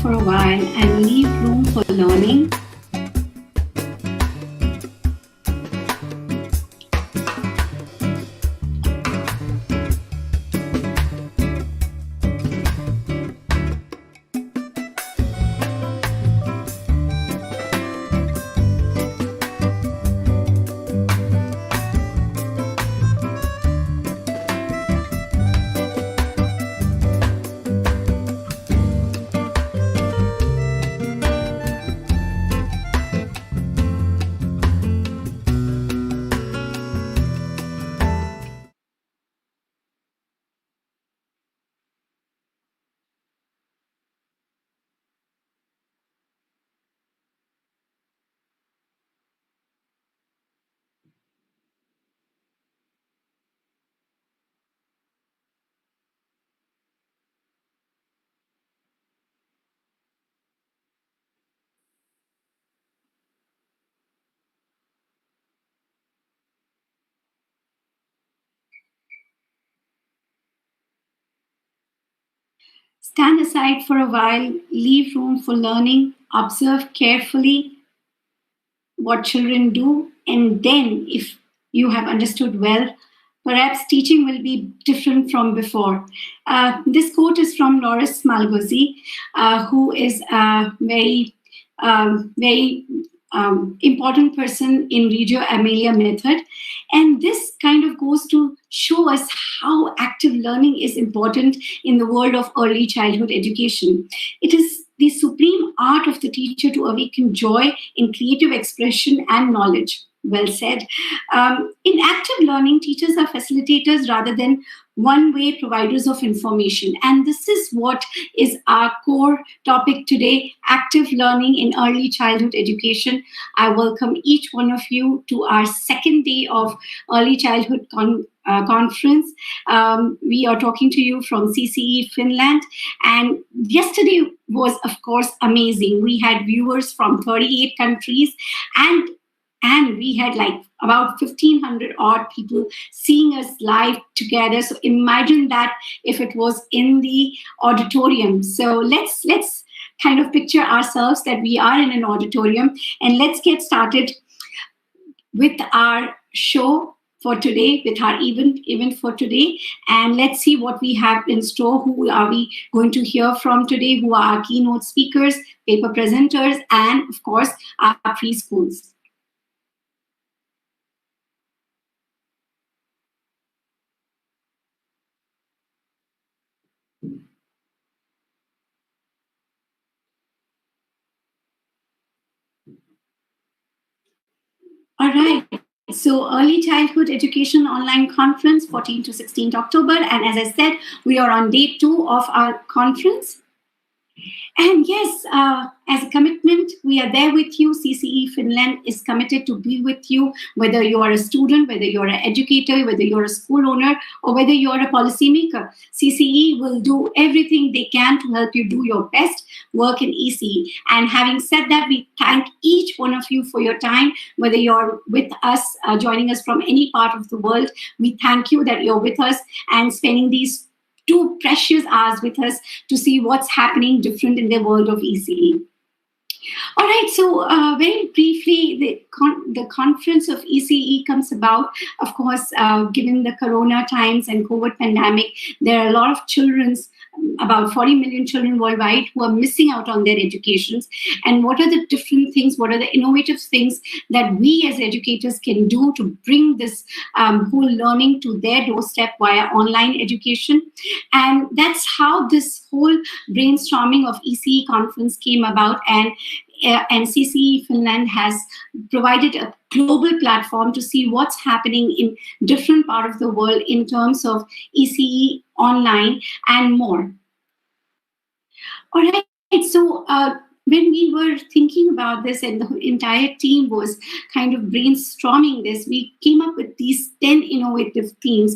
for a while and leave room for learning. Stand aside for a while, leave room for learning, observe carefully what children do, and then if you have understood well, perhaps teaching will be different from before. This quote is from Loris Malgozzi, who is a very important person in Reggio Emilia method. And this kind of goes to show us how active learning is important in the world of early childhood education. It is the supreme art of the teacher to awaken joy in creative expression and knowledge. Well said. In active learning, teachers are facilitators rather than one-way providers of information. And this is what is our core topic today, active learning in early childhood education. I welcome each one of you to our second day of early childhood conference. We are talking to you from CCE Finland. And yesterday was, of course, amazing. We had viewers from 38 countries and we had like about 1,500 odd people seeing us live together. So imagine that if it was in the auditorium. So let's kind of picture ourselves that we are in an auditorium, and let's get started with our show for today, with our event for today. And let's see what we have in store. Who are we going to hear from today? Who are our keynote speakers, paper presenters, and of course, our preschools. All right. So Early Childhood Education Online Conference, 14th to 16th October. And as I said, we are on day 2 of our conference. And yes, as a commitment, we are there with you. CCE Finland is committed to be with you, whether you are a student, whether you're an educator, whether you're a school owner, or whether you're a policymaker. CCE will do everything they can to help you do your best work in ECE. And having said that, we thank each one of you for your time, whether you're with us, joining us from any part of the world. We thank you that you're with us and spending these 2 precious hours with us to see what's happening different in the world of ECE. All right, so very briefly, the conference of ECE comes about, of course, given the corona times and COVID pandemic. There are a lot of children, about 40 million children worldwide, who are missing out on their educations. And what are the different things, what are the innovative things that we as educators can do to bring this whole learning to their doorstep via online education? And that's how this whole brainstorming of ECE conference came about. And CCE Finland has provided a global platform to see what's happening in different parts of the world in terms of ECE online and more. All right, so when we were thinking about this and the entire team was kind of brainstorming this, we came up with these 10 innovative themes.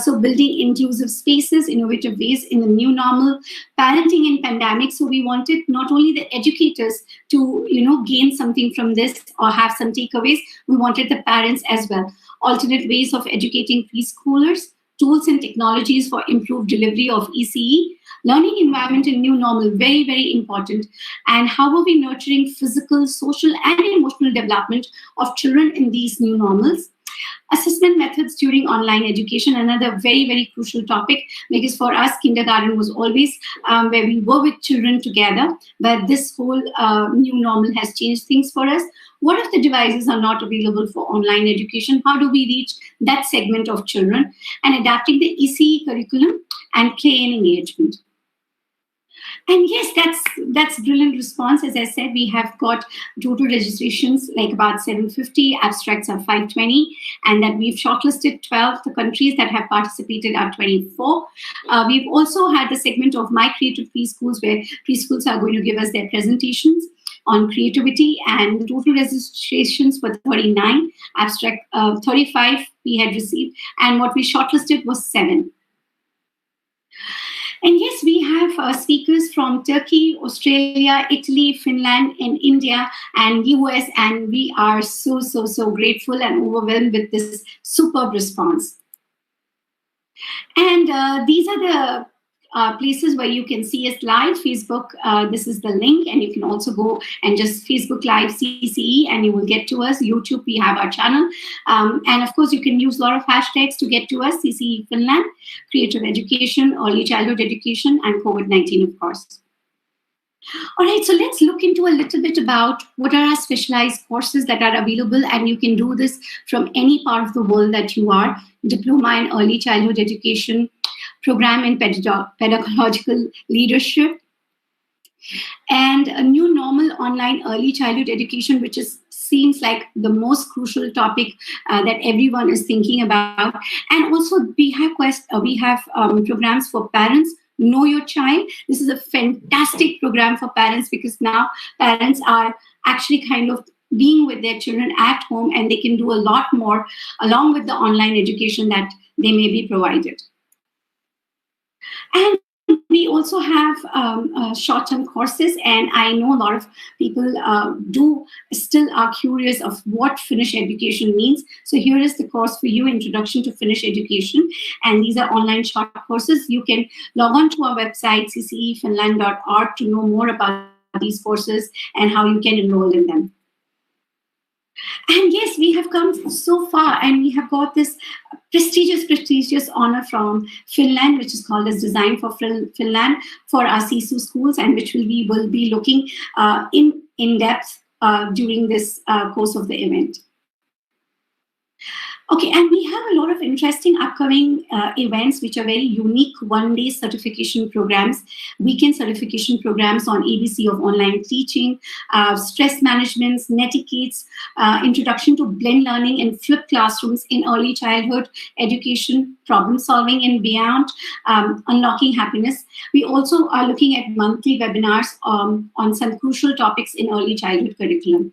So building inclusive spaces, innovative ways in the new normal, parenting in pandemic. So we wanted not only the educators to, gain something from this or have some takeaways, we wanted the parents as well. Alternate ways of educating preschoolers, tools and technologies for improved delivery of ECE, Learning environment in new normal, very, very important. And how are we nurturing physical, social, and emotional development of children in these new normals? Assessment methods during online education, another very, very crucial topic, because for us, kindergarten was always where we were with children together, but this whole new normal has changed things for us. What if the devices are not available for online education? How do we reach that segment of children? And adapting the ECE curriculum and play and engagement. And yes, that's brilliant response. As I said, we have got total registrations like about 750, abstracts are 520, and that we've shortlisted 12. The countries that have participated are 24. We've also had the segment of My Creative Preschools, where preschools are going to give us their presentations on creativity, and the total registrations were 39, abstract 35 we had received, and what we shortlisted was 7. And yes, we have speakers from Turkey, Australia, Italy, Finland, and India, and US, and we are so grateful and overwhelmed with this superb response. And these are the places where you can see us live. Facebook, this is the link, and you can also go and just Facebook Live CCE, and you will get to us. YouTube, we have our channel. And of course, you can use a lot of hashtags to get to us. CCE Finland, Creative Education, Early Childhood Education, and COVID-19, of course. All right, so let's look into a little bit about what are our specialized courses that are available, and you can do this from any part of the world that you are. Diploma in Early Childhood Education, program in pedagogical leadership, and a new normal online early childhood education, which seems like the most crucial topic that everyone is thinking about. And also we have programs for parents. Know Your Child. This is a fantastic program for parents, because now parents are actually kind of being with their children at home, and they can do a lot more along with the online education that they may be provided. And we also have short-term courses, and I know a lot of people still are curious of what Finnish education means. So here is the course for you, Introduction to Finnish Education, and these are online short courses. You can log on to our website, ccefinland.org, to know more about these courses and how you can enroll in them. And yes, we have come so far, and we have got this prestigious honor from Finland, which is called as Design for Finland, for our Sisu schools, and which we will be looking in depth during this course of the event. Okay, and we have a lot of interesting upcoming events, which are very unique one-day certification programs, weekend certification programs on ABC of online teaching, stress management, netiquettes, introduction to blend learning and flipped classrooms in early childhood education, problem solving and beyond, unlocking happiness. We also are looking at monthly webinars on some crucial topics in early childhood curriculum.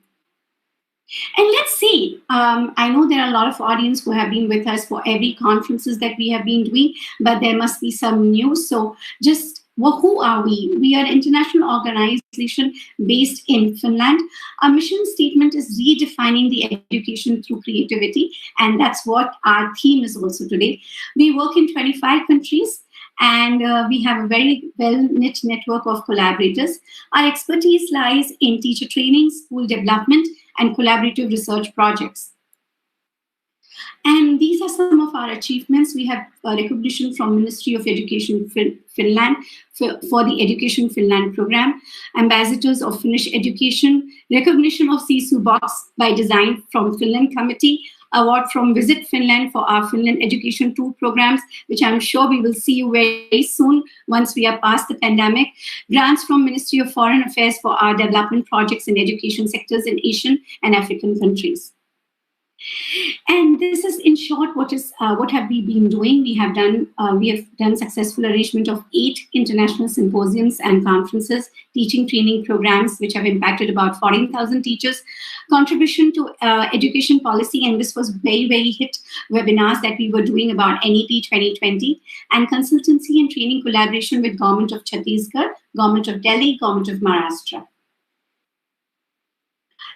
And let's see, I know there are a lot of audience who have been with us for every conferences that we have been doing, but there must be some news. So just, who are we? We are an international organization based in Finland. Our mission statement is redefining the education through creativity, and that's what our theme is also today. We work in 25 countries, and we have a very well-knit network of collaborators. Our expertise lies in teacher training, school development, and collaborative research projects. And these are some of our achievements. We have recognition from Ministry of Education Finland for the Education Finland program, ambassadors of Finnish education, recognition of Sisu Box by Design from Finland Committee, award from Visit Finland for our Finland Education 2 programs, which I'm sure we will see you very soon once we are past the pandemic. Grants from Ministry of Foreign Affairs for our development projects in education sectors in Asian and African countries. And this is, in short, what have we been doing? We have done successful arrangement of 8 international symposiums and conferences, teaching training programs, which have impacted about 14,000 teachers, contribution to education policy, and this was very hit webinars that we were doing about NEP 2020, and consultancy and training collaboration with Government of Chhattisgarh, Government of Delhi, Government of Maharashtra.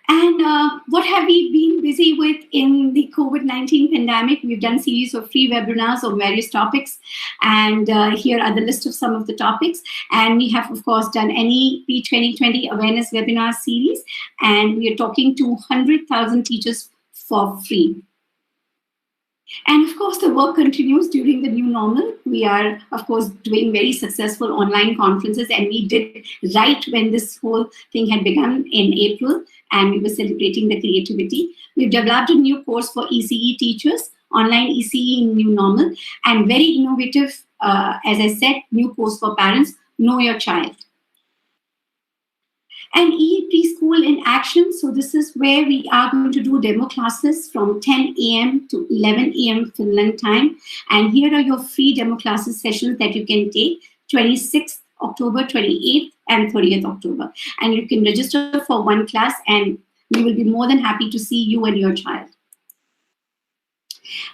And what have we been busy with in the COVID-19 pandemic? We've done a series of free webinars on various topics. And here are the list of some of the topics. And we have, of course, done NEP 2020 awareness webinar series. And we are talking to 100,000 teachers for free. And of course, the work continues during the new normal. We are, of course, doing very successful online conferences, and we did right when this whole thing had begun in April, and we were celebrating the creativity. We've developed a new course for ECE teachers, online ECE in new normal, and very innovative, as I said, new course for parents, Know Your Child. And Preschool in action. So this is where we are going to do demo classes from 10 a.m. to 11 a.m. Finland time. And here are your free demo classes sessions that you can take 26th October, 28th, and 30th October. And you can register for one class, and we will be more than happy to see you and your child.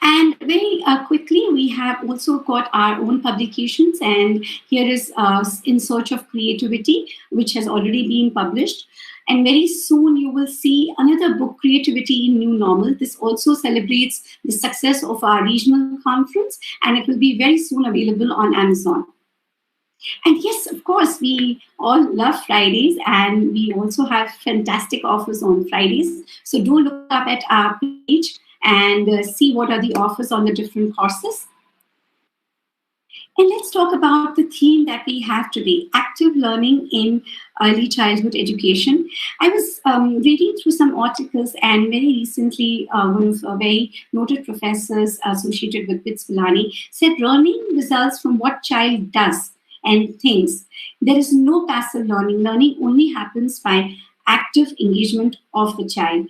And very quickly, we have also got our own publications, and here is In Search of Creativity, which has already been published. And very soon you will see another book, Creativity in New Normal. This also celebrates the success of our regional conference, and it will be very soon available on Amazon. And yes, of course, we all love Fridays, and we also have fantastic offers on Fridays. So do look up at our page and see what are the offers on the different courses. And let's talk about the theme that we have today, active learning in early childhood education. I was reading through some articles, and very recently, one of very noted professors associated with BITS Pilani said learning results from what child does and thinks. There is no passive learning. Learning only happens by active engagement of the child.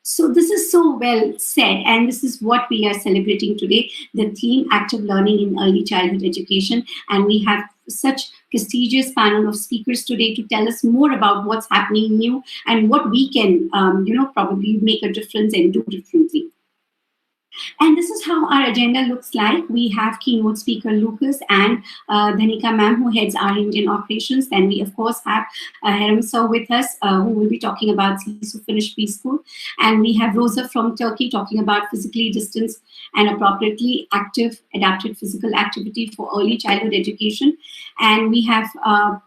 So this is so well said, and this is what we are celebrating today, the theme active learning in early childhood education. And we have such prestigious panel of speakers today to tell us more about what's happening new and what we can, probably make a difference and do differently. And this is how our agenda looks like. We have keynote speaker Lukas and Dhanika ma'am, who heads our Indian operations. Then we, of course, have Herem sir with us, who will be talking about Sisu Finnish preschool. And we have Rosa from Turkey talking about physically distanced and appropriately active, adapted physical activity for early childhood education. And we have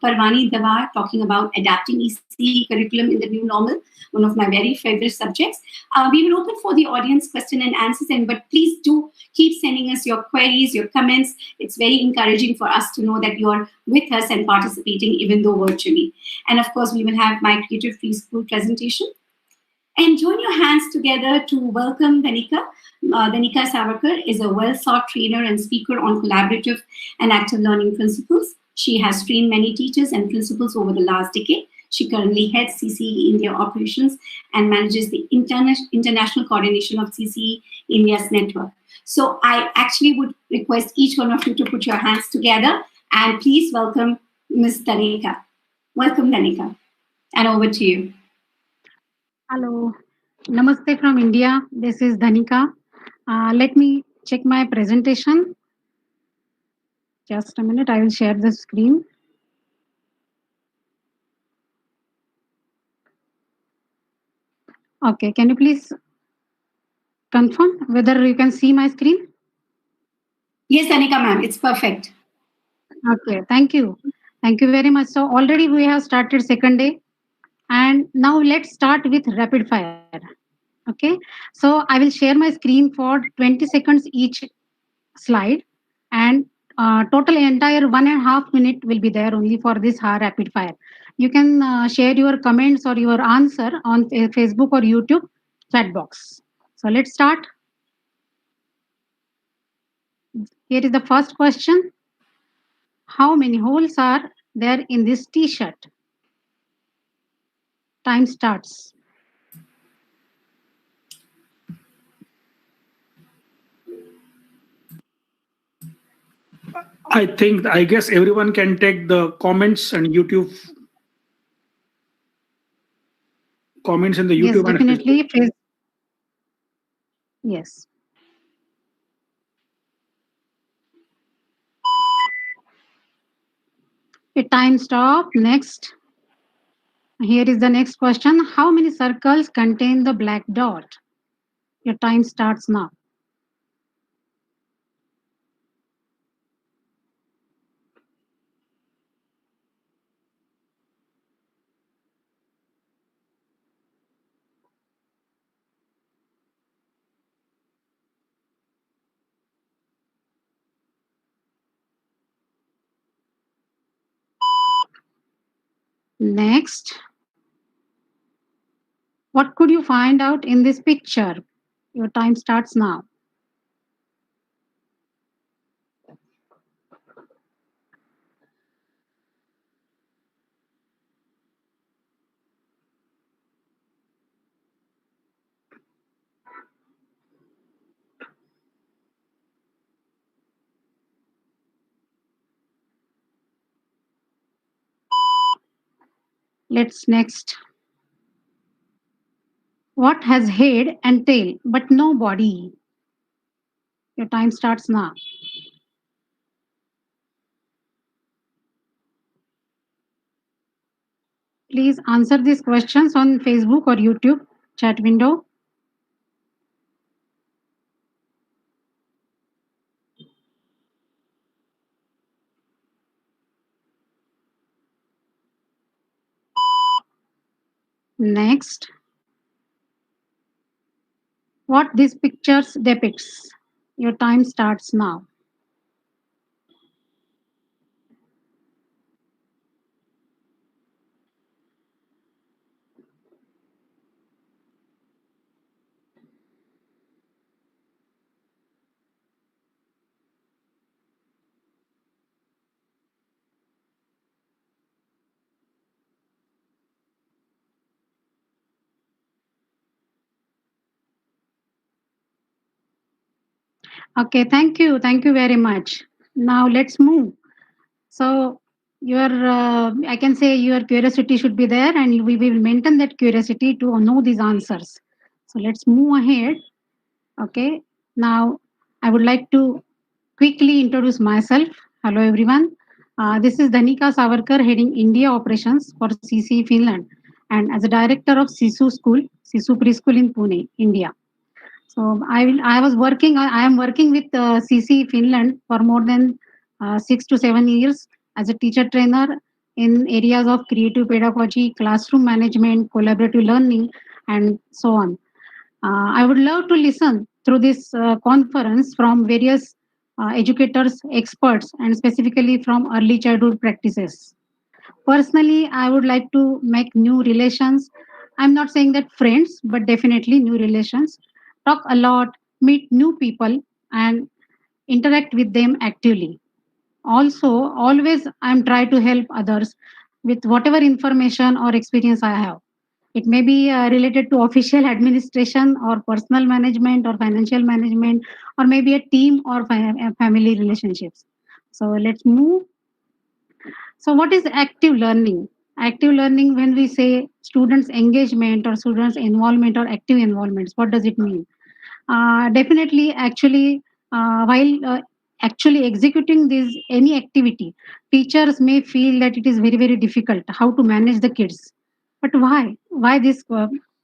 Parvani Dawar talking about adapting ECE curriculum in the new normal, one of my very favorite subjects. We will open for the audience question and answers, but please do keep sending us your queries, your comments. It's very encouraging for us to know that you're with us and participating, even though virtually. And of course, we will have my creative preschool presentation. And join your hands together to welcome Dhanika. Dhanika Savarkar is a well-sought trainer and speaker on collaborative and active learning principles. She has trained many teachers and principals over the last decade. She currently heads CCE India operations and manages the international coordination of CCE India's network. So I actually would request each one of you to put your hands together and please welcome Ms. Dhanika. Welcome, Dhanika. And over to you. Hello. Namaste from India. This is Dhanika. Let me check my presentation. Just a minute. I will share the screen. Okay, can you please confirm whether you can see my screen? Yes, Dhanika ma'am, it's perfect. Okay, thank you. Thank you very much. So already we have started second day, and now let's start with rapid fire. Okay, so I will share my screen for 20 seconds each slide, and total entire 1.5 minute will be there only for this rapid fire. You can share your comments or your answer on Facebook or YouTube chat box. So let's start. Here is the first question. How many holes are there in this t-shirt? Time starts. I guess everyone can take the comments and YouTube comments in the YouTube. Yes, definitely. Yes. A time stop. Next. Here is the next question. How many circles contain the black dot? Your time starts now. Next, what could you find out in this picture? Your time starts now. Let's next. What has head and tail but no body? Your time starts now. Please answer these questions on Facebook or YouTube chat window. Next, what these pictures depicts? Your time starts now. Okay, thank you very much. Now let's move. So your, I can say your curiosity should be there, and we will maintain that curiosity to know these answers. So let's move ahead. Okay. Now I would like to quickly introduce myself. Hello, everyone. This is Dhanika Savarkar, heading India operations for CCE Finland, and as a director of Sisu School, Sisu Preschool in Pune, India. So I was working. I am working with CCE Finland for more than 6 to 7 years as a teacher trainer in areas of creative pedagogy, classroom management, collaborative learning, and so on. I would love to listen through this conference from various educators, experts, and specifically from early childhood practices. Personally, I would like to make new relations. I'm not saying that friends, but definitely new relations. Talk a lot, meet new people, and interact with them actively. Also, always I'm try to help others with whatever information or experience I have. It may be related to official administration or personal management or financial management, or maybe a team or family relationships. So let's move. So, what is active learning? Active learning, when we say students' engagement or students' involvement or active involvements, what does it mean? Definitely, while actually executing this any activity, teachers may feel that it is very very difficult how to manage the kids. But why? Why this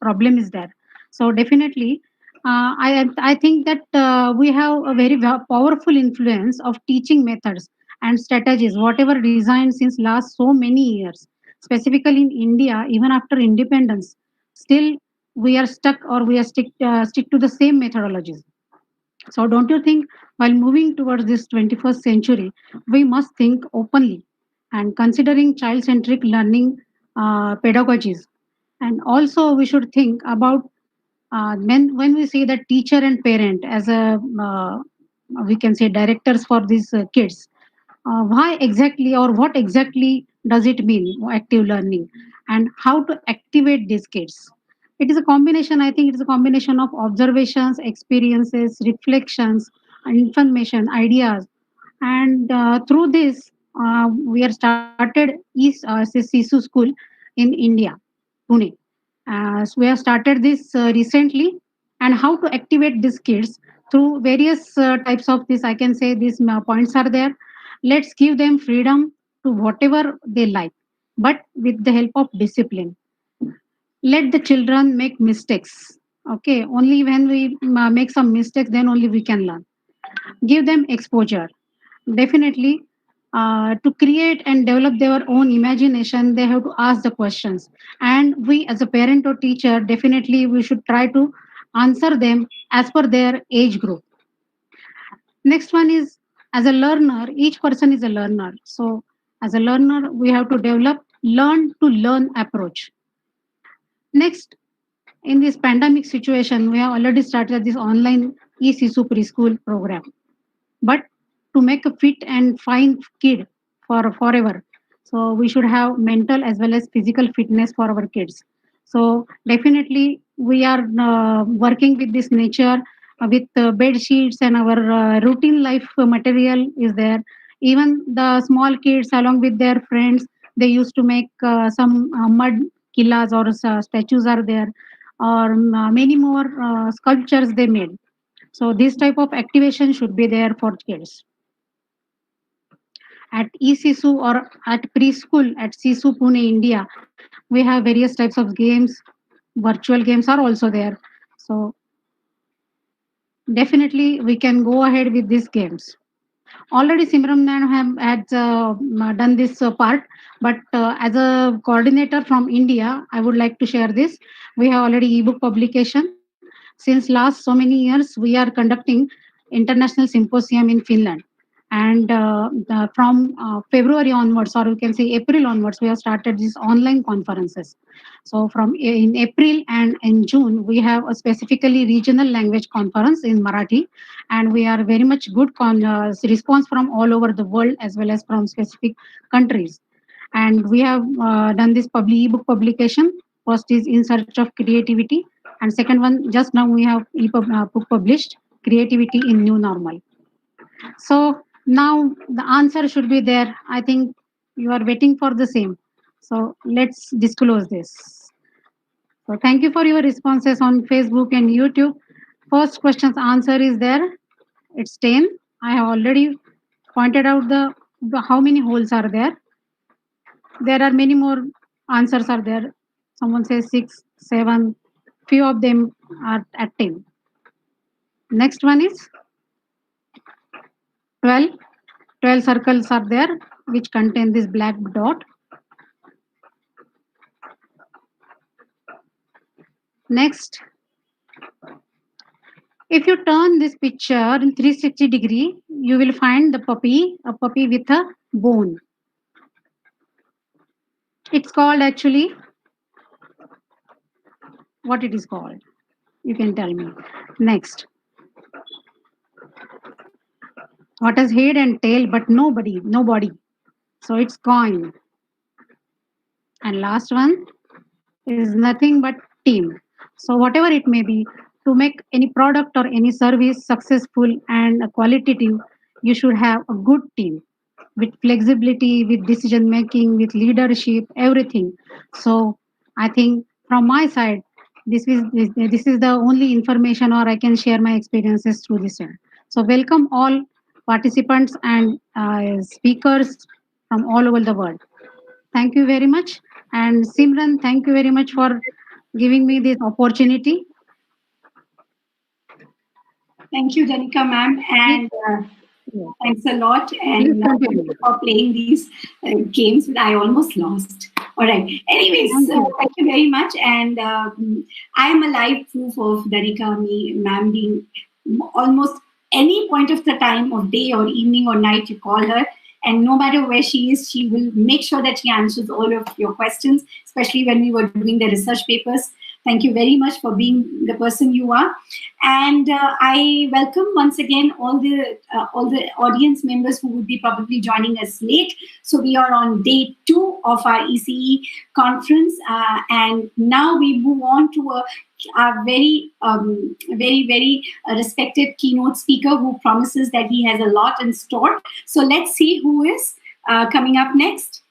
problem is there? So definitely, I think that we have a very powerful influence of teaching methods and strategies, whatever designed since last so many years. Specifically in India, even after independence, still we are stuck or we are stick to the same methodologies. So don't you think while moving towards this 21st century, we must think openly and considering child-centric learning pedagogies, and also we should think about when we say that teacher and parent as a we can say directors for these kids, why exactly or what exactly does it mean active learning, and how to activate these kids? It is a combination. I think it is a combination of observations, experiences, reflections, information, ideas, and through this we are started Sisu School in India, Pune. So we have started this recently, and how to activate these kids through various types of this. I can say these points are there. Let's give them freedom to whatever they like, but with the help of discipline. let the children make mistakes. Okay, only when we make some mistakes, then only we can learn. Give them exposure. Definitely, to create and develop their own imagination, they have to ask the questions. And we, as a parent or teacher, definitely we should try to answer them as per their age group. Next one is, as a learner, each person is a learner. So, as a learner, we have to develop learn to learn approach. Next, in this pandemic situation, we have already started this online e-Sisu preschool program. But to make a fit and fine kid for forever, so we should have mental as well as physical fitness for our kids. So definitely we are working with this nature, with bed sheets and our routine life material is there. Even the small kids along with their friends, they used to make some mud killas or statues are there, or many more sculptures they made. So this type of activation should be there for kids. At eCisu or at preschool at Sisu Pune, India, we have various types of games. Virtual games are also there. So definitely we can go ahead with these games. Already Simran ma'am had done this part, but as a coordinator from India, I would like to share this. We have already ebook publication. Since last so many years, we are conducting international symposium in Finland. And from February onwards, or we can say April onwards, we have started these online conferences. So from in April and in June, we have a specifically regional language conference in Marathi, and we are very much good response from all over the world as well as from specific countries. And we have done this ebook publication. First is In Search of Creativity, and second one just now we have book published, Creativity in New Normal. So now the answer should be there. I think you are waiting for the same. So let's disclose this. So thank you for your responses on Facebook and YouTube. First question's answer is there. It's 10. I have already pointed out the how many holes are there. There are many more answers are there. Someone says 6, 7. Few of them are at 10. Next one is 12. 12 circles are there which contain this black dot. Next, if you turn this picture in 360-degree, you will find a puppy with a bone. It's called actually, what it is called? You can tell me. Next, what has head and tail but no body? So it's coin. And last one is nothing but team. So whatever it may be, to make any product or any service successful and qualitative, you should have a good team with flexibility, with decision making, with leadership, everything. So I think from my side, this is the only information, or I can share my experiences through this one. So welcome all participants and speakers from all over the world. Thank you very much. And Simran, thank you very much for giving me this opportunity. Thank you, Danika ma'am, and thanks a lot. And thank you for playing these games that I almost lost. All right. Anyways, thank you very much. And I am a live proof of Danika ma'am being almost any point of the time of day or evening or night you call her. And no matter where she is, she will make sure that she answers all of your questions, especially when we were doing the research papers. Thank you very much for being the person you are. And I welcome once again all the audience members who would be probably joining us late. So we are on day 2 of our ECE conference. And now we move on to a very respected keynote speaker who promises that he has a lot in store. So let's see who is coming up next.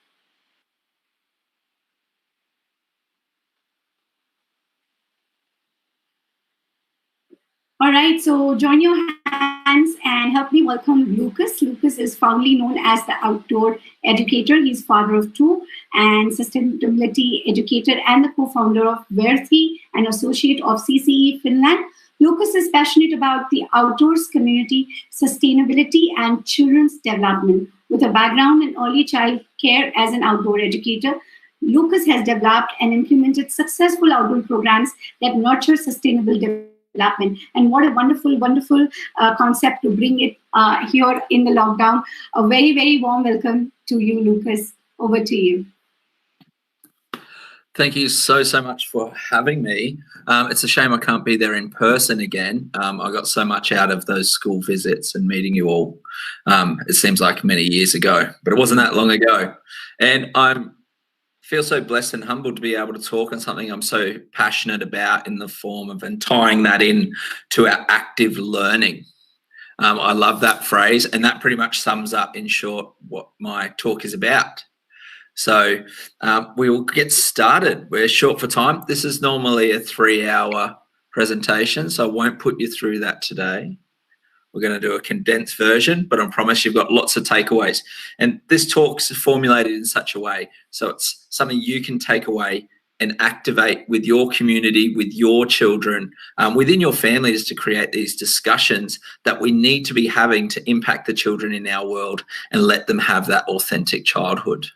All right, so join your hands and help me welcome Lukas. Lukas is fondly known as the outdoor educator. He's father of two and sustainability educator and the co-founder of Verthi and associate of CCE Finland. Lukas is passionate about the outdoors community, sustainability, and children's development. With a background in early child care as an outdoor educator, Lukas has developed and implemented successful outdoor programs that nurture sustainable development. And what a wonderful concept to bring it here in the lockdown. A very, very warm welcome to you, Lukas. Over to you. Thank you so much for having me. It's a shame I can't be there in person again. I got so much out of those school visits and meeting you all. It seems like many years ago, but it wasn't that long ago. And I feel so blessed and humbled to be able to talk on something I'm so passionate about in the form of and tying that in to our active learning. I love that phrase, and that pretty much sums up in short what my talk is about. So we will get started. We're short for time. This is normally a 3-hour presentation, so I won't put you through that today. We're going to do a condensed version, but I promise you've got lots of takeaways. And this talk's formulated in such a way so it's something you can take away and activate with your community, with your children, within your families to create these discussions that we need to be having to impact the children in our world and let them have that authentic childhood.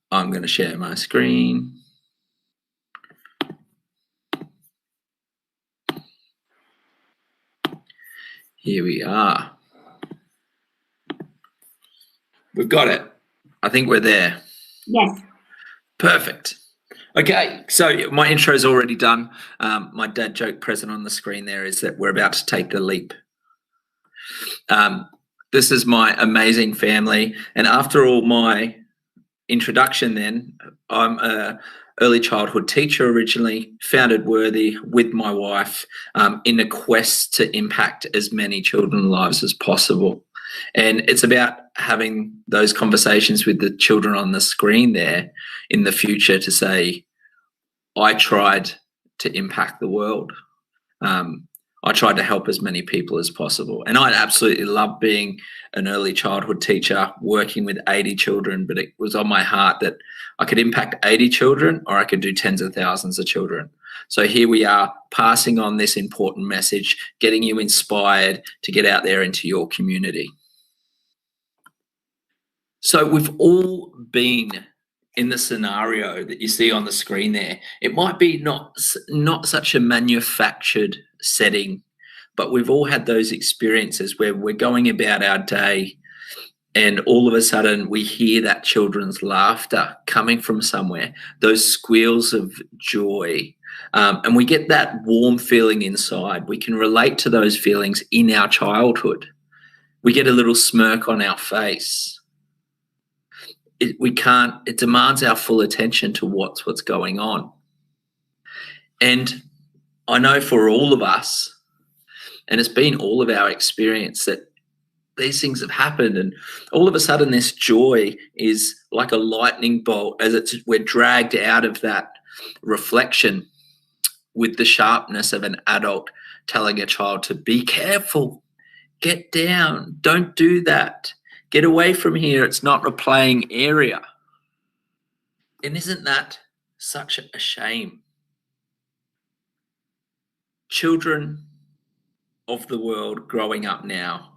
I'm going to share my screen. Here we are. We've got it. I think we're there. Yes. Perfect. Okay, so my intro is already done. My dad joke present on the screen there is that we're about to take the leap. This is my amazing family. And after all my introduction then, I'm a early childhood teacher originally, founded Worthy with my wife in a quest to impact as many children's lives as possible. And it's about having those conversations with the children on the screen there in the future to say, I tried to impact the world. I tried to help as many people as possible. And I absolutely love being an early childhood teacher, working with 80 children, but it was on my heart that I could impact 80 children or I could do tens of thousands of children. So here we are passing on this important message, getting you inspired to get out there into your community. So we've all been in the scenario that you see on the screen there. It might be not such a manufactured setting, but we've all had those experiences where we're going about our day and all of a sudden we hear that children's laughter coming from somewhere, those squeals of joy, and we get that warm feeling inside. We can relate to those feelings in our childhood. We get a little smirk on our face. It demands our full attention to what's going on. And I know for all of us, and it's been all of our experience, that these things have happened and all of a sudden this joy is like a lightning bolt as we're dragged out of that reflection with the sharpness of an adult telling a child to be careful, get down, don't do that. Get away from here, it's not a playing area. And isn't that such a shame? Children of the world growing up now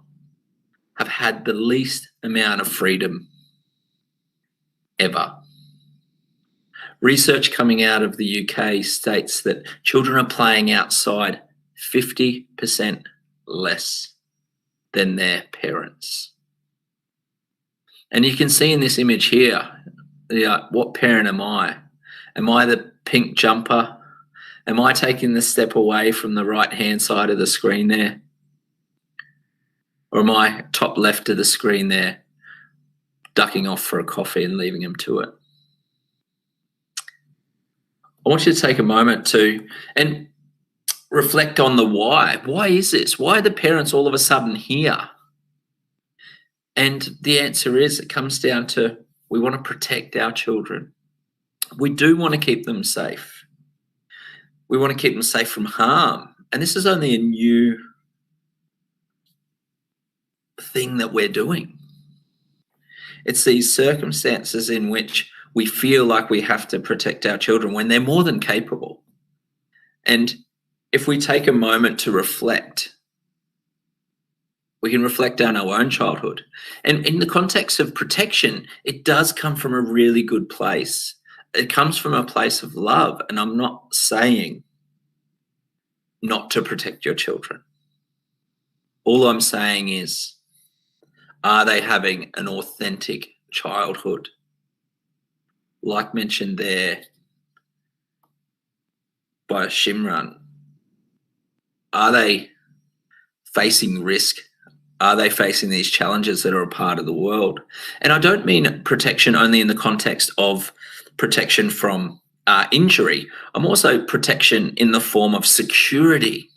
have had the least amount of freedom ever. Research coming out of the UK states that children are playing outside 50% less than their parents. And you can see in this image here, what parent am I? Am I the pink jumper? Am I taking the step away from the right-hand side of the screen there? Or am I top left of the screen there, ducking off for a coffee and leaving him to it? I want you to take a moment and reflect on the why. Why is this? Why are the parents all of a sudden here? And the answer is, it comes down to we want to protect our children. We do want to keep them safe. We want to keep them safe from harm. And this is only a new thing that we're doing. It's these circumstances in which we feel like we have to protect our children when they're more than capable. And if we take a moment to reflect, we can reflect on our own childhood. And in the context of protection, it does come from a really good place. It comes from a place of love. And I'm not saying not to protect your children. All I'm saying is, are they having an authentic childhood? Like mentioned there by Shimran, are they facing risk? Are they facing these challenges that are a part of the world? And I don't mean protection only in the context of protection from injury. I'm also protection in the form of security.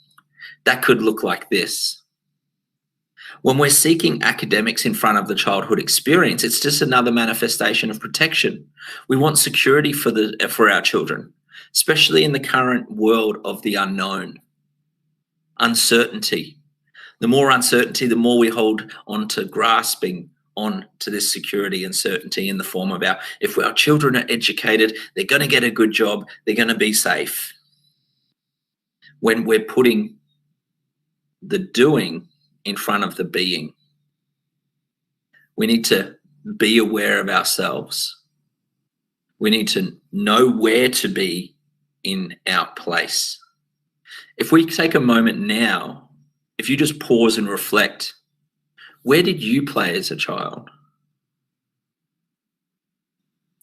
That could look like this. When we're seeking academics in front of the childhood experience, it's just another manifestation of protection. We want security for our children, especially in the current world of the unknown. Uncertainty. The more uncertainty, the more we hold on to grasping on to this security and certainty in the form of if our children are educated, they're going to get a good job, they're going to be safe. When we're putting the doing in front of the being, we need to be aware of ourselves. We need to know where to be in our place. If we take a moment now, if you just pause and reflect, where did you play as a child?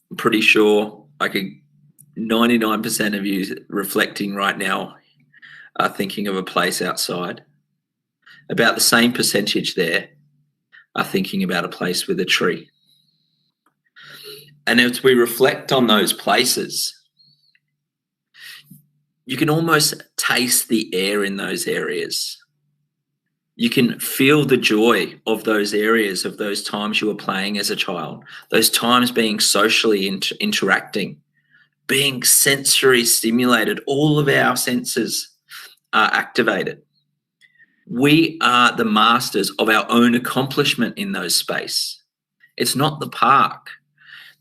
I'm pretty sure 99% of you reflecting right now are thinking of a place outside. About the same percentage there are thinking about a place with a tree. And as we reflect on those places, you can almost taste the air in those areas. You can feel the joy of those areas, of those times you were playing as a child, those times being socially interacting, being sensory stimulated. All of our senses are activated. We are the masters of our own accomplishment in those spaces. It's not the park.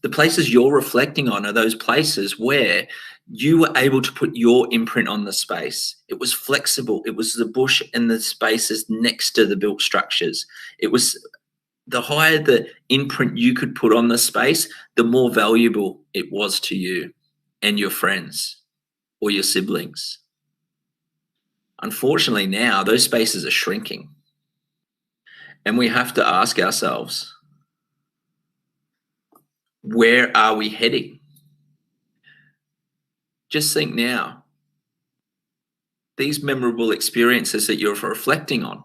The places you're reflecting on are those places where you were able to put your imprint on the space. It was flexible. It was the bush and the spaces next to the built structures. It was the higher the imprint you could put on the space, the more valuable it was to you and your friends or your siblings. Unfortunately, now those spaces are shrinking. And we have to ask ourselves, where are we heading? Just think now, these memorable experiences that you're reflecting on.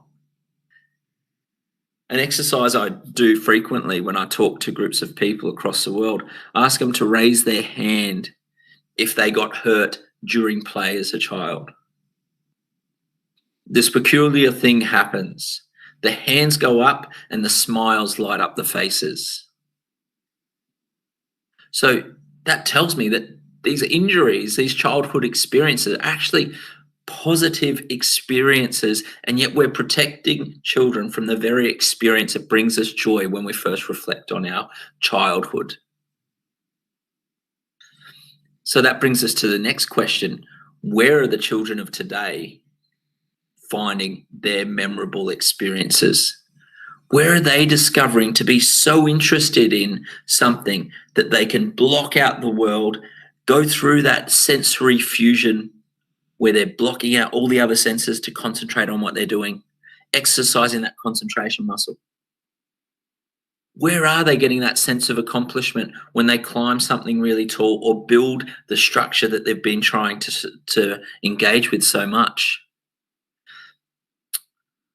An exercise I do frequently when I talk to groups of people across the world, ask them to raise their hand if they got hurt during play as a child. This peculiar thing happens. The hands go up and the smiles light up the faces. So that tells me that these injuries, these childhood experiences are actually positive experiences, and yet we're protecting children from the very experience that brings us joy when we first reflect on our childhood. So that brings us to the next question. Where are the children of today finding their memorable experiences? Where are they discovering to be so interested in something that they can block out the world, go through that sensory fusion where they're blocking out all the other senses to concentrate on what they're doing, exercising that concentration muscle? Where are they getting that sense of accomplishment when they climb something really tall or build the structure that they've been trying to engage with so much?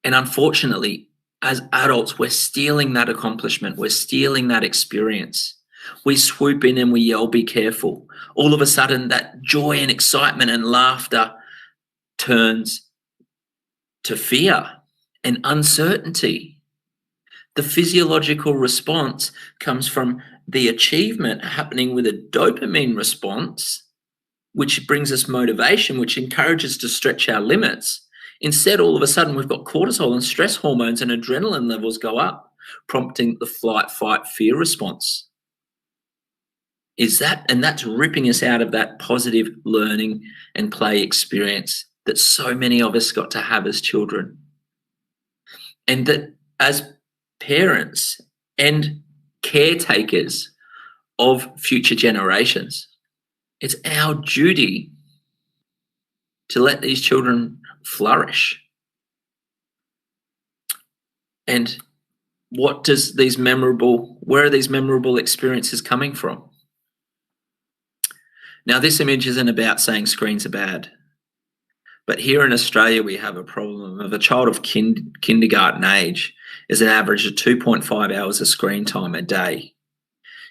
And unfortunately, as adults, we're stealing that accomplishment. We're stealing that experience. We swoop in and we yell, be careful. All of a sudden, that joy and excitement and laughter turns to fear and uncertainty. The physiological response comes from the achievement happening with a dopamine response which brings us motivation, which encourages us to stretch our limits. Instead, all of a sudden, we've got cortisol and stress hormones and adrenaline levels go up, prompting the flight, fight, fear response. And that's ripping us out of that positive learning and play experience that so many of us got to have as children. And that as parents and caretakers of future generations, it's our duty to let these children flourish. And where are these memorable experiences coming from? Now, this image isn't about saying screens are bad, but here in Australia, we have a problem of a child of kindergarten age is an average of 2.5 hours of screen time a day.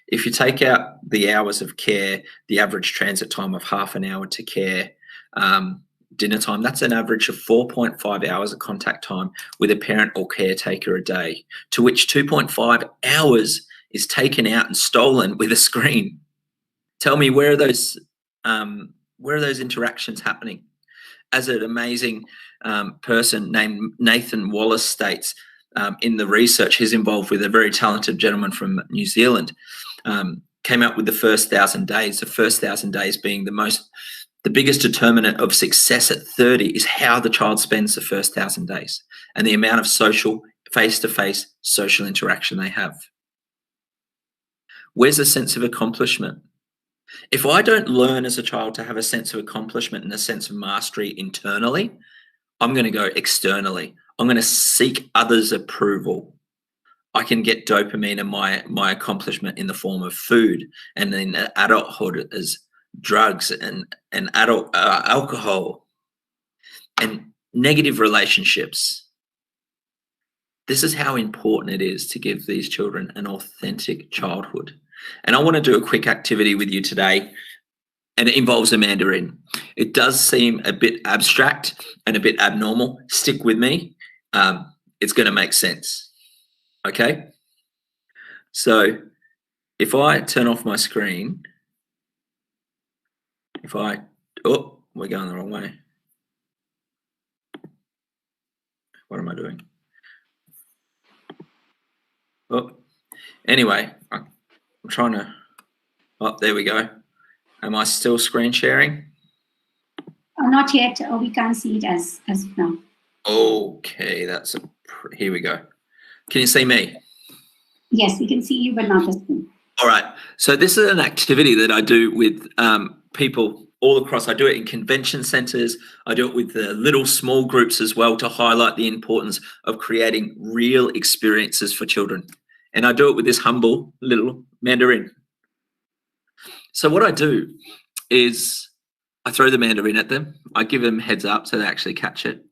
If you take out the hours of care, the average transit time of half an hour to care, dinner time, that's an average of 4.5 hours of contact time with a parent or caretaker a day, to which 2.5 hours is taken out and stolen with a screen. Tell me, where are those interactions happening? As an amazing person named Nathan Wallace states in the research, he's involved with a very talented gentleman from New Zealand, came out with the first 1,000 days. The first 1,000 days being the biggest determinant of success at 30 is how the child spends the first 1,000 days and the amount of social, face-to-face social interaction they have. Where's the sense of accomplishment? If I don't learn as a child to have a sense of accomplishment and a sense of mastery internally, I'm going to go externally. I'm going to seek others' approval. I can get dopamine and my accomplishment in the form of food, and in adulthood as drugs and adult alcohol and negative relationships. This is how important it is to give these children an authentic childhood. And I want to do a quick activity with you today, and it involves a Mandarin. It does seem a bit abstract and a bit abnormal. Stick with me. It's going to make sense. Okay? So if I turn off my screen, oh, we're going the wrong way. What am I doing? Oh, anyway, I'm trying to, oh, there we go. Am I still screen sharing? Not yet. We can't see it as of now. Okay, here we go. Can you see me? Yes, we can see you, but not the screen. All right. So this is an activity that I do with people all across. I do it in convention centres. I do it with the little small groups as well to highlight the importance of creating real experiences for children. And I do it with this humble little Mandarin. So what I do is I throw the Mandarin at them. I give them heads up so they actually catch it.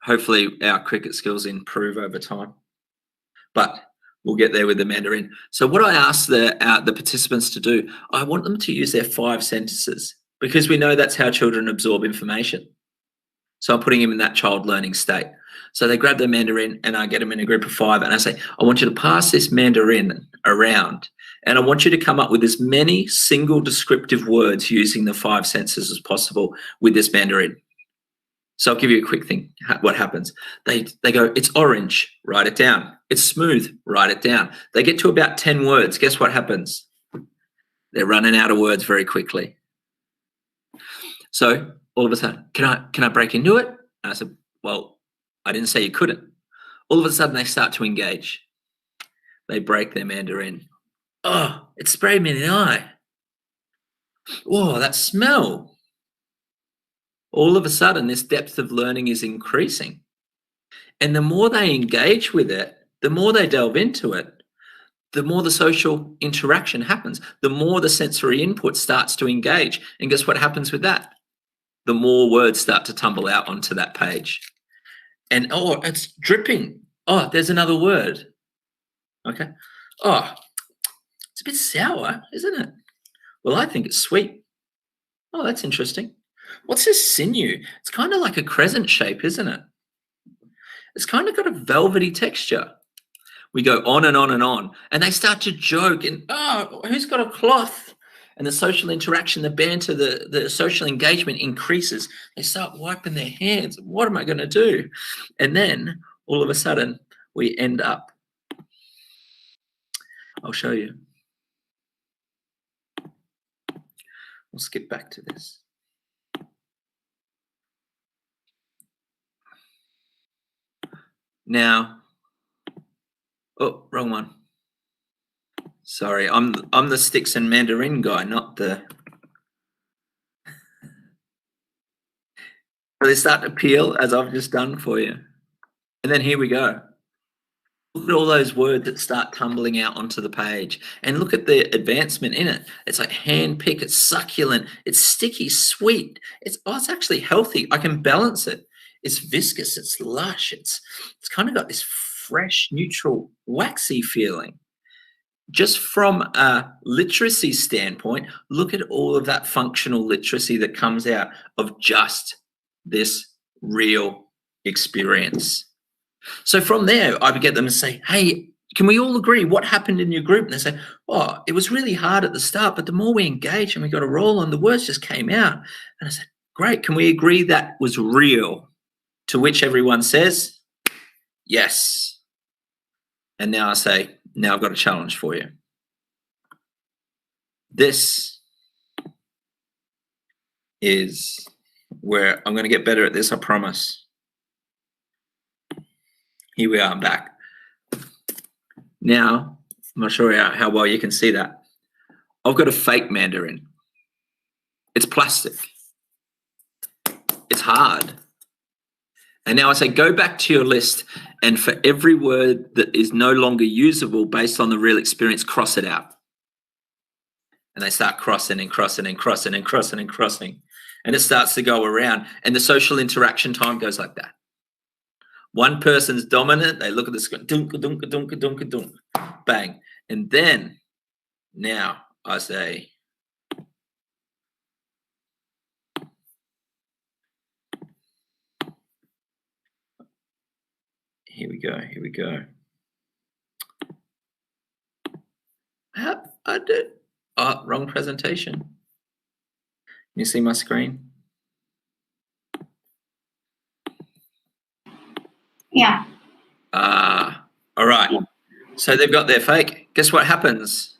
Hopefully our cricket skills improve over time, but we'll get there with the Mandarin. So what I ask the participants to do, I want them to use their 5 sentences, because we know that's how children absorb information. So I'm putting them in that child learning state. So they grab the Mandarin and I get them in a group of 5 and I say, I want you to pass this Mandarin around and I want you to come up with as many single descriptive words using the 5 senses as possible with this Mandarin. So I'll give you a quick thing. What happens? They go, it's orange, write it down. It's smooth, write it down. They get to about 10 words. Guess what happens? They're running out of words very quickly. So all of a sudden, can I break into it? And I said, well, I didn't say you couldn't. All of a sudden they start to engage. They break their Mandarin. Oh, it sprayed me in the eye. Oh, that smell. All of a sudden, this depth of learning is increasing. And the more they engage with it, the more they delve into it, the more the social interaction happens, the more the sensory input starts to engage. And guess what happens with that? The more words start to tumble out onto that page. And, oh, it's dripping. Oh, there's another word. Okay. Oh, it's a bit sour, isn't it? Well, I think it's sweet. Oh, that's interesting. What's this sinew? It's kind of like a crescent shape, isn't it? It's kind of got a velvety texture. We go on and on and on, and they start to joke and, oh, who's got a cloth? and the social interaction, the banter, the social engagement increases. They start wiping their hands. What am I going to do? And then all of a sudden we end up, I'll show you. We'll skip back to this. Now, oh, wrong one. Sorry, I'm the sticks and Mandarin guy, not the. So they start to peel as I've just done for you. And then here we go. Look at all those words that start tumbling out onto the page, and look at the advancement in it. It's like hand-picked, it's succulent, it's sticky, sweet. It's actually healthy. I can balance it. It's viscous, it's lush, it's kind of got this fresh, neutral, waxy feeling. Just from a literacy standpoint, look at all of that functional literacy that comes out of just this real experience. So from there, I would get them to say, hey, can we all agree what happened in your group? And they say, oh, it was really hard at the start, but the more we engaged and we got a roll on, the words just came out. And I said, great, can we agree that was real? To which everyone says, yes. And now I say, now I've got a challenge for you. This is where I'm going to get better at this, I promise. Here we are, I'm back. Now, I'm not sure how well you can see that. I've got a fake Mandarin. It's plastic. It's hard. And now I say, go back to your list, and for every word that is no longer usable based on the real experience, cross it out. And they start crossing and crossing and crossing and crossing and crossing. And it starts to go around, and the social interaction time goes like that. One person's dominant, they look at the screen, dunk, dunk, dunk, dunk, dunk, bang. And then now I say, here we go, here we go. I did, oh, wrong presentation. Can you see my screen? Yeah. All right. So they've got their fake. Guess what happens?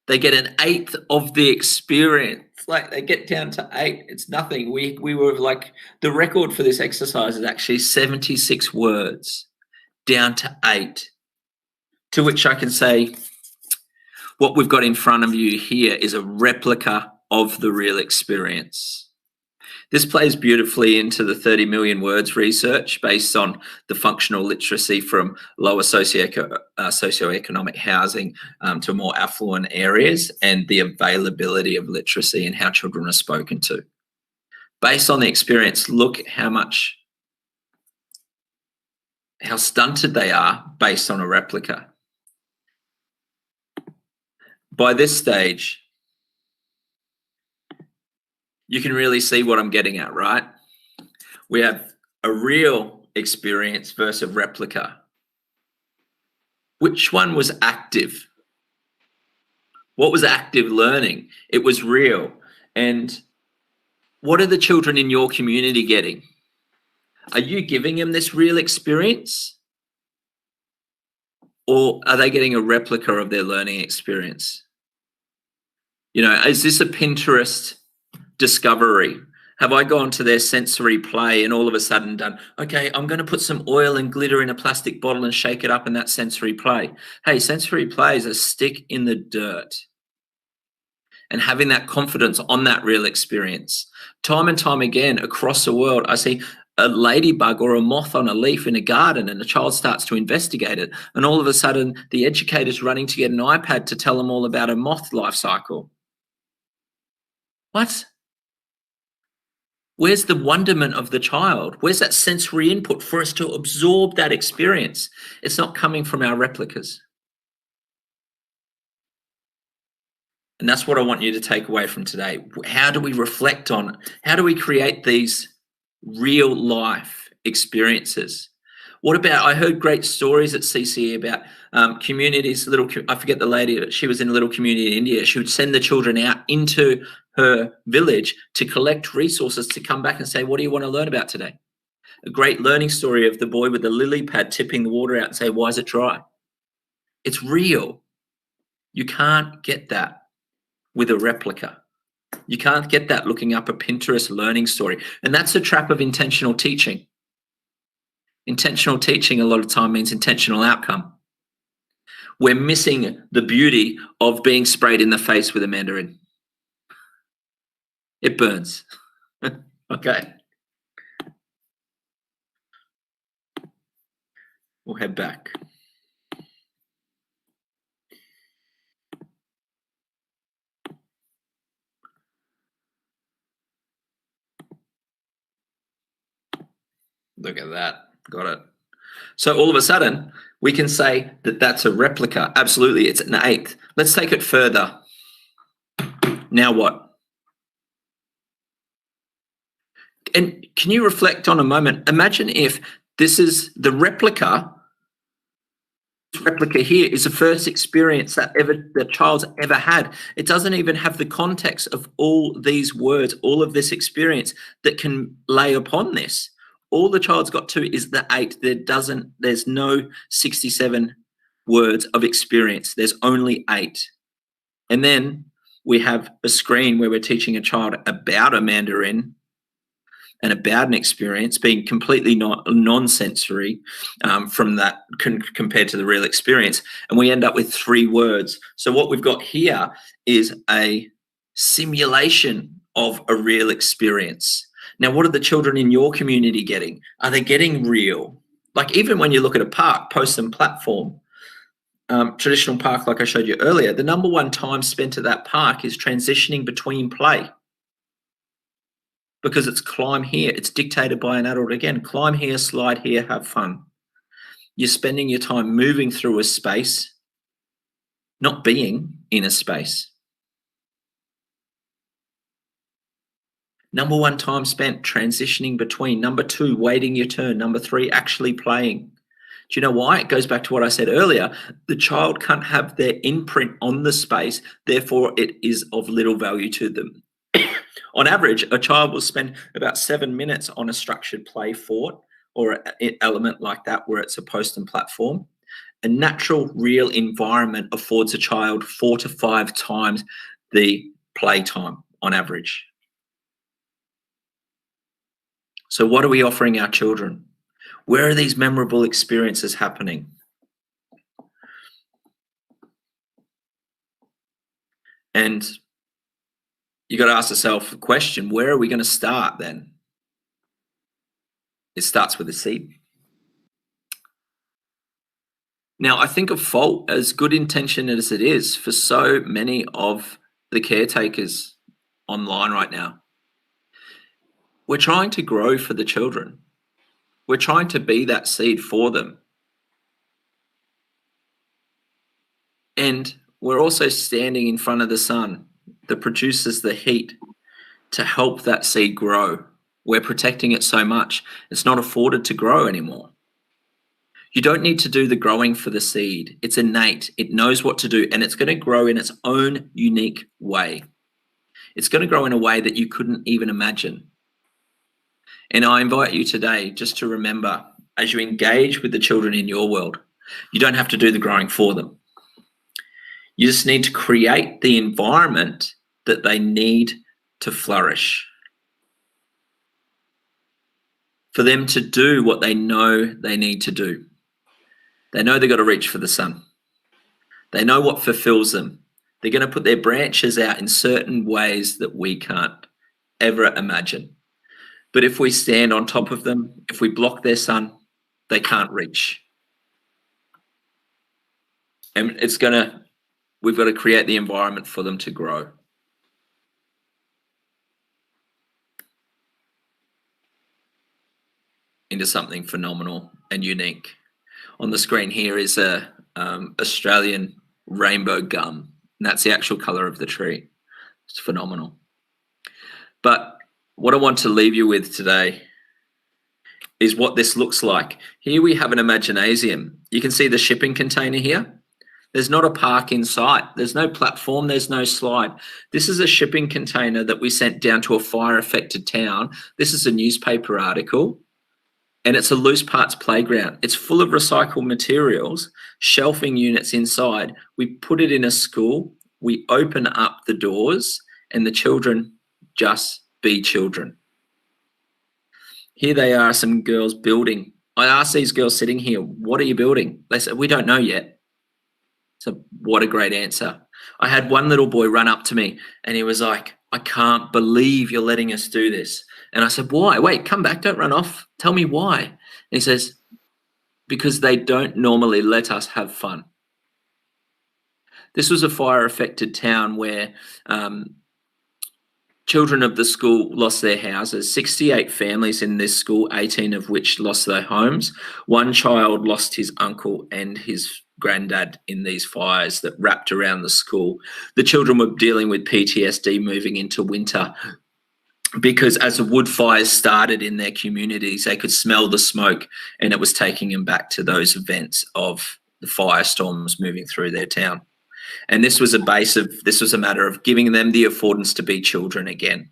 They get an eighth of the experience. Like they get down to 8. It's nothing. We were like, the record for this exercise is actually 76 words, down to 8. To which I can say, what we've got in front of you here is a replica of the real experience. This plays beautifully into the 30 million words research based on the functional literacy from lower socioeconomic housing to more affluent areas, and the availability of literacy and how children are spoken to. Based on the experience, look how stunted they are based on a replica. By this stage, you can really see what I'm getting at, right? We have a real experience versus a replica. Which one was active? What was active learning? It was real. And what are the children in your community getting? Are you giving them this real experience? Or are they getting a replica of their learning experience? You know, is this a Pinterest discovery? Have I gone to their sensory play and all of a sudden done, okay, I'm going to put some oil and glitter in a plastic bottle and shake it up in that sensory play? Hey, sensory play is a stick in the dirt. And having that confidence on that real experience. Time and time again across the world, I see a ladybug or a moth on a leaf in a garden, and the child starts to investigate it. And all of a sudden, the educator's running to get an iPad to tell them all about a moth life cycle. What? Where's the wonderment of the child? Where's that sensory input for us to absorb that experience? It's not coming from our replicas. And that's what I want you to take away from today. How do we reflect on it? How do we create these real life experiences? What about, I heard great stories at CCE about communities, I forget the lady, but she was in a little community in India. She would send the children out into her village to collect resources to come back and say, what do you want to learn about today? A great learning story of the boy with the lily pad tipping the water out and say, why is it dry? It's real. You can't get that with a replica. You can't get that looking up a Pinterest learning story. And that's the trap of intentional teaching. Intentional teaching a lot of time means intentional outcome. We're missing the beauty of being sprayed in the face with a mandarin. It burns. Okay. We'll head back. Look at that. Got it. So all of a sudden, we can say that that's a replica. Absolutely, it's an eighth. Let's take it further. Now what? And can you reflect on a moment? Imagine if this is the replica. This replica here is the first experience that the child's ever had. It doesn't even have the context of all these words, all of this experience that can lay upon this. All the child's got to is the 8. There's no 67 words of experience. There's only 8. And then we have a screen where we're teaching a child about a mandarin and about an experience being completely non-sensory from that compared to the real experience. And we end up with 3 words. So what we've got here is a simulation of a real experience. Now, what are the children in your community getting? Are they getting real? Like even when you look at a park, post and platform, traditional park like I showed you earlier, the number 1 time spent at that park is transitioning between play. Because it's climb here, it's dictated by an adult again. Climb here, slide here, have fun. You're spending your time moving through a space, not being in a space. Number 1 time spent transitioning between. Number 2, waiting your turn. Number 3, actually playing. Do you know why? It goes back to what I said earlier. The child can't have their imprint on the space, therefore it is of little value to them. On average, a child will spend about 7 minutes on a structured play fort or an element like that where it's a post and platform. A natural, real environment affords a child 4 to 5 times the play time on average. So what are we offering our children? Where are these memorable experiences happening? And you got to ask yourself a question, where are we going to start then? It starts with a seed. Now, I think of fault, as good intention as it is for so many of the caretakers online right now. We're trying to grow for the children. We're trying to be that seed for them. And we're also standing in front of the sun that produces the heat to help that seed grow. We're protecting it so much, it's not afforded to grow anymore. You don't need to do the growing for the seed. It's innate. It knows what to do, and it's going to grow in its own unique way. It's going to grow in a way that you couldn't even imagine. And I invite you today just to remember, as you engage with the children in your world, you don't have to do the growing for them. You just need to create the environment that they need to flourish. For them to do what they know they need to do. They know they've got to reach for the sun. They know what fulfills them. They're going to put their branches out in certain ways that we can't ever imagine. But if we stand on top of them, if we block their sun, they can't reach. And we've got to create the environment for them to grow. Into something phenomenal and unique. On the screen here is a Australian rainbow gum, and that's the actual color of the tree. It's phenomenal. But what I want to leave you with today is what this looks like. Here we have an imaginasium. You can see the shipping container here. There's not a park in sight. There's no platform. There's no slide. This is a shipping container that we sent down to a fire-affected town. This is a newspaper article, and it's a loose parts playground. It's full of recycled materials, shelving units inside. We put it in a school. We open up the doors, and the children just be children. Here they are, some girls building. I asked these girls sitting here, what are you building? They said, we don't know yet. So what a great answer. I had one little boy run up to me and he was like, I can't believe you're letting us do this. And I said, why? Wait, come back, don't run off. Tell me why. And he says, because they don't normally let us have fun. This was a fire-affected town where children of the school lost their houses. 68 families in this school, 18 of which lost their homes. One child lost his uncle and his granddad in these fires that wrapped around the school. The children were dealing with PTSD moving into winter because as the wood fires started in their communities, they could smell the smoke and it was taking them back to those events of the firestorms moving through their town. And this was a matter of giving them the affordance to be children again.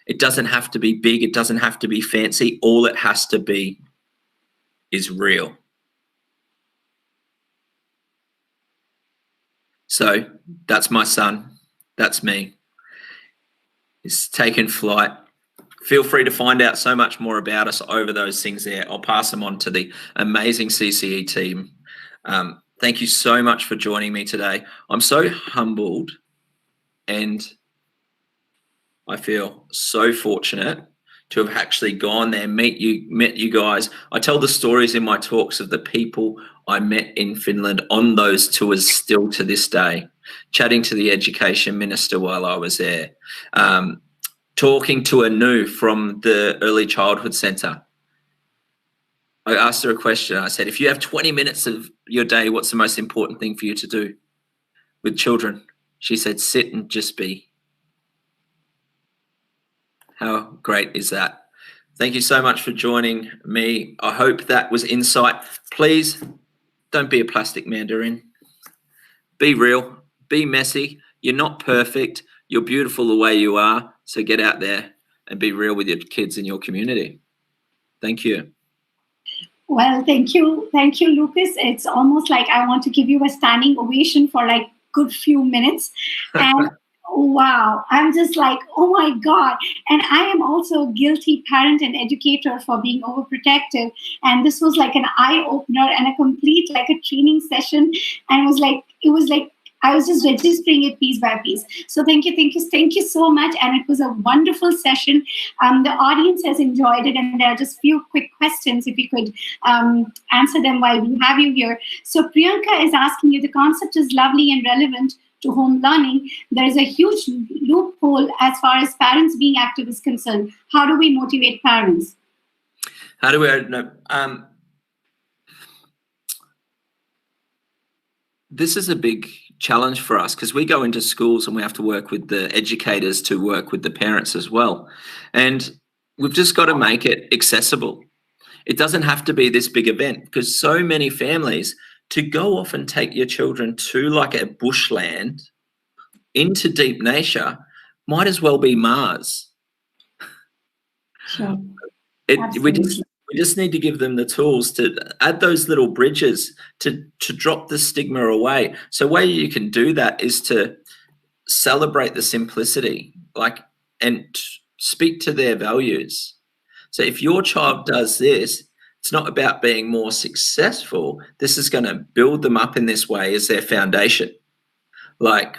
It doesn't have to be big. It doesn't have to be fancy. All it has to be is real. So that's my son. That's me. He's taken flight. Feel free to find out so much more about us over those things there. I'll pass them on to the amazing CCE team. Thank you so much for joining me today. I'm so humbled and I feel so fortunate to have actually gone there, met you guys. I tell the stories in my talks of the people I met in Finland on those tours still to this day, chatting to the education minister while I was there, talking to Anu from the early childhood centre. I asked her a question. I said, if you have 20 minutes of your day, what's the most important thing for you to do with children? She said, sit and just be. How great is that? Thank you so much for joining me. I hope that was insight. Please don't be a plastic mandarin. Be real, be messy. You're not perfect. You're beautiful the way you are. So get out there and be real with your kids in your community. Thank you. Well, thank you. Thank you, Lukas. It's almost like I want to give you a standing ovation for like good few minutes. And wow, I'm just like, oh my God. And I am also a guilty parent and educator for being overprotective. And this was like an eye opener and a complete like a training session. And it was like, I was just registering it piece by piece. So thank you so much. And it was a wonderful session. The audience has enjoyed it. And there are just few quick questions, if you could answer them while we have you here. So Priyanka is asking you, the concept is lovely and relevant to home learning. There is a huge loophole as far as parents being active is concerned. How do we motivate parents? How do we this is a big challenge for us because we go into schools and we have to work with the educators to work with the parents as well. And we've just got to make it accessible. It doesn't have to be this big event because so many families, to go off and take your children to like a bushland into deep nature might as well be Mars. Sure. We just need to give them the tools to add those little bridges to drop the stigma away. So way you can do that is to celebrate the simplicity, and speak to their values. So if your child does this, it's not about being more successful. This is going to build them up in this way as their foundation. Like,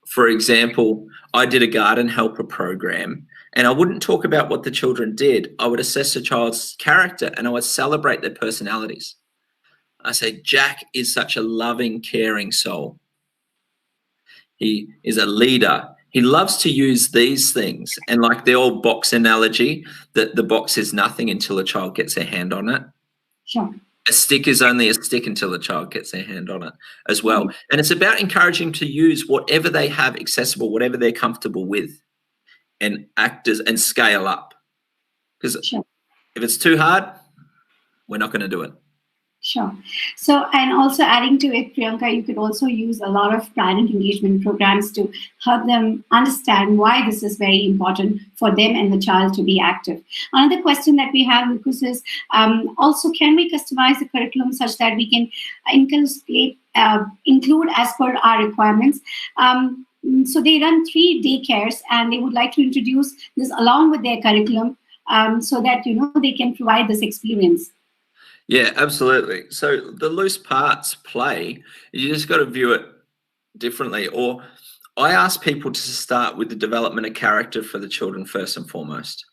for example, I did a garden helper program. And I wouldn't talk about what the children did. I would assess a child's character and I would celebrate their personalities. I say, Jack is such a loving, caring soul. He is a leader. He loves to use these things. And like the old box analogy, that the box is nothing until a child gets their hand on it. Sure. A stick is only a stick until a child gets their hand on it as well. And it's about encouraging to use whatever they have accessible, whatever they're comfortable with. And act as and scale up, because if it's too hard, we're not going to do it. Sure. So, and also adding to it, Priyanka, you could also use a lot of parent engagement programs to help them understand why this is very important for them and the child to be active. Another question that we have, Lukas, is also, can we customize the curriculum such that we can include as per our requirements? So they run 3 daycares and they would like to introduce this along with their curriculum so that, they can provide this experience. Yeah, absolutely. So the loose parts play, you just got to view it differently. Or I ask people to start with the development of character for the children first and foremost,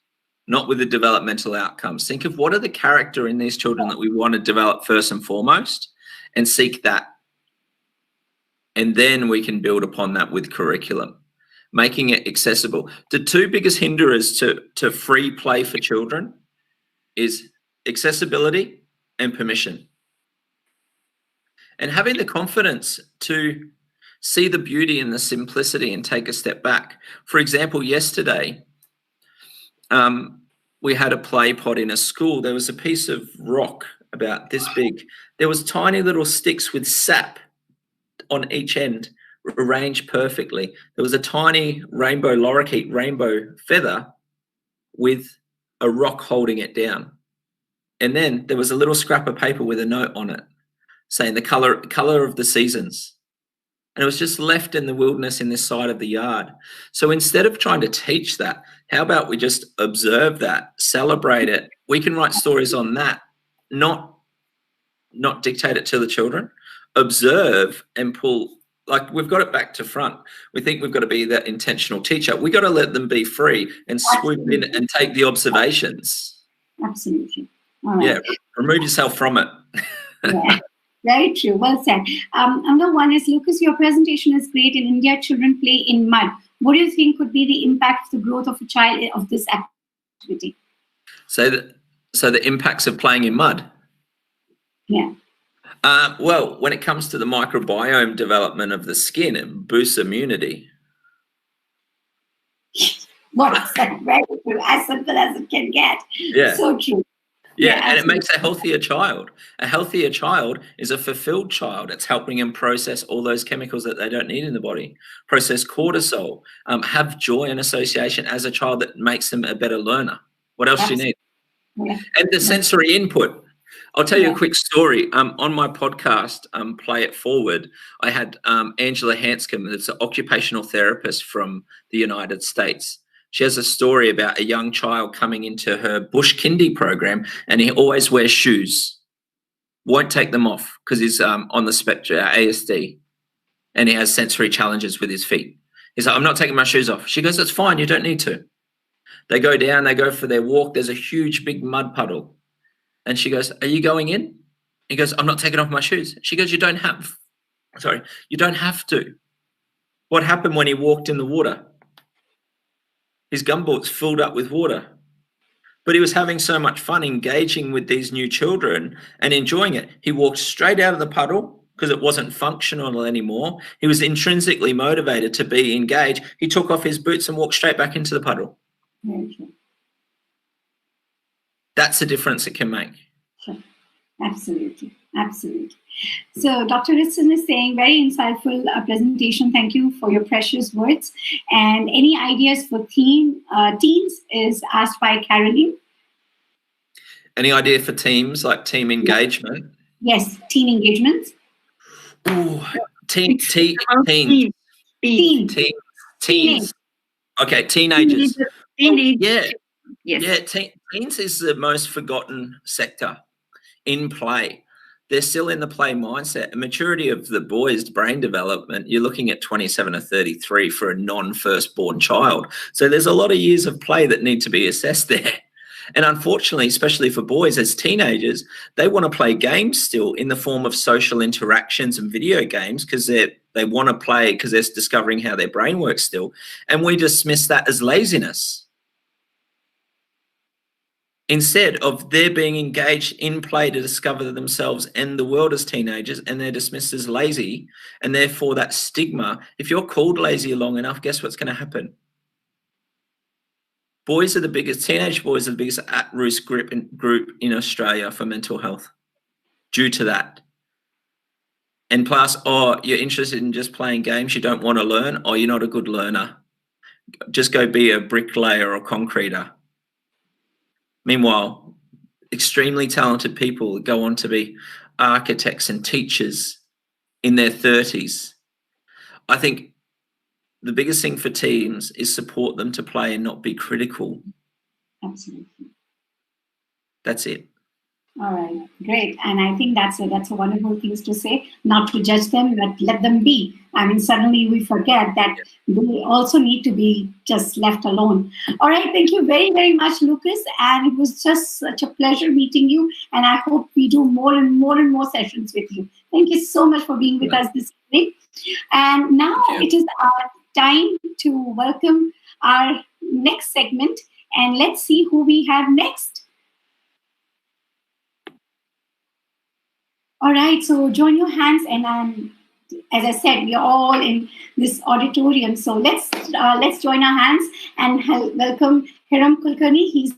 not with the developmental outcomes. Think of what are the character in these children that we want to develop first and foremost, and seek that. And then we can build upon that with curriculum, making it accessible. The 2 biggest hinderers to free play for children is accessibility and permission, and having the confidence to see the beauty and the simplicity and take a step back. For example, yesterday, we had a play pod in a school. There was a piece of rock about this big. There was tiny little sticks with sap on each end, arranged perfectly. There was a tiny rainbow lorikeet rainbow feather with a rock holding it down. And then there was a little scrap of paper with a note on it saying the color of the seasons. And it was just left in the wilderness in this side of the yard. So instead of trying to teach that, how about we just observe that, celebrate it? We can write stories on that, not dictate it to the children. Observe and pull, like we've got it back to front. We think we've got to be that intentional teacher. We got to let them be free and swoop in and take the observations. Absolutely. All right. Yeah, remove yourself from it. Yeah, very true. Well said. Another one is, Lukas, your presentation is great. In India, children play in mud. What do you think could be the impact of the growth of a child of this activity? So the impacts of playing in mud? Yeah. Well, when it comes to the microbiome development of the skin, it boosts immunity. Well said. Very true. As simple as it can get. Yeah. So true. Yeah, and it makes a healthier child. A healthier child is a fulfilled child. It's helping them process all those chemicals that they don't need in the body, process cortisol, have joy and association as a child that makes them a better learner. What else do you need? Yeah. And the sensory input. I'll tell you a quick story. On my podcast, Play It Forward, I had Angela Hanscom, that's an occupational therapist from the United States. She has a story about a young child coming into her Bush Kindy program, and he always wears shoes, won't take them off because he's on the spectrum, ASD, and he has sensory challenges with his feet. He's like, I'm not taking my shoes off. She goes, it's fine, you don't need to. They go down, they go for their walk. There's a huge, big mud puddle. And she goes, are you going in? He goes, I'm not taking off my shoes. She goes, you don't have to. What happened when he walked in the water? His gumboots filled up with water. But he was having so much fun engaging with these new children and enjoying it. He walked straight out of the puddle because it wasn't functional anymore. He was intrinsically motivated to be engaged. He took off his boots and walked straight back into the puddle. Okay. That's the difference it can make. Sure. Absolutely. Absolutely. So Dr. Ritson is saying, very insightful presentation. Thank you for your precious words. And any ideas for teens is asked by Caroline. Any idea for teams, like team engagement? Yes, teen engagements. Ooh, teens. Okay, teenagers. Yeah. Yes. Yeah, teens is the most forgotten sector in play. They're still in the play mindset. The maturity of the boys' brain development, you're looking at 27 or 33 for a non-firstborn child. So there's a lot of years of play that need to be assessed there. And unfortunately, especially for boys as teenagers, they want to play games still in the form of social interactions and video games because they want to play because they're discovering how their brain works still. And we dismiss that as laziness. Instead of they're being engaged in play to discover themselves and the world as teenagers, and they're dismissed as lazy, and therefore that stigma, if you're called lazy long enough, guess what's going to happen? teenage boys are the biggest at-risk group in Australia for mental health due to that. And plus, you're interested in just playing games, you don't want to learn, or you're not a good learner. Just go be a bricklayer or concreter. Meanwhile, extremely talented people go on to be architects and teachers in their 30s. I think the biggest thing for teams is support them to play and not be critical. Absolutely. That's it. All right, great. And I think that's a wonderful thing to say, not to judge them, but let them be. I mean, suddenly we forget that they also need to be just left alone. All right, thank you very, very much, Lukas. And it was just such a pleasure meeting you. And I hope we do more and more sessions with you. Thank you so much for being with us this evening. And now it is our time to welcome our next segment. And let's see who we have next. All right, so join your hands, and as I said, we are all in this auditorium. So let's join our hands and welcome Hiram Kulkarni. He's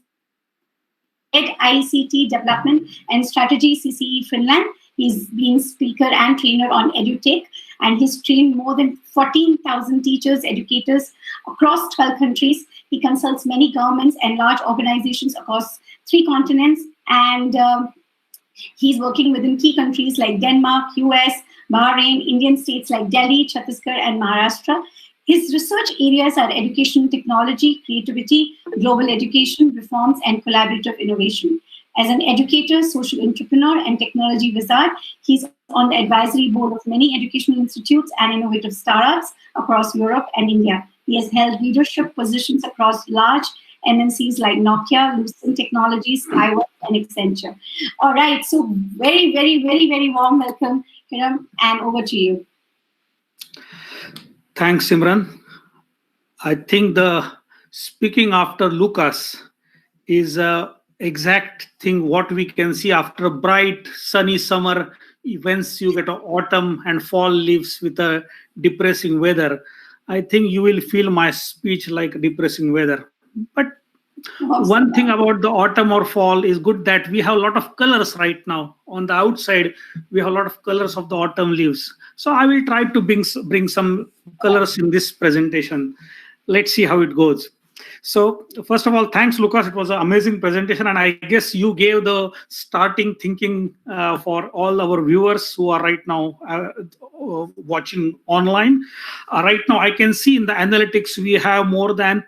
at ICT Development and Strategy, CCE Finland. He's been speaker and trainer on Edutech, and he's trained more than 14,000 teachers, educators across 12 countries. He consults many governments and large organizations across 3 continents, and he's working within key countries like Denmark, US, Bahrain, Indian states like Delhi, Chhattisgarh, and Maharashtra. His research areas are education technology, creativity, global education, reforms, and collaborative innovation. As an educator, social entrepreneur, and technology wizard, he's on the advisory board of many educational institutes and innovative startups across Europe and India. He has held leadership positions across large MNCs like Nokia, Lucent Technologies, Skyward, and Accenture. All right, so very, very, very, very warm welcome, Hiram, and over to you. Thanks, Simran. I think the speaking after Lukas is a exact thing what we can see after a bright, sunny summer. Once you get autumn and fall leaves with a depressing weather, I think you will feel my speech like depressing weather. But one thing about the autumn or fall is good that we have a lot of colors right now. On the outside, we have a lot of colors of the autumn leaves. So I will try to bring some colors in this presentation. Let's see how it goes. So first of all, thanks, Lukas. It was an amazing presentation. And I guess you gave the starting thinking for all our viewers who are right now watching online. Right now, I can see in the analytics, we have more than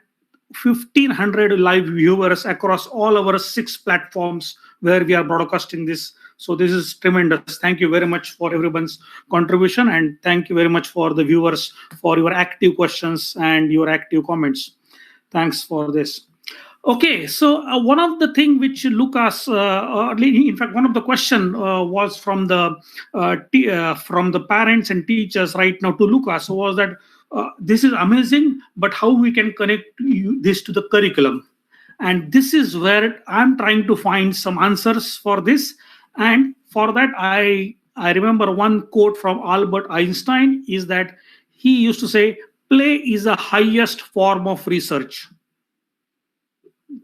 1,500 live viewers across all our 6 platforms where we are broadcasting this. So this is tremendous. Thank you very much for everyone's contribution, and thank you very much for the viewers for your active questions and your active comments. Thanks for this. Okay, so one of the things which Lukas, in fact, one of the question was from the parents and teachers right now to Lukas was that this is amazing, but how we can connect this to the curriculum? And this is where I'm trying to find some answers for this. And for that, I remember one quote from Albert Einstein is that he used to say, play is the highest form of research.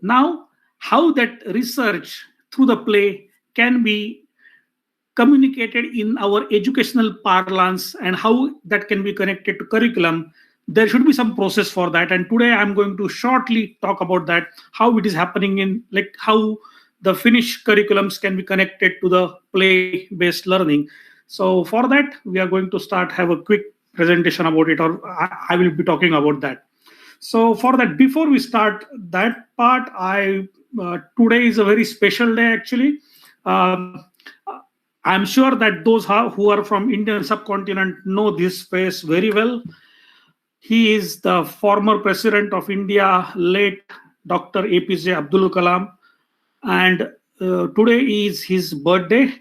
Now, how that research through the play can be communicated in our educational parlance and how that can be connected to curriculum, there should be some process for that. And today I'm going to shortly talk about that, how it is happening in like how the Finnish curriculums can be connected to the play-based learning. So for that, we are going to have a quick presentation about it, or I will be talking about that. So for that, before we start that part, today is a very special day actually. I'm sure that those who are from Indian subcontinent know this face very well. He is the former president of India, late Dr. APJ Abdul Kalam. And today is his birthday,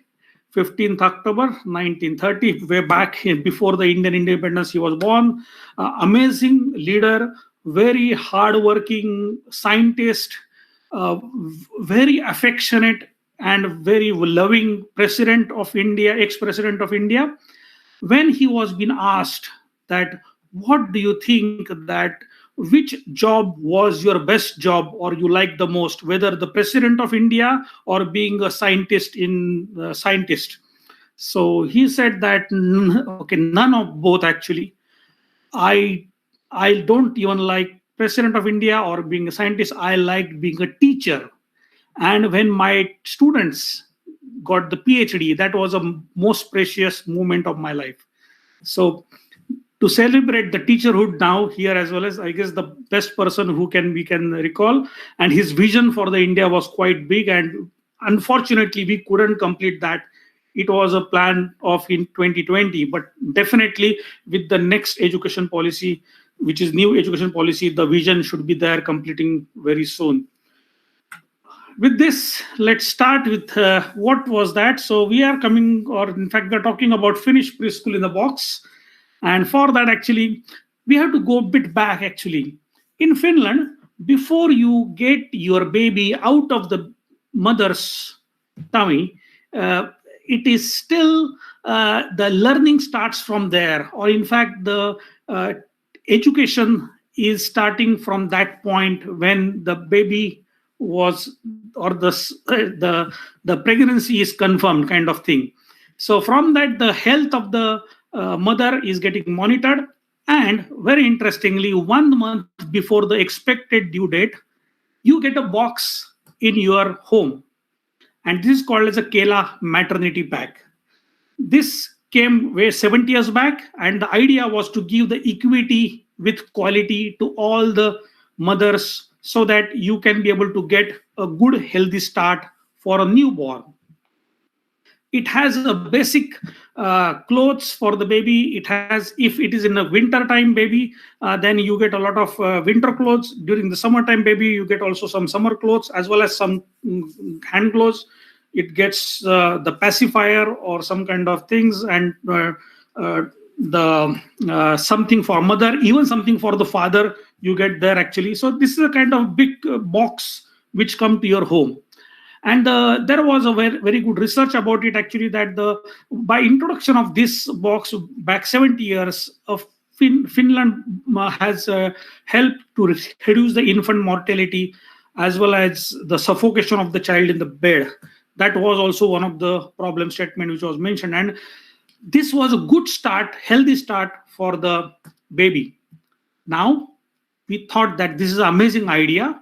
15th October 1930, way back before the Indian independence he was born. Amazing leader, very hardworking scientist, very affectionate and very loving president of India, ex-president of India. When he was being asked that, what do you think that which job was your best job or you liked the most, whether the president of India or being a scientist. So he said that okay, none of both actually. I don't even like president of India or being a scientist. I liked being a teacher. And when my students got the PhD, that was a most precious moment of my life. So to celebrate the teacherhood now here, as well as I guess the best person who we can recall, and his vision for the India was quite big, and unfortunately we couldn't complete that. It was a plan of in 2020, but definitely with the next education policy, which is new education policy, the vision should be there completing very soon. With this, let's start with what was that. So we are coming, or in fact, we're talking about Finnish preschool in the box. And for that, actually, we have to go a bit back, actually. In Finland, before you get your baby out of the mother's tummy, it is still, the learning starts from there. Or in fact, the education is starting from that point when the baby was, or the pregnancy is confirmed, kind of thing. So from that, the health of the mother is getting monitored, and very interestingly, 1 month before the expected due date, you get a box in your home, and this is called as a Kela maternity pack. This came 70 years back, and the idea was to give the equity with quality to all the mothers, so that you can be able to get a good healthy start for a newborn. It has a basic clothes for the baby. It has, if it is in a winter time baby, then you get a lot of winter clothes. During the summertime baby, you get also some summer clothes, as well as some hand clothes. It gets the pacifier or some kind of things, and something for mother, even something for the father you get there, actually. So this is a kind of big box which come to your home. And there was a very, very good research about it, actually, that by introduction of this box back 70 years of Finland has helped to reduce the infant mortality, as well as the suffocation of the child in the bed. That was also one of the problem statement which was mentioned. And this was a good start, healthy start for the baby. Now, we thought that this is an amazing idea.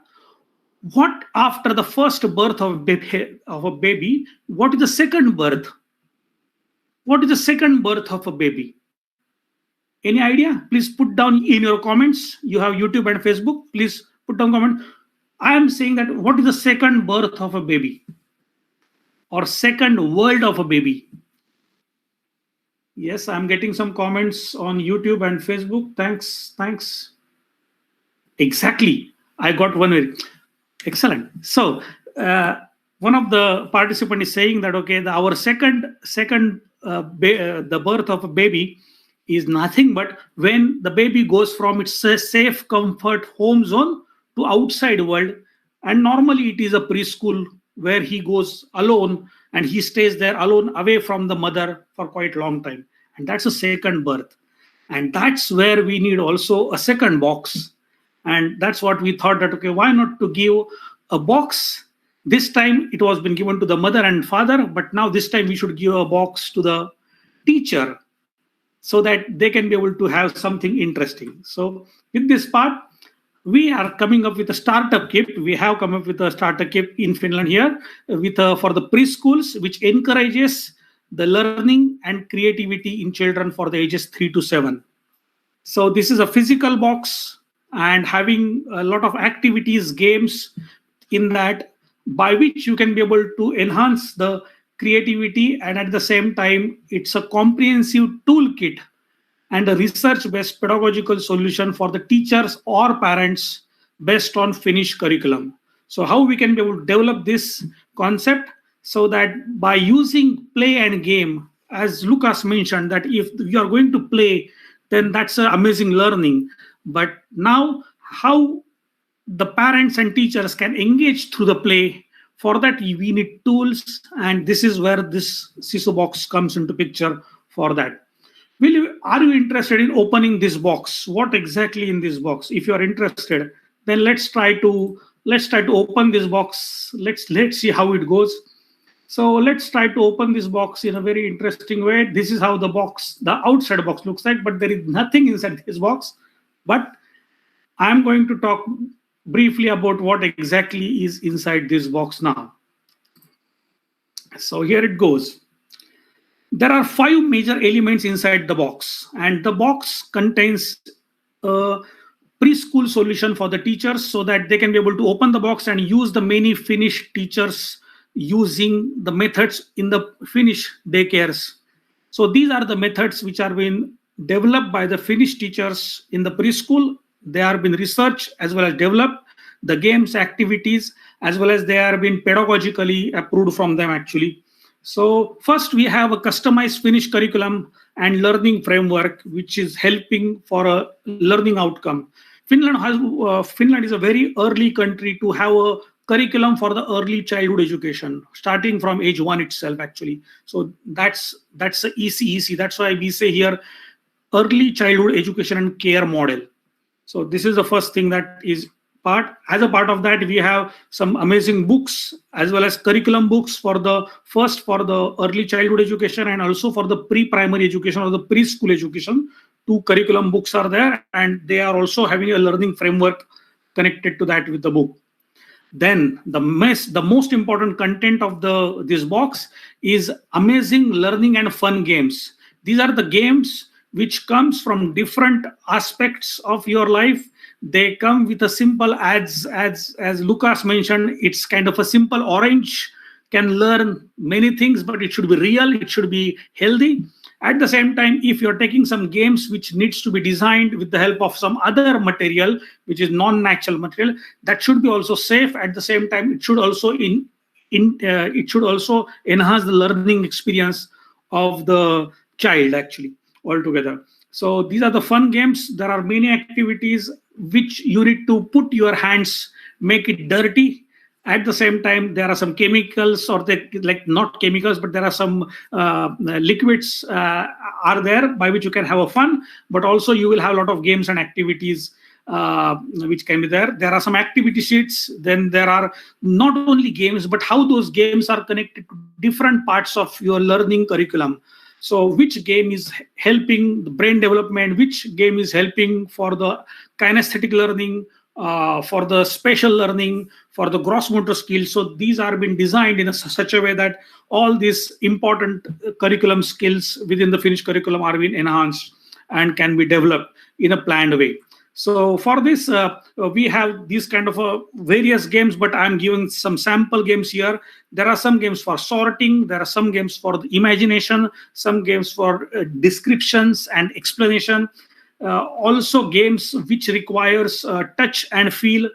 What after the first birth of a baby, what is the second birth? What is the second birth of a baby? Any idea? Please put down in your comments. You have YouTube and Facebook. Please put down comment. I am saying that what is the second birth of a baby? Or second world of a baby? Yes, I'm getting some comments on YouTube and Facebook. Thanks. Exactly. I got one very excellent. So one of the participants is saying that, okay, our second the birth of a baby is nothing but when the baby goes from its safe comfort home zone to outside world, and normally it is a preschool where he goes alone and he stays there alone, away from the mother for quite a long time, and that's a second birth. And that's where we need also a second box. And that's what we thought that, okay, why not to give a box? This time it was been given to the mother and father, but now this time we should give a box to the teacher, so that they can be able to have something interesting. So with this part, we are coming up with a startup kit. We have come up with a startup kit in Finland here with for the preschools, which encourages the learning and creativity in children for the ages 3 to 7. So this is a physical box, and having a lot of activities, games in that, by which you can be able to enhance the creativity, and at the same time, it's a comprehensive toolkit and a research-based pedagogical solution for the teachers or parents based on Finnish curriculum. So how we can be able to develop this concept, so that by using play and game, as Lukas mentioned, that if you are going to play, then that's an amazing learning. But now how the parents and teachers can engage through the play, for that we need tools, and this is where this Sisu Box comes into picture for that. Are you interested in opening this box? What exactly in this box? If you are interested, then let's try to open this box. Let's see how it goes. So let's try to open this box in a very interesting way. This is how the outside box looks like, but there is nothing inside this box. But I'm going to talk briefly about what exactly is inside this box now. So here it goes. There are 5 major elements inside the box, and the box contains a preschool solution for the teachers so that they can be able to open the box and use the many Finnish teachers using the methods in the Finnish daycares. So these are the methods which are being developed by the Finnish teachers in the preschool. They are being researched as well as developed, the games, activities, as well as they are being pedagogically approved from them actually. So first we have a customized Finnish curriculum and learning framework, which is helping for a learning outcome. Finland is a very early country to have a curriculum for the early childhood education, starting from age 1 itself actually. So that's the ECE. That's why we say here early childhood education and care model. So this is the first thing that is part. As a part of that, we have some amazing books as well as curriculum books for the early childhood education and also for the pre-primary education or the preschool education. 2 curriculum books are there, and they are also having a learning framework connected to that with the book. Then the most important content of this box is amazing learning and fun games. These are the games which comes from different aspects of your life. They come with a simple as Lukas mentioned, it's kind of a simple orange, can learn many things, but it should be real, it should be healthy. At the same time, if you're taking some games which needs to be designed with the help of some other material, which is non-natural material, that should be also safe. At the same time, it should also enhance the learning experience of the child actually altogether. So these are the fun games. There are many activities which you need to put your hands, make it dirty. At the same time, there are some chemicals, or not chemicals, but there are some liquids are there by which you can have a fun. But also you will have a lot of games and activities which can be there. There are some activity sheets. Then there are not only games, but how those games are connected to different parts of your learning curriculum. So which game is helping the brain development, which game is helping for the kinesthetic learning, for the spatial learning, for the gross motor skills. So these are being designed in such a way that all these important curriculum skills within the Finnish curriculum are being enhanced and can be developed in a planned way. So for this, we have these kind of various games, but I'm giving some sample games here. There are some games for sorting. There are some games for the imagination, some games for descriptions and explanation. Also games which requires touch and feel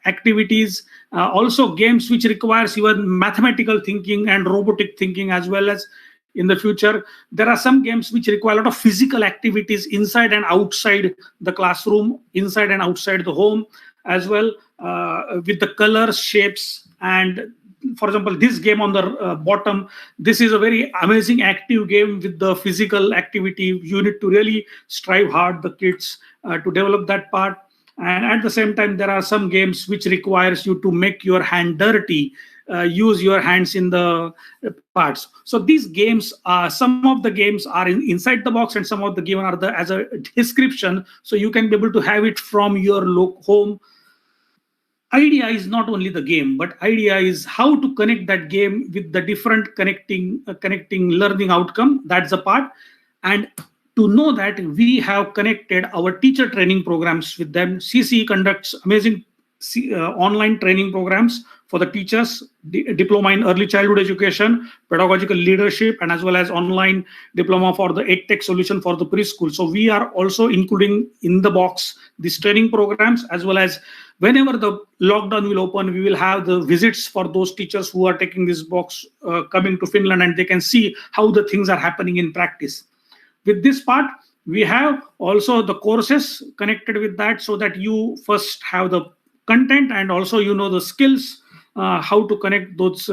activities. Also games which requires even mathematical thinking and robotic thinking as well as in the future. There are some games which require a lot of physical activities inside and outside the classroom, inside and outside the home as well, with the colors, shapes. And for example, this game on the bottom, this is a very amazing active game with the physical activity. You need to really strive hard, the kids, to develop that part. And at the same time, there are some games which requires you to make your hand dirty, use your hands in the parts. So these games, some of the games are inside the box and some of the games are as a description. So you can be able to have it from your home. Idea is not only the game, but idea is how to connect that game with the different connecting learning outcome. That's the part. And to know that, we have connected our teacher training programs with them. CCE conducts amazing online training programs for the teachers, diploma in early childhood education, pedagogical leadership, and as well as online diploma for the Edutech solution for the preschool. So we are also including in the box these training programs, as well as whenever the lockdown will open, we will have the visits for those teachers who are taking this box coming to Finland, and they can see how the things are happening in practice. With this part, we have also the courses connected with that, so that you first have the content and also you know the skills, how to connect those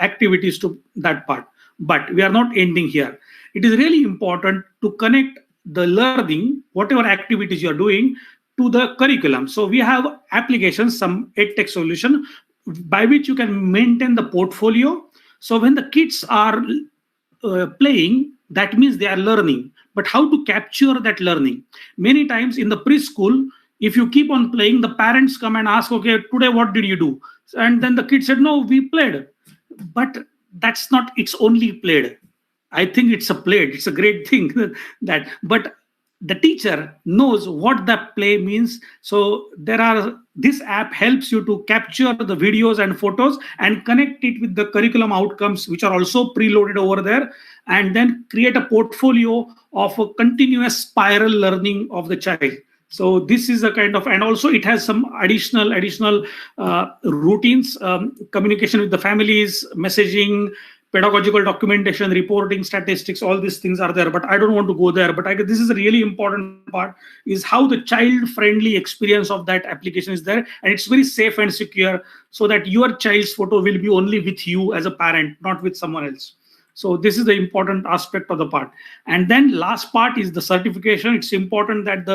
activities to that part. But we are not ending here. it is really important to connect the learning, whatever activities you are doing, to the curriculum. So we have applications, some EdTech solution, by which you can maintain the portfolio. So when the kids are playing, that means they are learning. But how to capture that learning? Many times in the preschool, if you keep on playing, the parents come and ask, okay, today what did you do? And then the kid said, no, we played. But that's not, it's only played. I think it's a played. It's a great thing that, but the teacher knows what that play means. So this app helps you to capture the videos and photos and connect it with the curriculum outcomes, which are also preloaded over there, and then create a portfolio of a continuous spiral learning of the child. So this is a kind of, and also it has some additional routines, communication with the families, messaging, pedagogical documentation, reporting, statistics, all these things are there, but I don't want to go there. But this is a really important part, is how the child-friendly experience of that application is there, and it's very safe and secure, so that your child's photo will be only with you as a parent, not with someone else. So this is the important aspect of the part. And then last part is the certification. It's important that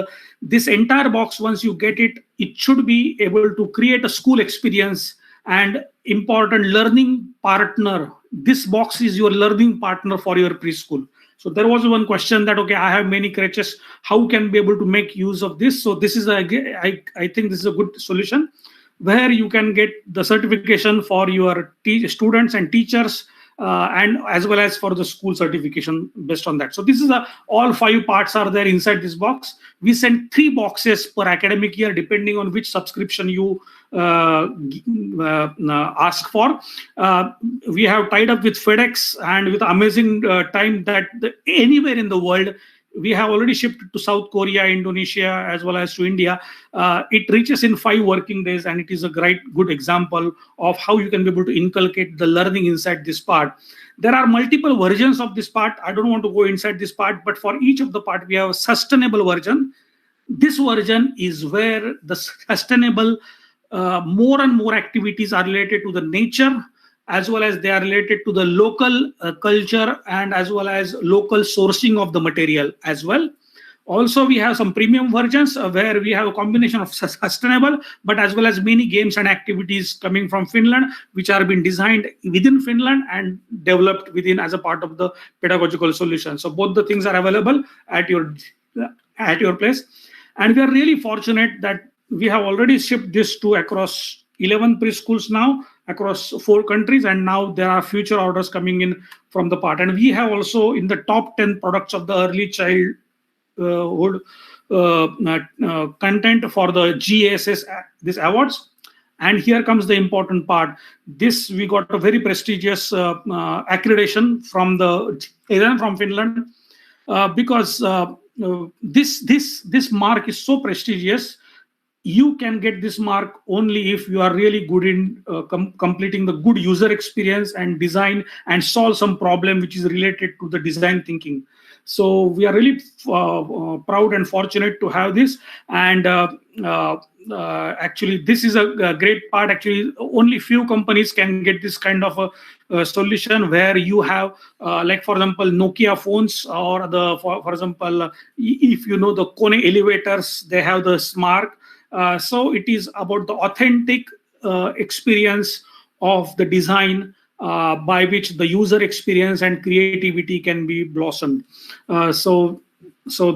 this entire box, once you get it, it should be able to create a school experience and important learning partner. This box is your learning partner for your preschool. So there was one question that, okay, I have many crutches, how can I be able to make use of this? So this is, I think this is a good solution, where you can get the certification for your students and teachers, and as well as for the school certification based on that. So this is all 5 parts are there inside this box. We send 3 boxes per academic year, depending on which subscription you ask for. We have tied up with FedEx and with amazing time that anywhere in the world, we have already shipped to South Korea, Indonesia, as well as to India. It reaches in 5 working days, and it is a good example of how you can be able to inculcate the learning inside this part. There are multiple versions of this part. I don't want to go inside this part, but for each of the part, we have a sustainable version. This version is where the sustainable, more and more activities are related to the nature, as well as they are related to the local culture, and as well as local sourcing of the material as well. Also, we have some premium versions where we have a combination of sustainable, but as well as many games and activities coming from Finland, which are being designed within Finland and developed within as a part of the pedagogical solution. So both the things are available at your place. And we are really fortunate that we have already shipped this to across 11 preschools now, across 4 countries, and now there are future orders coming in from the part. And we have also in the top 10 products of the early childhood content for the GASS, this awards. And here comes the important part. This, we got a very prestigious accreditation from Finland, because this mark is so prestigious. You can get this mark only if you are really good in completing the good user experience and design and solve some problem which is related to the design thinking. So we are really proud and fortunate to have this. And actually, this is a great part. Actually, only few companies can get this kind of a solution where you have, like for example, Nokia phones, or for example, if you know the Kone elevators, they have this mark. So it is about the authentic experience of the design by which the user experience and creativity can be blossomed. So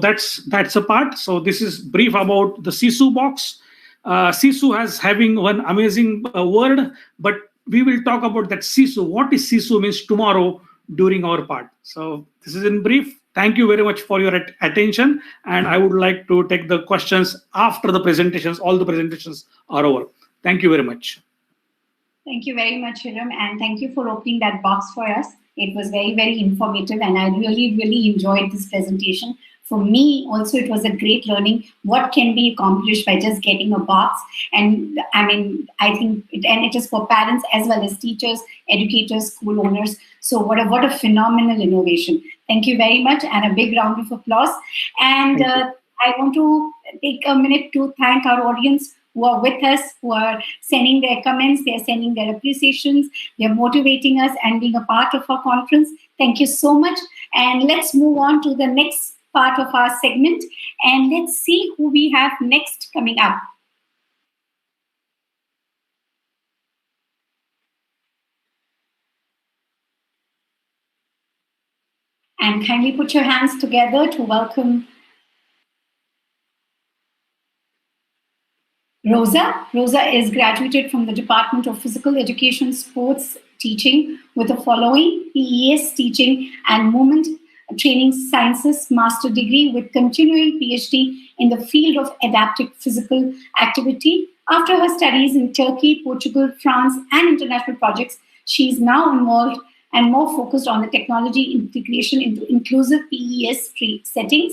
that's a part. So this is brief about the Sisu Box. Sisu has having one amazing word, but we will talk about that Sisu. What is Sisu means tomorrow during our part. So this is in brief. Thank you very much for your attention, and I would like to take the questions after the presentations. All the presentations are over. Thank you very much. Thank you very much, Hiram, and thank you for opening that box for us. It was very, very informative, and I really, really enjoyed this presentation. For me, also, it was a great learning what can be accomplished by just getting a box. And I mean, I think, it is for parents as well as teachers, educators, school owners. So what a phenomenal innovation. Thank you very much, and a big round of applause. And I want to take a minute to thank our audience who are with us, who are sending their comments, they're sending their appreciations, they're motivating us and being a part of our conference. Thank you so much. And let's move on to the next part of our segment, and let's see who we have next coming up. And kindly put your hands together to welcome Rosa. Rosa is graduated from the Department of Physical Education Sports Teaching with the following: PES Teaching and Movement Training Sciences Master Degree with continuing PhD in the field of adaptive physical activity. After her studies in Turkey, Portugal, France, and international projects, she is now involved and more focused on the technology integration into inclusive PES settings.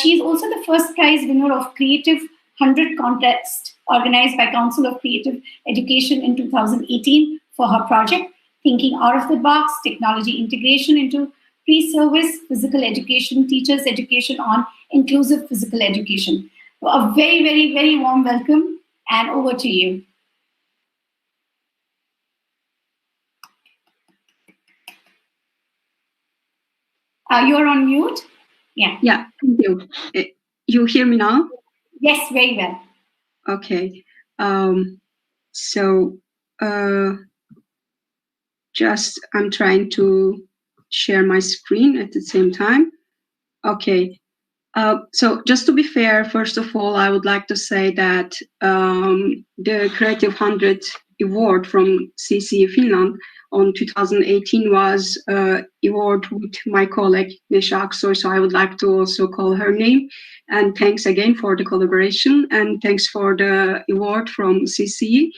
She is also the first prize winner of Creative 100 contest organized by Council of Creative Education in 2018 for her project, Thinking Out of the Box, Technology Integration into Pre-Service Physical Education, Teachers Education on Inclusive Physical Education. So a very, very, very warm welcome, and over to you. You're on mute. Yeah. Yeah, thank you. You hear me now? Yes, very well. Okay. Just I'm trying to share my screen at the same time. Okay. So just to be fair, first of all, I would like to say that the Creative 100 award from CCE Finland on 2018 was award with my colleague Ayşegül Aksoy, so I would like to also call her name. And thanks again for the collaboration, and thanks for the award from CCE.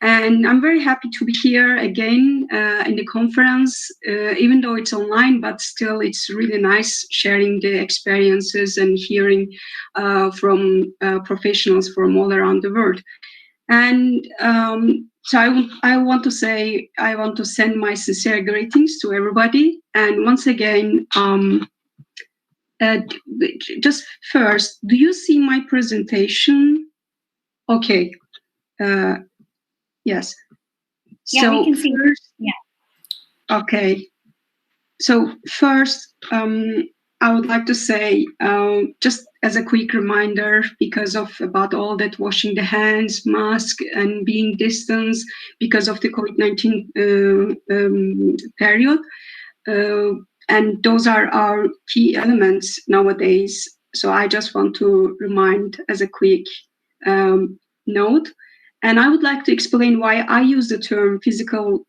And I'm very happy to be here again in the conference, even though it's online, but still it's really nice sharing the experiences and hearing from professionals from all around the world. And so I want to send my sincere greetings to everybody. And once again, just first, do you see my presentation? Okay. Yes. Yeah, so we can see. First, yeah. Okay. So first, I would like to say, just as a quick reminder, because of about all that washing the hands, mask, and being distance, because of the COVID-19 period, and those are our key elements nowadays. So I just want to remind as a quick note. And I would like to explain why I use the term physical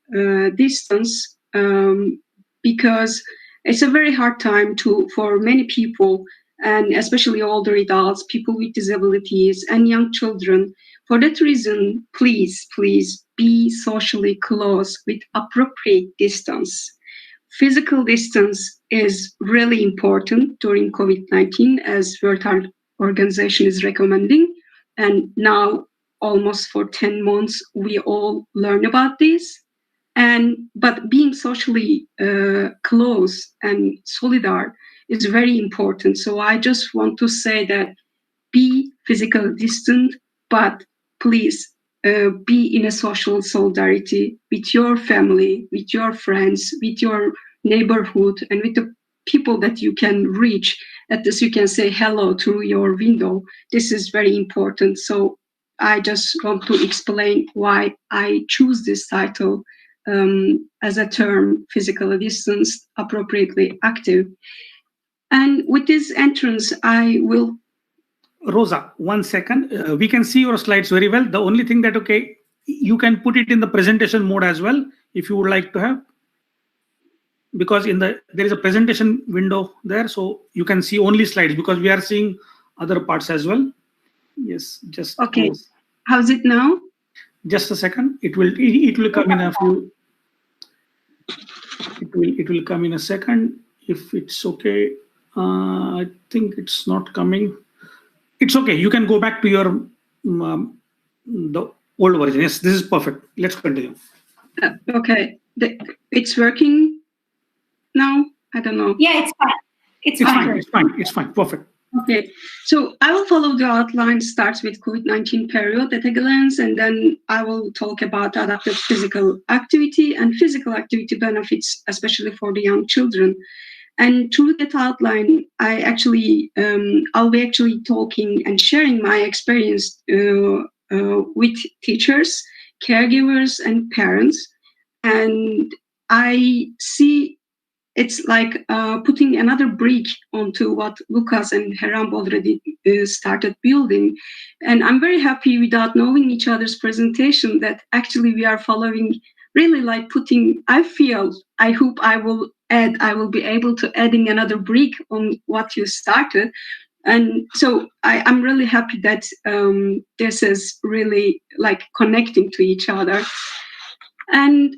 distance, because it's a very hard time for many people, and especially older adults, people with disabilities, and young children. For that reason, please be socially close with appropriate distance. Physical distance is really important during COVID-19, as World Health Organization is recommending. And now, almost for 10 months, we all learn about this. But being socially close and solidar is very important. So I just want to say that be physically distant, but please be in a social solidarity with your family, with your friends, with your neighborhood, and with the people that you can reach. At this, you can say hello through your window. This is very important. So I just want to explain why I choose this title as a term, physical distance, appropriately active. And with this entrance, I will... Rosa, 1 second. We can see your slides very well. The only thing that, okay, you can put it in the presentation mode as well, if you would like to have. Because there is a presentation window there, so you can see only slides, because we are seeing other parts as well. Yes, just... Okay. How's it now? Just a second. It will come in a few... It will come in a second, if it's okay. I think it's not coming. It's okay. You can go back to your the old version. Yes, this is perfect. Let's continue. Okay. It's working now? I don't know. Yeah, it's fine. It's fine. Perfect. Okay, so I will follow the outline. Starts with COVID-19 period at a glance, and then I will talk about adaptive physical activity and physical activity benefits, especially for the young children. And through that outline, I'll be actually talking and sharing my experience with teachers, caregivers, and parents. And I see it's like putting another brick onto what Lukas and Herram already started building. And I'm very happy, without knowing each other's presentation, that actually we are following, really like putting, I hope I will be able to adding another brick on what you started. And so I'm really happy that this is really like connecting to each other. And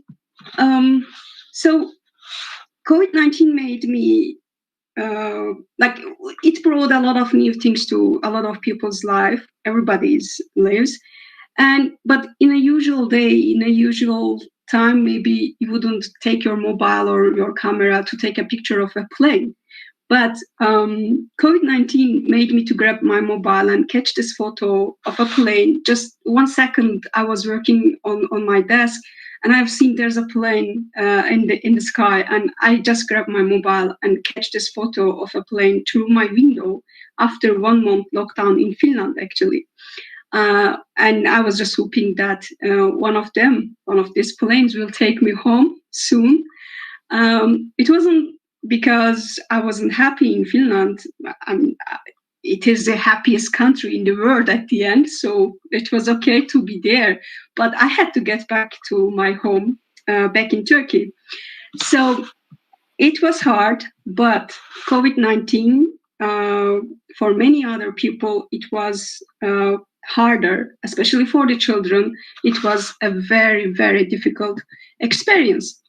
so COVID-19 made me it brought a lot of new things to a lot of people's life, everybody's lives. But in a usual day, in a usual time, maybe you wouldn't take your mobile or your camera to take a picture of a plane. But COVID-19 made me to grab my mobile and catch this photo of a plane. Just 1 second, I was working on my desk, and I've seen there's a plane in the sky, and I just grabbed my mobile and catch this photo of a plane through my window after 1 month lockdown in Finland, actually. And I was just hoping that one of these planes will take me home soon. It wasn't because I wasn't happy in Finland. It is the happiest country in the world at the end, so it was okay to be there. But I had to get back to my home, back in Turkey. So it was hard, but COVID-19, for many other people, it was harder, especially for the children. It was a very, very difficult experience.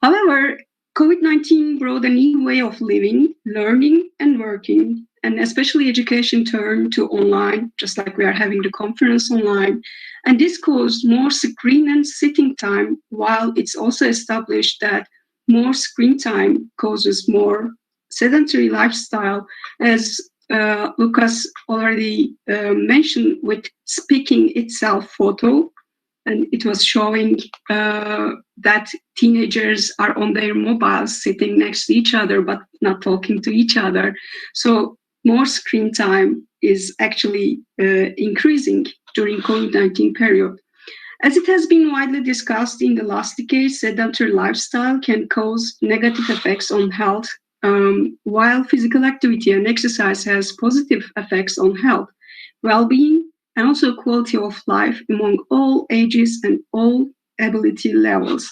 However, COVID-19 brought a new way of living, learning, and working, and especially education turned to online, just like we are having the conference online. And this caused more screen and sitting time, while it's also established that more screen time causes more sedentary lifestyle, as Lukas already mentioned with speaking itself photo. And it was showing that teenagers are on their mobiles sitting next to each other, but not talking to each other. So more screen time is actually increasing during COVID-19 period. As it has been widely discussed in the last decade, sedentary lifestyle can cause negative effects on health, while physical activity and exercise has positive effects on health, well-being, and also quality of life among all ages and all ability levels.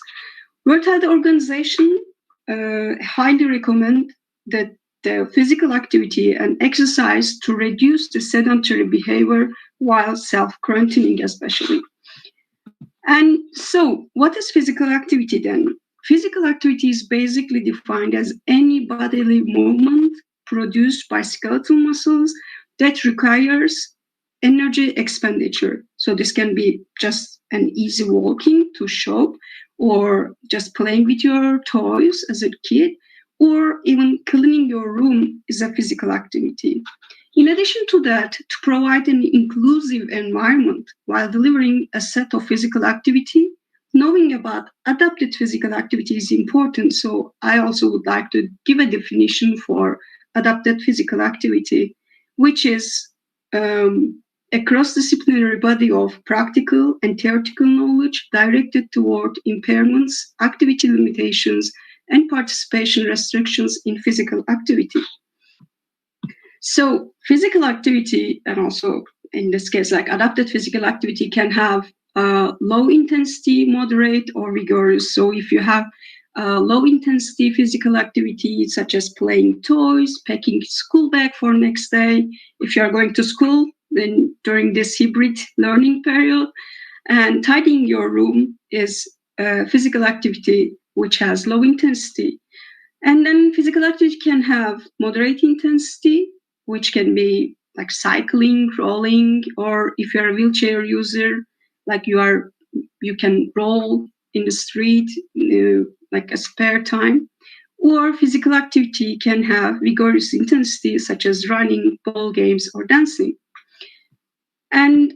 World Health Organization highly recommend that the physical activity and exercise to reduce the sedentary behavior while self-quarantining especially. And so what is physical activity then? Physical activity is basically defined as any bodily movement produced by skeletal muscles that requires energy expenditure. So this can be just an easy walking to shop, or just playing with your toys as a kid, or even cleaning your room is a physical activity. In addition to that, to provide an inclusive environment while delivering a set of physical activity, knowing about adapted physical activity is important. So I also would like to give a definition for adapted physical activity, which is a cross-disciplinary body of practical and theoretical knowledge directed toward impairments, activity limitations, and participation restrictions in physical activity. So physical activity, and also in this case, like adapted physical activity, can have low intensity, moderate, or vigorous. So if you have low intensity physical activity, such as playing toys, packing school bag for next day, if you are going to school, then during this hybrid learning period, and tidying your room is physical activity which has low intensity. And then physical activity can have moderate intensity, which can be like cycling, rolling, or if you're a wheelchair user, like you can roll in the street like a spare time. Or physical activity can have vigorous intensity, such as running, ball games, or dancing. And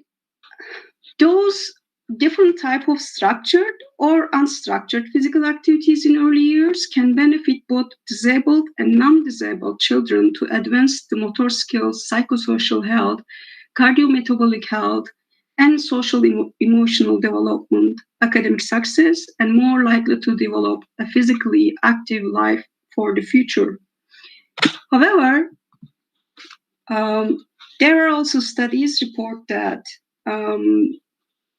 those different type of structured or unstructured physical activities in early years can benefit both disabled and non-disabled children to advance the motor skills, psychosocial health, cardiometabolic health, and social emotional development, academic success, and more likely to develop a physically active life for the future. However, there are also studies report that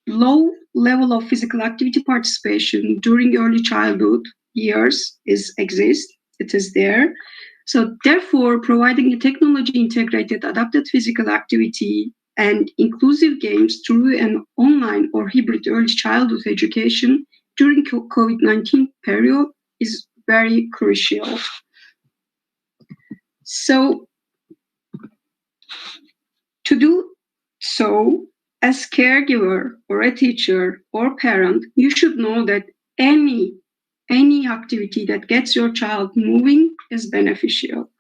low level of physical activity participation during early childhood years exists. It is there. So therefore, providing a technology-integrated adapted physical activity and inclusive games through an online or hybrid early childhood education during COVID-19 period is very crucial. So to do so, as caregiver or a teacher or parent, you should know that any activity that gets your child moving is beneficial,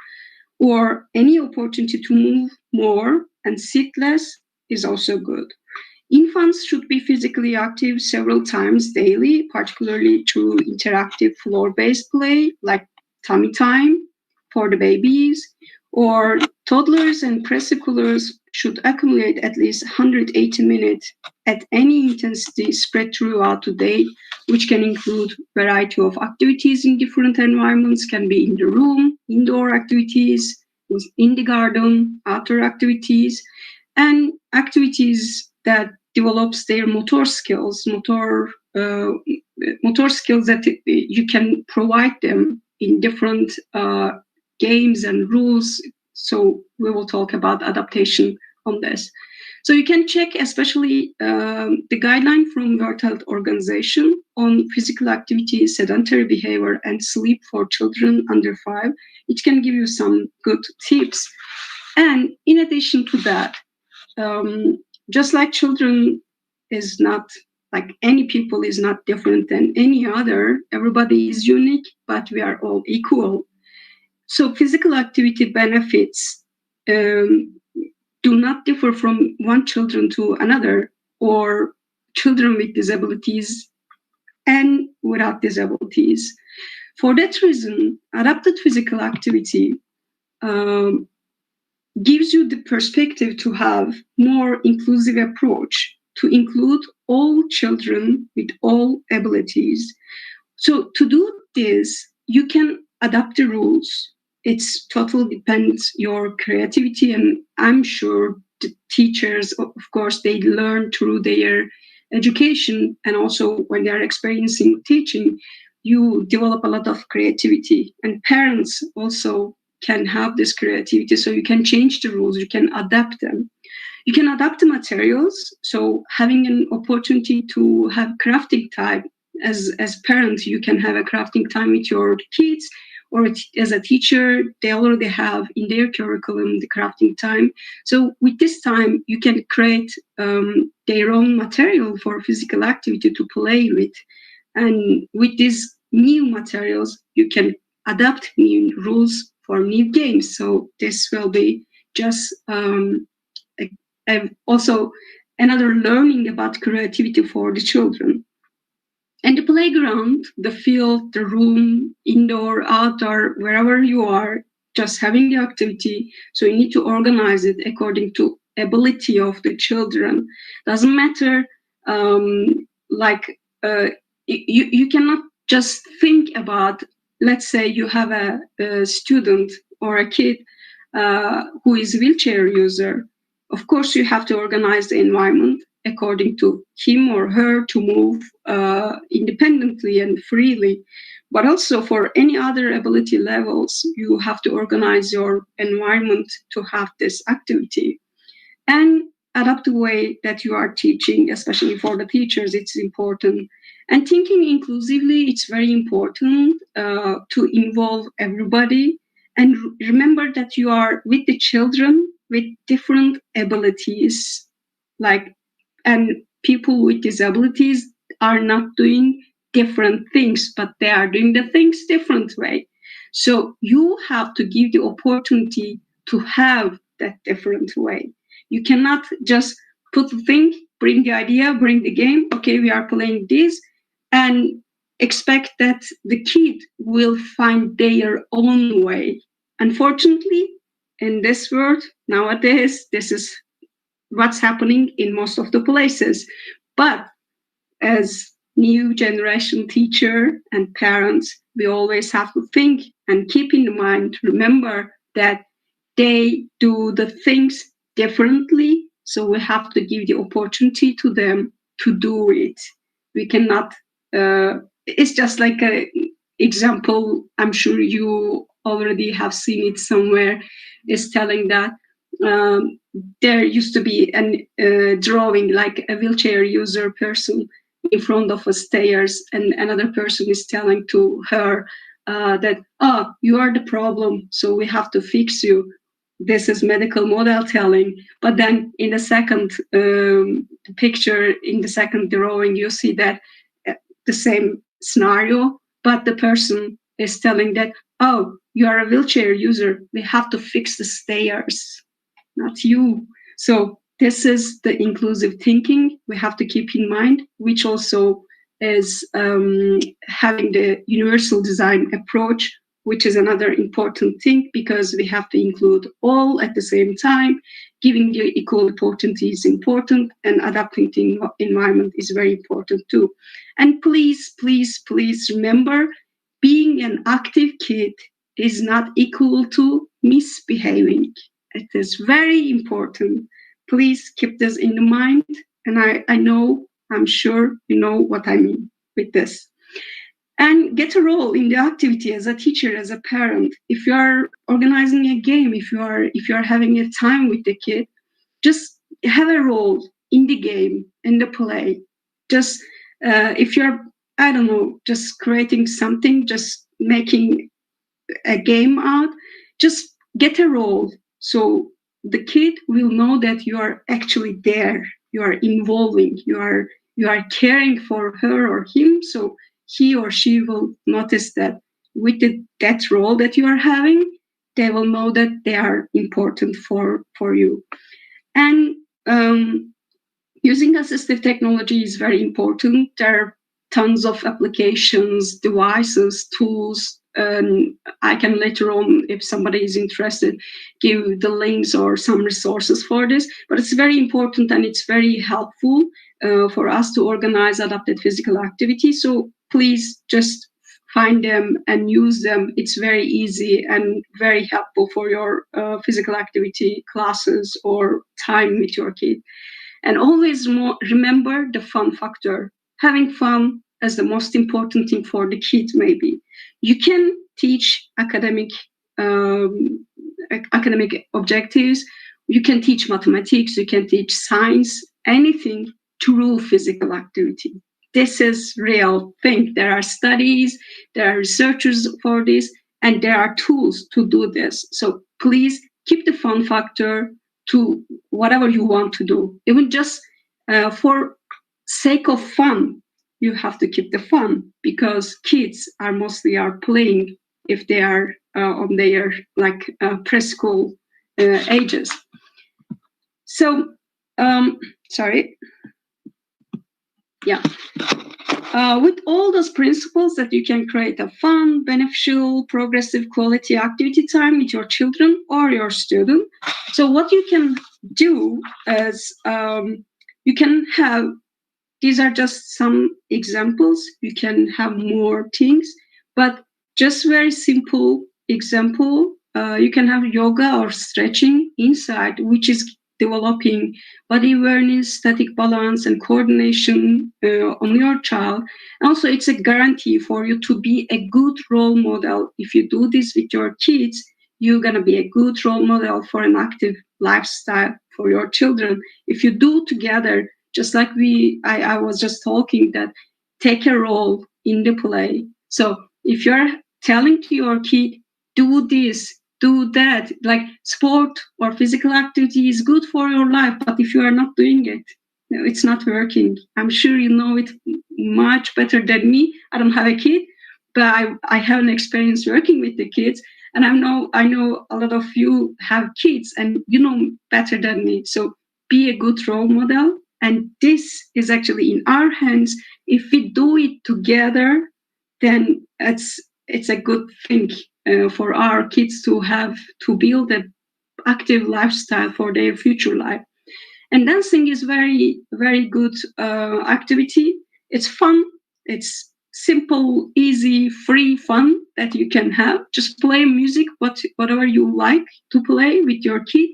or any opportunity to move more and sit less is also good. Infants should be physically active several times daily, particularly through interactive floor-based play like tummy time for the babies, or toddlers and preschoolers should accumulate at least 180 minutes at any intensity spread throughout the day, which can include a variety of activities in different environments, can be in the room, indoor activities, in the garden, outdoor activities, and activities that develops their motor skills that you can provide them in different games and rules. So we will talk about adaptation on this. So you can check especially the guideline from World Health Organization on physical activity, sedentary behavior, and sleep for children under 5. It can give you some good tips. And in addition to that, just like children is not like any people is not different than any other, everybody is unique, but we are all equal. So physical activity benefits do not differ from one children to another, or children with disabilities and without disabilities. For that reason, adapted physical activity gives you the perspective to have more inclusive approach to include all children with all abilities. So to do this, you can adapt the rules. It's totally depends your creativity, and I'm sure the teachers, of course, they learn through their education, and also when they're experiencing teaching, you develop a lot of creativity, and parents also can have this creativity, so you can change the rules, you can adapt them. You can adapt the materials, so having an opportunity to have crafting time as parents, you can have a crafting time with your kids, or as a teacher, they already have in their curriculum the crafting time. So with this time, you can create their own material for physical activity to play with. And with these new materials, you can adapt new rules for new games. So this will be just also another learning about creativity for the children. And the playground, the field, the room, indoor, outdoor, wherever you are, just having the activity. So you need to organize it according to ability of the children. Doesn't matter, you cannot just think about, let's say you have a student or a kid who is a wheelchair user. Of course, you have to organize the environment according to him or her to move independently and freely. But also for any other ability levels, you have to organize your environment to have this activity. And adapt the way that you are teaching, especially for the teachers, it's important. And thinking inclusively, it's very important to involve everybody. And remember that you are with the children with different abilities, and people with disabilities are not doing different things, but they are doing the things different way. So you have to give the opportunity to have that different way. You cannot just put the thing, bring the idea, bring the game. Okay, we are playing this, and expect that the kid will find their own way. Unfortunately, in this world nowadays, this is what's happening in most of the places. But as new generation teacher and parents, we always have to think and keep in mind, remember that they do the things differently. So we have to give the opportunity to them to do it. We cannot, it's just like an example, I'm sure you already have seen it somewhere, is telling that there used to be a drawing like a wheelchair user person in front of a stairs, and another person is telling to her that, oh, you are the problem, so we have to fix you. This is medical model telling. But then in the second picture, in the second drawing, you see that the same scenario, but the person is telling that, oh, you are a wheelchair user, we have to fix the stairs, not you. So this is the inclusive thinking we have to keep in mind, which also is having the universal design approach, which is another important thing, because we have to include all at the same time. Giving the equal opportunity is important, and adapting the environment is very important too. And please, please, please remember, being an active kid is not equal to misbehaving. It is very important. Please keep this in mind. And I know, I'm sure you know what I mean with this. And get a role in the activity as a teacher, as a parent. If you are organizing a game, if you are having a time with the kid, just have a role in the game, in the play. Just if you're, I don't know, just creating something, just making a game out, just get a role. So the kid will know that you are actually there, you are involving, you are caring for her or him. So he or she will notice that with that role that you are having, they will know that they are important for you. And using assistive technology is very important. There are tons of applications, devices, tools. I can later on, if somebody is interested, give the links or some resources for this. But it's very important, and it's very helpful for us to organize adapted physical activity. So please just find them and use them. It's very easy and very helpful for your physical activity classes or time with your kid. And always remember the fun factor. Having fun is the most important thing for the kids, maybe. You can teach academic objectives. You can teach mathematics. You can teach science, anything through physical activity. This is real thing. There are studies, there are researchers for this, and there are tools to do this. So please keep the fun factor to whatever you want to do. Even just for sake of fun, you have to keep the fun, because kids are mostly playing if they are on their preschool ages. So, sorry. Yeah. With all those principles that you can create a fun, beneficial, progressive quality activity time with your children or your student. So what you can do is you can have, these are just some examples. You can have more things, but just very simple example. You can have yoga or stretching inside, which is developing body awareness, static balance, and coordination on your child. And also, it's a guarantee for you to be a good role model. If you do this with your kids, you're going to be a good role model for an active lifestyle for your children. If you do together, just like I was just talking, that take a role in the play. So if you're telling to your kid, do this, do that, like sport or physical activity is good for your life, but if you are not doing it, no, it's not working. I'm sure you know it much better than me. I don't have a kid, but I have an experience working with the kids, and I know a lot of you have kids, and you know better than me. So be a good role model And this is actually in our hands. If we do it together, then it's a good thing for our kids to have to build an active lifestyle for their future life. And dancing is very, very good activity. It's fun. It's simple, easy, free fun that you can have. Just play music, whatever you like to play with your kid,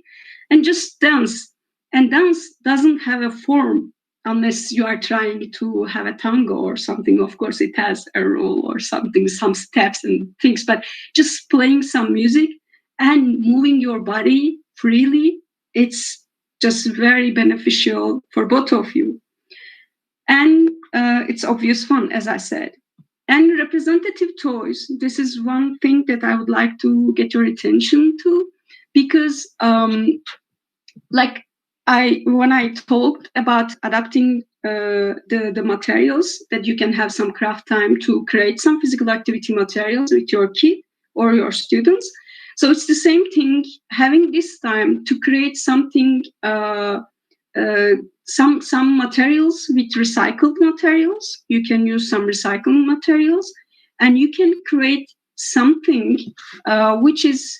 and just dance. And dance doesn't have a form unless you are trying to have a tango or something. Of course, it has a rule or something, some steps and things, but just playing some music and moving your body freely, it's just very beneficial for both of you. And it's obvious fun, as I said. And representative toys, this is one thing that I would like to get your attention to, because when I talked about adapting the materials, that you can have some craft time to create some physical activity materials with your kid or your students. So it's the same thing, having this time to create something, some materials with recycled materials. You can use some recycling materials, and you can create something which is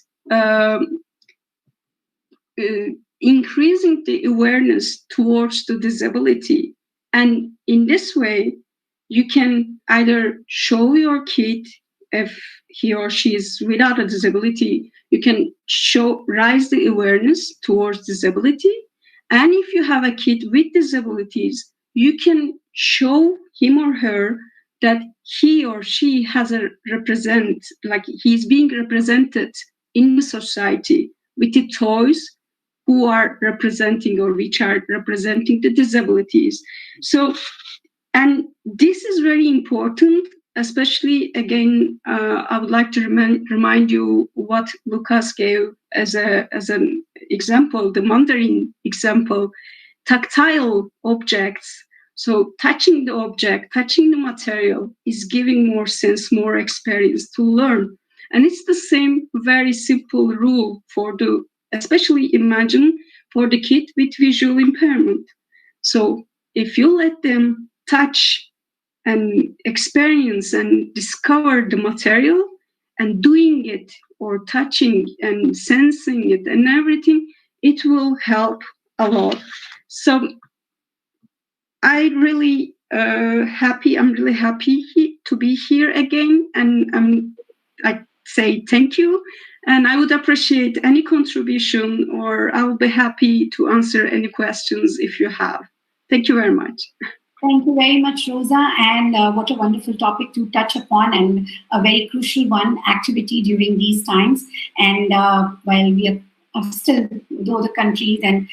increasing the awareness towards the disability. And in this way, you can either show your kid, if he or she is without a disability, you can raise the awareness towards disability. And if you have a kid with disabilities, you can show him or her that he or she has he's being represented in the society with the toys who are representing, or which are representing, the disabilities. So, and this is very important, especially, again, I would like to remind you what Lukas gave as an example, the Mandarin example, tactile objects. So touching the object, touching the material is giving more sense, more experience to learn. And it's the same very simple rule especially imagine for the kid with visual impairment. So if you let them touch and experience and discover the material, and doing it or touching and sensing it and everything, it will help a lot. So I'm really happy to be here again, and I say thank you. And I would appreciate any contribution, or I will be happy to answer any questions if you have. Thank you very much. Thank you very much, Rosa. And what a wonderful topic to touch upon, and a very crucial one, activity during these times. And while we are still, though the countries and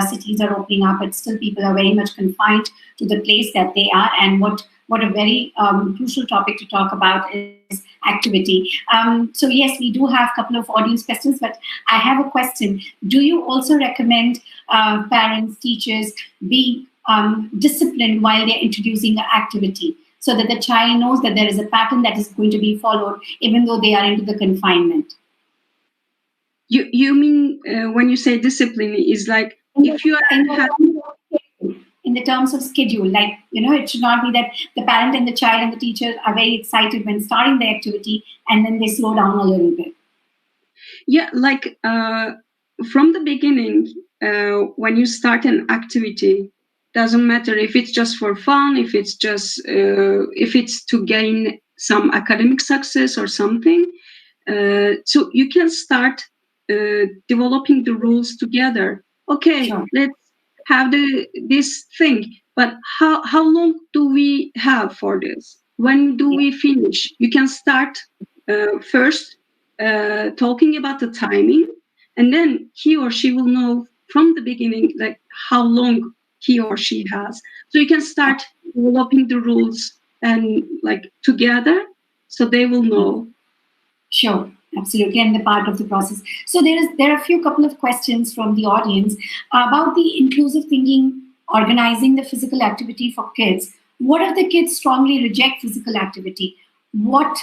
cities are opening up, but still people are very much confined to the place that they are. And what a very crucial topic to talk about is activity. So yes, we do have a couple of audience questions, but I have a question. Do you also recommend parents, teachers be disciplined while they're introducing an activity, so that the child knows that there is a pattern that is going to be followed, even though they are into the confinement? You mean when you say discipline, is like if you are in the terms of schedule, like, it should not be that the parent and the child and the teacher are very excited when starting the activity, and then they slow down a little bit. Yeah, like from the beginning, when you start an activity, doesn't matter if it's just for fun, if it's to gain some academic success or something. So you can start developing the rules together. Okay, sure. Let's have this thing, but how long do we have for this? When do we finish? You can start first talking about the timing, and then he or she will know from the beginning like how long he or she has. So you can start developing the rules and like together, so they will know. Sure, absolutely, and the part of the process. So there are a couple of questions from the audience about the inclusive thinking, organizing the physical activity for kids. What if the kids strongly reject physical activity? What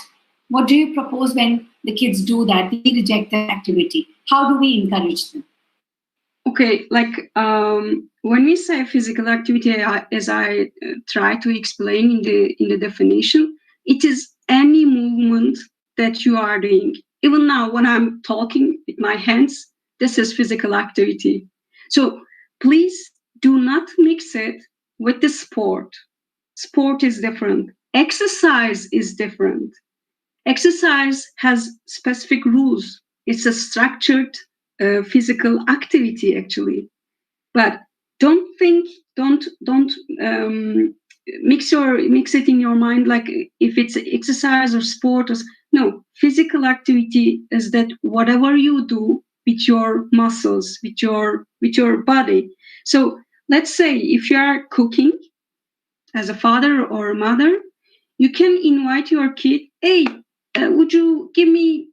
do you propose when the kids do that? They reject the activity. How do we encourage them? Okay, like when we say physical activity, as I try to explain in the definition, it is any movement that you are doing. Even now, when I'm talking with my hands, this is physical activity. So please do not mix it with the sport. Sport is different. Exercise is different. Exercise has specific rules. It's a structured physical activity, actually. But don't mix it in your mind like if it's exercise or sport. No, physical activity is that whatever you do with your muscles, with your body. So let's say if you are cooking as a father or a mother, you can invite your kid, hey, would you give me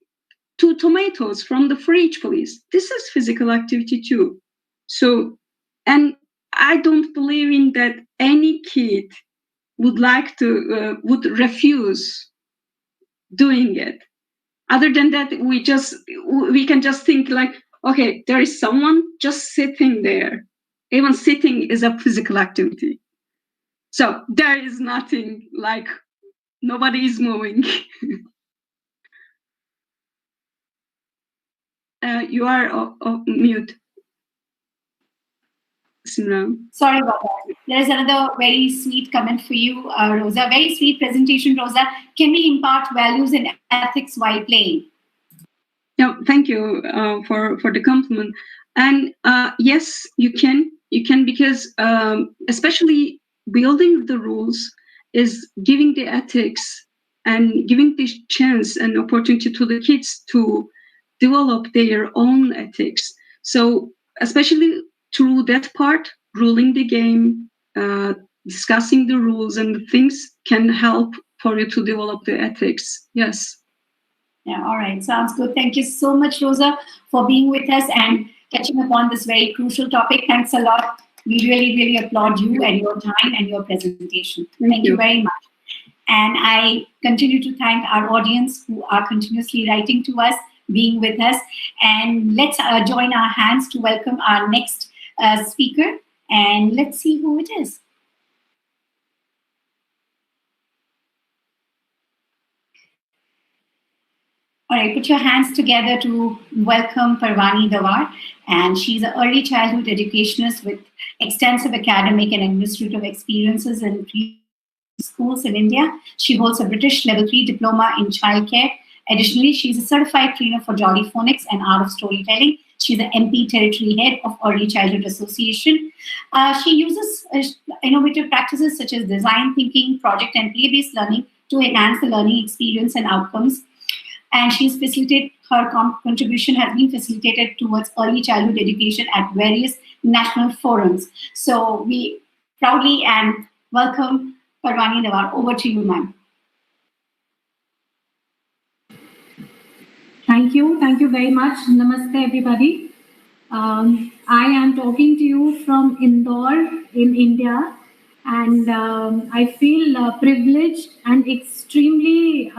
2 tomatoes from the fridge, please? This is physical activity too. So, and I don't believe in that any kid would would refuse doing it. Other than that, we can just think like, okay, there is someone just sitting there. Even sitting is a physical activity. So there is nothing like nobody is moving. You are mute. Simran. Sorry about that. There is another very sweet comment for you, Rosa. Very sweet presentation, Rosa. Can we impart values and ethics while playing? Yeah, thank you for the compliment. And yes, you can because especially building the rules is giving the ethics and giving the chance and opportunity to the kids to develop their own ethics. So especially through that part, ruling the game, discussing the rules and the things can help for you to develop the ethics. Yes. Yeah, all right. Sounds good. Thank you so much, Rosa, for being with us and touching upon this very crucial topic. Thanks a lot. We really, really applaud you and your time and your presentation. Thank you very much. And I continue to thank our audience who are continuously writing to us, being with us. And let's join our hands to welcome our next speaker. And let's see who it is. All right, put your hands together to welcome Parvani Dawar. And she's an early childhood educationist with extensive academic and administrative experiences in schools in India. She holds a British Level 3 diploma in childcare. Additionally, she's a certified trainer for Jolly Phonics and Art of Storytelling. She's the MP Territory Head of Early Childhood Association. She uses innovative practices such as design thinking, project and play-based learning to enhance the learning experience and outcomes. And she's facilitated, her contribution has been facilitated towards early childhood education at various national forums. So we proudly and welcome Parvani Dawar. Over to you, ma'am. Thank you very much. Namaste, everybody. I am talking to you from Indore in India, and I feel privileged and extremely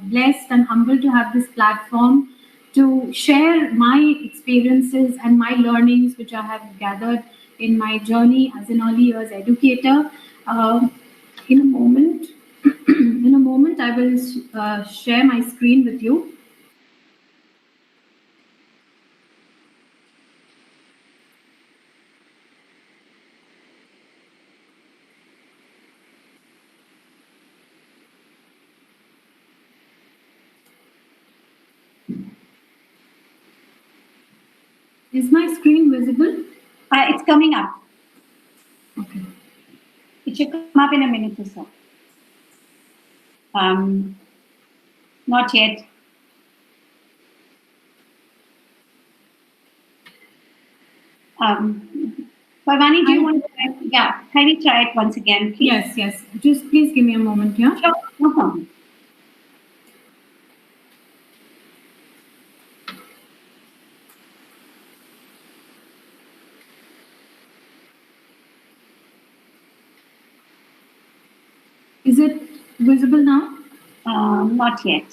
blessed and humbled to have this platform to share my experiences and my learnings which I have gathered in my journey as an early years educator. In a moment, I will share my screen with you. Is my screen visible? It's coming up. Okay. It should come up in a minute or so. Not yet. Parvani, do you want to try? Yeah, kindly try it once again, please. Yes. Just please give me a moment here. Sure, no problem. Is it visible now? Not yet.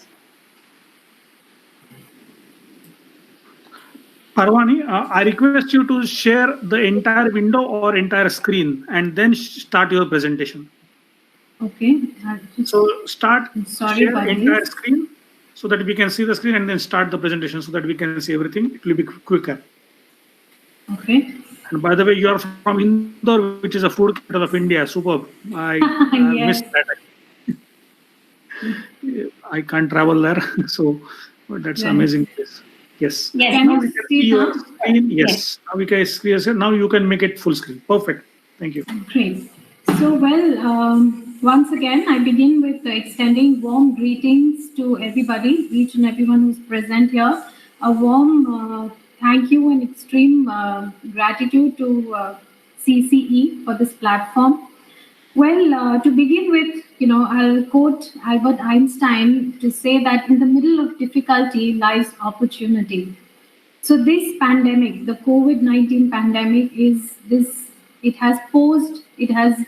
Parvani, I request you to share the entire window or entire screen and then start your presentation. Okay. So start, Sorry share about entire this. screen so that we can see the screen, and then start the presentation so that we can see everything. It will be quicker. Okay. And by the way, you are from Indore, which is a food capital of India. Superb. I Yes. missed that. I can't travel there, so that's Right. amazing place. Yes. Yes. Can Now you we can see see your now? screen. Yes. Now we can see. Now you can make it full screen. Perfect. Thank you. Great. So, well, once again, I begin with extending warm greetings to everybody, each and everyone who's present here. A warm thank you and extreme gratitude to CCE for this platform. Well, to begin with, I'll quote Albert Einstein to say that in the middle of difficulty lies opportunity. So this pandemic, the COVID-19 pandemic, it has posed, it has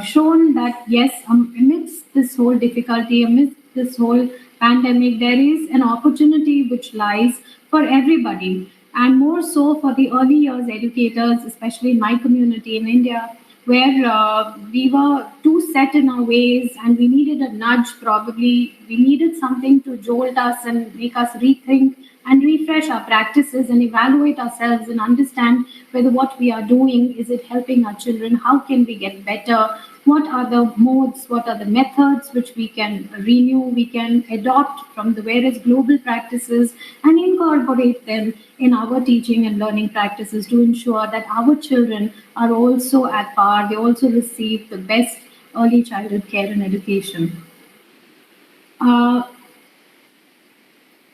shown that yes, amidst this whole difficulty, amidst this whole pandemic, there is an opportunity which lies for everybody, and more so for the early years educators, especially in my community in India, where we were too set in our ways and we needed a nudge, probably. We needed something to jolt us and make us rethink and refresh our practices and evaluate ourselves and understand whether what we are doing, is it helping our children? How can we get better? What are the modes? What are the methods which we can renew? We can adopt from the various global practices and incorporate them in our teaching and learning practices to ensure that our children are also at par. They also receive the best early childhood care and education.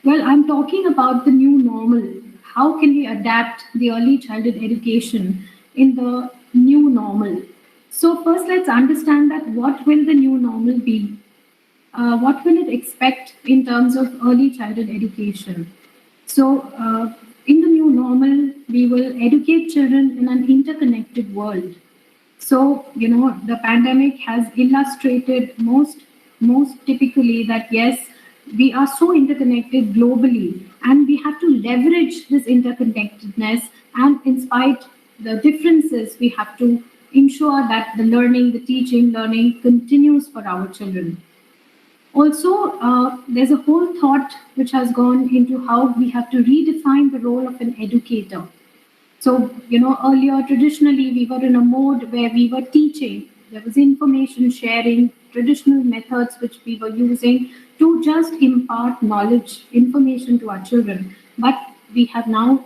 Well, I'm talking about the new normal. How can we adapt the early childhood education in the new normal? So first, let's understand that what will the new normal be? What will it expect in terms of early childhood education? So in the new normal, we will educate children in an interconnected world. So, the pandemic has illustrated most typically that yes, we are so interconnected globally, and we have to leverage this interconnectedness. And in spite the differences, we have to ensure that the learning, the teaching, learning continues for our children. Also, there's a whole thought which has gone into how we have to redefine the role of an educator. So, earlier, traditionally, we were in a mode where we were teaching. There was information sharing, traditional methods which we were using to just impart knowledge, information to our children. But we have now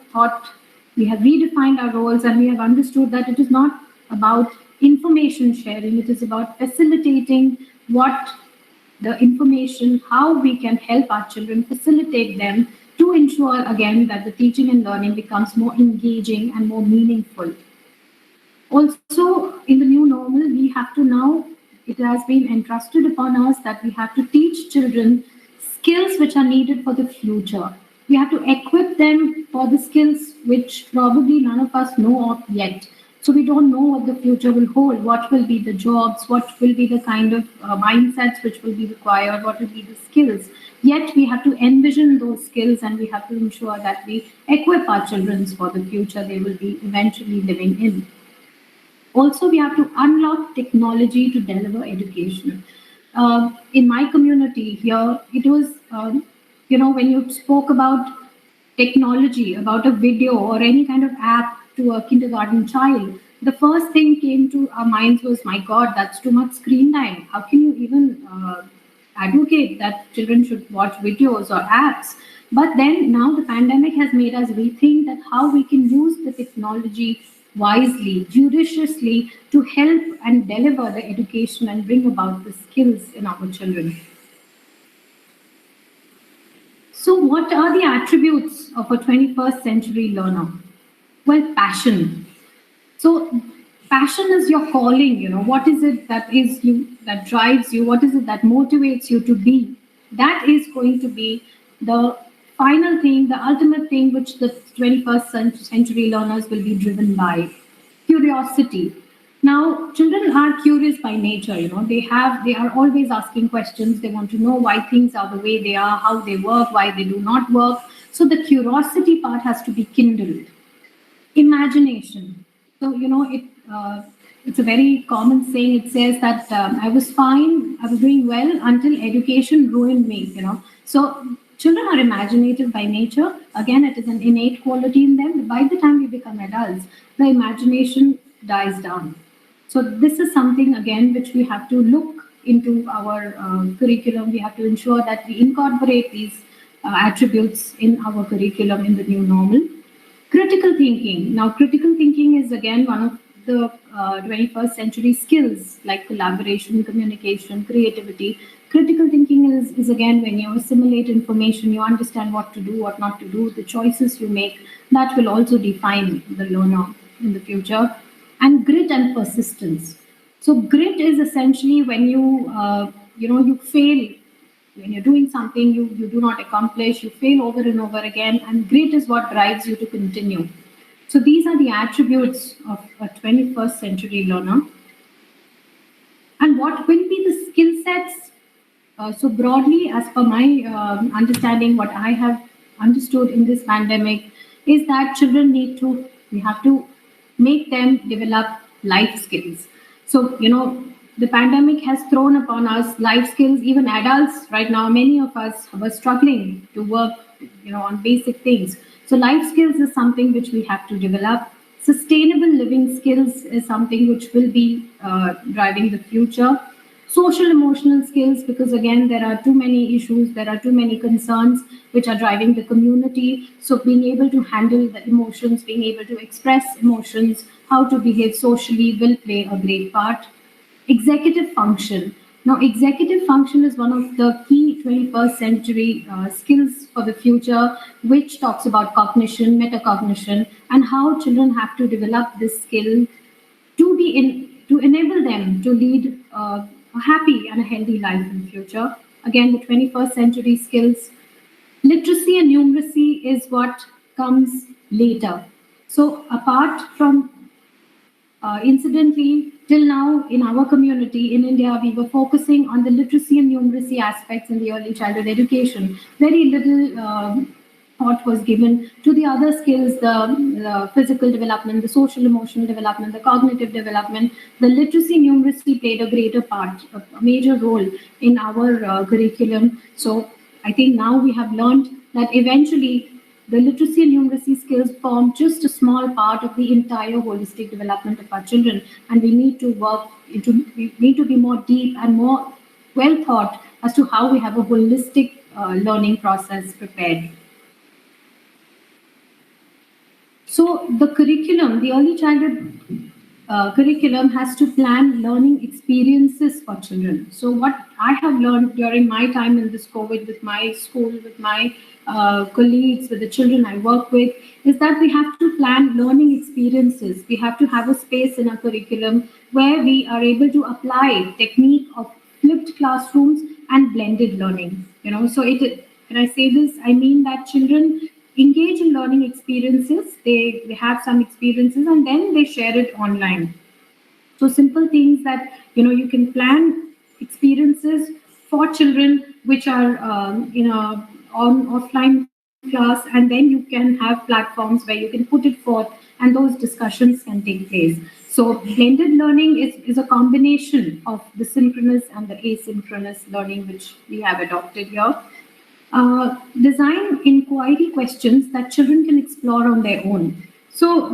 we have redefined our roles, and we have understood that it is not about information sharing, it is about facilitating what the information, how we can help our children, facilitate them to ensure again that the teaching and learning becomes more engaging and more meaningful. Also, in the new normal, we have to now, it has been entrusted upon us that we have to teach children skills which are needed for the future. We have to equip them for the skills which probably none of us know of yet. So we don't know what the future will hold, what will be the jobs, what will be the kind of mindsets which will be required, what will be the skills. Yet we have to envision those skills, and we have to ensure that we equip our children for the future they will be eventually living in. Also, we have to unlock technology to deliver education. In my community here, it was, when you spoke about technology, about a video or any kind of app to a kindergarten child, the first thing came to our minds was, my God, that's too much screen time. How can you even advocate that children should watch videos or apps? But then now the pandemic has made us rethink that how we can use the technology wisely, judiciously to help and deliver the education and bring about the skills in our children. So what are the attributes of a 21st century learner? Well, passion. So passion is your calling, what is it that is you, that drives you? What is it that motivates you to be? That is going to be the final thing, the ultimate thing which the 21st century learners will be driven by. Curiosity. Now, children are curious by nature, they are always asking questions. They want to know why things are the way they are, how they work, why they do not work. So the curiosity part has to be kindled. Imagination. So, it's a very common saying. It says that I was fine, I was doing well until education ruined me, So children are imaginative by nature. Again, it is an innate quality in them. By the time we become adults, the imagination dies down. So this is something, again, which we have to look into our curriculum. We have to ensure that we incorporate these attributes in our curriculum in the new normal. Critical thinking. Now, critical thinking is, again, one of the 21st century skills like collaboration, communication, creativity. Critical thinking is again when you assimilate information, you understand what to do, what not to do, the choices you make, that will also define the learner in the future. And grit and persistence. So grit is essentially when you fail, when you're doing something you do not accomplish, you fail over and over again, and grit is what drives you to continue. So these are the attributes of a 21st century learner. And what will be the skill sets? So broadly, as per my understanding, what I have understood in this pandemic is that children we have to make them develop life skills. So, the pandemic has thrown upon us life skills. Even adults right now, many of us were struggling to work, on basic things. So life skills is something which we have to develop. Sustainable living skills is something which will be driving the future. Social emotional skills, because again, there are too many issues, there are too many concerns which are driving the community. So being able to handle the emotions, being able to express emotions, how to behave socially will play a great part. Executive function. Now, executive function is one of the key 21st century skills for the future, which talks about cognition, metacognition, and how children have to develop this skill to enable them to lead a happy and a healthy life in the future. Again, the 21st century skills. Literacy and numeracy is what comes later. So apart from incidentally, till now in our community in India, we were focusing on the literacy and numeracy aspects in the early childhood education. Very little thought was given to the other skills, the physical development, the social emotional development, the cognitive development. The literacy and numeracy played a greater part, a major role in our curriculum. So I think now we have learned that eventually the literacy and numeracy skills form just a small part of the entire holistic development of our children, and we need to be more deep and more well thought as to how we have a holistic learning process prepared. So the curriculum, the early childhood curriculum has to plan learning experiences for children. So what I have learned during my time in this COVID with my school, with my colleagues, with the children I work with, is that we have to plan learning experiences. We have to have a space in our curriculum where we are able to apply technique of flipped classrooms and blended learning. So when I say this, I mean that children engage in learning experiences, they have some experiences and then they share it online. So simple things that, you can plan experiences for children which are on offline class, and then you can have platforms where you can put it forth and those discussions can take place. So blended learning is a combination of the synchronous and the asynchronous learning which we have adopted here. Design inquiry questions that children can explore on their own. So,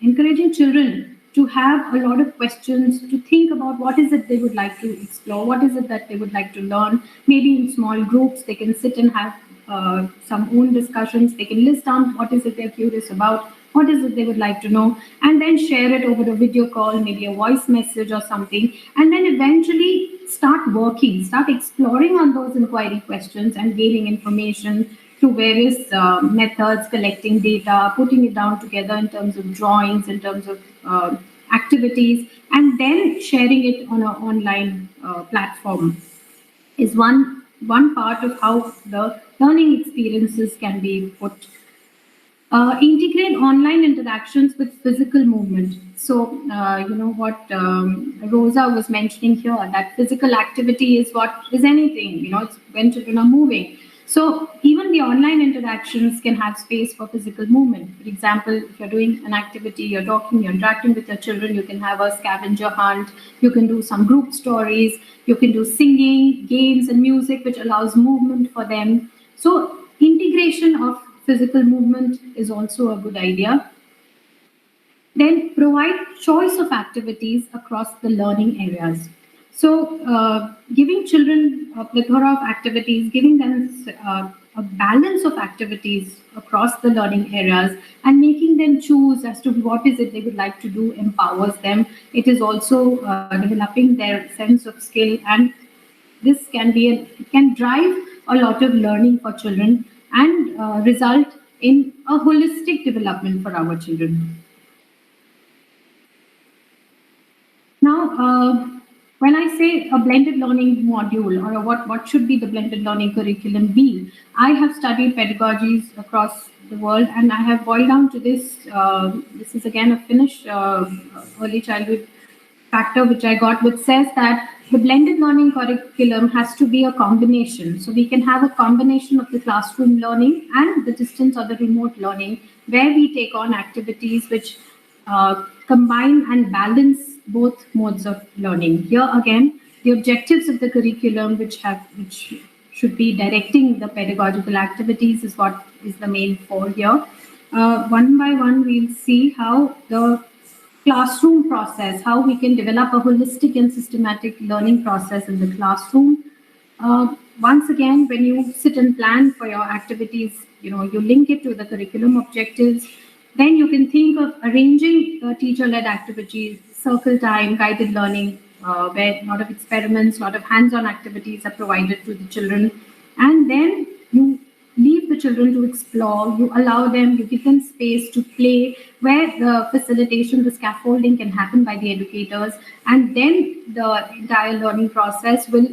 encouraging children to have a lot of questions, to think about what is it they would like to explore, what is it that they would like to learn. Maybe in small groups, they can sit and have some own discussions. They can list down what is it they're curious about, what is it they would like to know, and then share it over a video call, maybe a voice message or something, and then eventually start exploring on those inquiry questions and gaining information through various methods, collecting data, putting it down together in terms of drawings, in terms of activities, and then sharing it on an online platform is one part of how the learning experiences can be put. Integrate online interactions with physical movement. So, what Rosa was mentioning here, that physical activity is what is anything, it's when children are moving. So even the online interactions can have space for physical movement. For example, if you're doing an activity, you're talking, you're interacting with your children, you can have a scavenger hunt, you can do some group stories, you can do singing, games and music, which allows movement for them. So integration of physical movement is also a good idea. Then provide choice of activities across the learning areas. So giving children a plethora of activities, giving them a balance of activities across the learning areas and making them choose as to what is it they would like to do empowers them. It is also developing their sense of skill, and this it can drive a lot of learning for children and result in a holistic development for our children. Now, when I say a blended learning module, or what should be the blended learning curriculum be, I have studied pedagogies across the world, and I have boiled down to this. This is again a Finnish early childhood factor which I got, which says that the blended learning curriculum has to be a combination. So we can have a combination of the classroom learning and the distance or the remote learning, where we take on activities which combine and balance both modes of learning. Here again, the objectives of the curriculum, which should be directing the pedagogical activities, is what is the main core here. One by one, we'll see how the classroom process, how we can develop a holistic and systematic learning process in the classroom. Once again, when you sit and plan for your activities, you link it to the curriculum objectives. Then you can think of arranging teacher-led activities, circle time, guided learning, where a lot of experiments, a lot of hands-on activities are provided to the children. And then you leave the children to explore, you allow them, you give them space to play, where the facilitation, the scaffolding can happen by the educators. And then the entire learning process will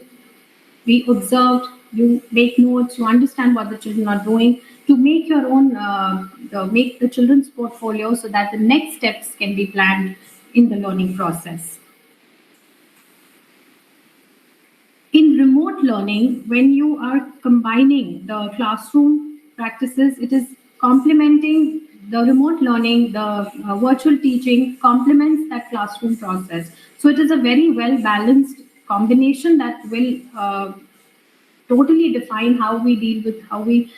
be observed, you make notes, you understand what the children are doing, to make your own, make the children's portfolio so that the next steps can be planned in the learning process. In remote learning, when you are combining the classroom practices, it is complementing the remote learning, the virtual teaching complements that classroom process. So it is a very well-balanced combination that will totally define how we deal with, how we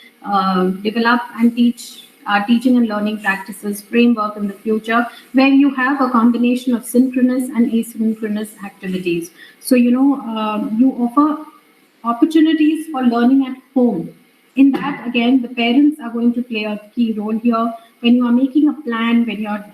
develop and teach our teaching and learning practices framework in the future, where you have a combination of synchronous and asynchronous activities. So, you offer opportunities for learning at home. In that, again, the parents are going to play a key role here. When you are making a plan, when you're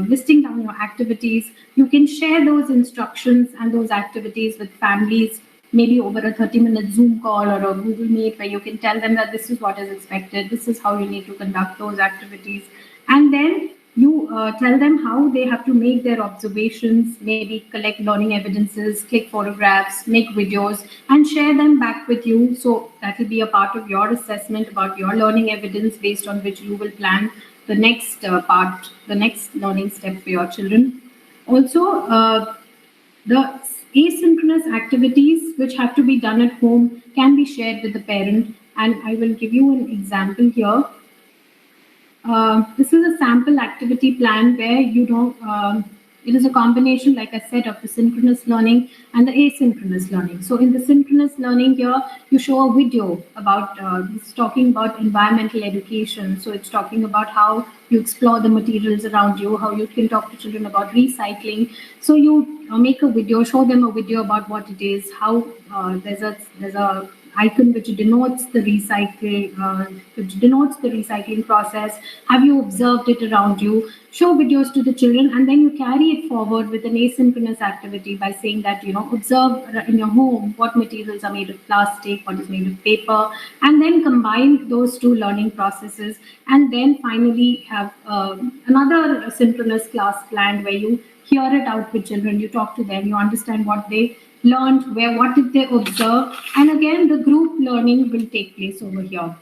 listing down your activities, you can share those instructions and those activities with families, maybe over a 30-minute Zoom call or a Google Meet, where you can tell them that this is what is expected, this is how you need to conduct those activities. And then you tell them how they have to make their observations, maybe collect learning evidences, click photographs, make videos, and share them back with you. So that will be a part of your assessment about your learning evidence, based on which you will plan the next part, the next learning step for your children. Also, the asynchronous activities which have to be done at home can be shared with the parent. And I will give you an example here. This is a sample activity plan where it is a combination, like I said, of the synchronous learning and the asynchronous learning. So in the synchronous learning here, you show a video about, it's talking about environmental education. So it's talking about how you explore the materials around you, how you can talk to children about recycling. So you make a video, show them a video about what it is, how there's a icon which denotes the recycling process. Have you observed it around you? Show videos to the children, and then you carry it forward with an asynchronous activity by saying that, observe in your home what materials are made of plastic, what is made of paper, and then combine those two learning processes. And then finally have another synchronous class planned, where you hear it out with children, you talk to them, you understand what they learned, what did they observe, and again the group learning will take place over here.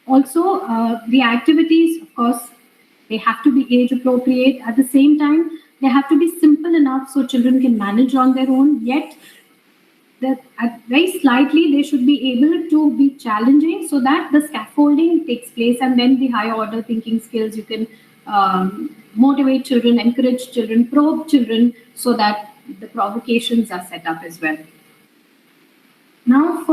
Also, the activities, of course, they have to be age appropriate. At the same time, they have to be simple enough so children can manage on their own, yet that very slightly they should be able to be challenging, so that the scaffolding takes place, and then the higher order thinking skills, you can motivate children, encourage children, probe children, so that the provocations are set up as well. Now,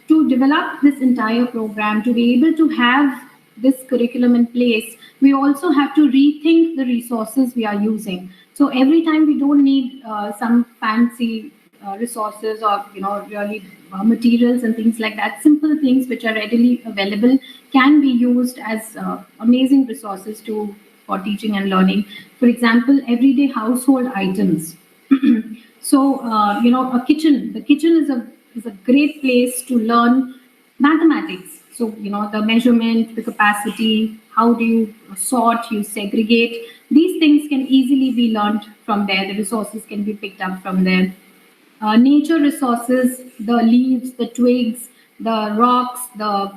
to develop this entire program, to be able to have this curriculum in place, we also have to rethink the resources we are using. So every time we don't need some fancy resources or really materials and things like that. Simple things which are readily available can be used as amazing resources for teaching and learning. For example, everyday household items. So a kitchen. The kitchen is a great place to learn mathematics. So the measurement, the capacity, how do you sort, you segregate. These things can easily be learned from there. The resources can be picked up from there. Nature resources, the leaves, the twigs, the rocks, the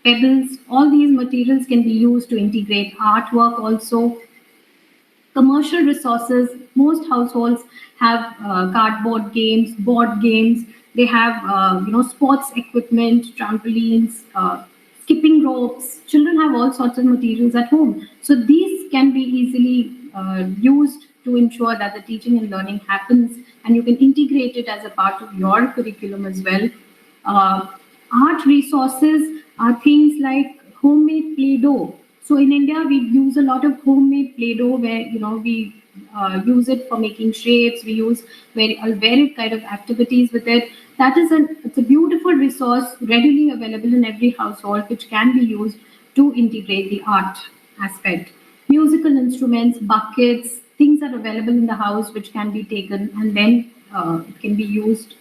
pebbles, all these materials can be used to integrate artwork also. Commercial resources, most households have cardboard games, board games. They have sports equipment, trampolines, skipping ropes. Children have all sorts of materials at home. So these can be easily used to ensure that the teaching and learning happens, and you can integrate it as a part of your curriculum as well. Art resources are things like homemade Play-Doh. So in India, we use a lot of homemade Play-Doh where we use it for making shapes. We use varied kind of activities with it. It's a beautiful resource readily available in every household, which can be used to integrate the art aspect. Musical instruments, buckets, things are available in the house which can be taken and then it can be used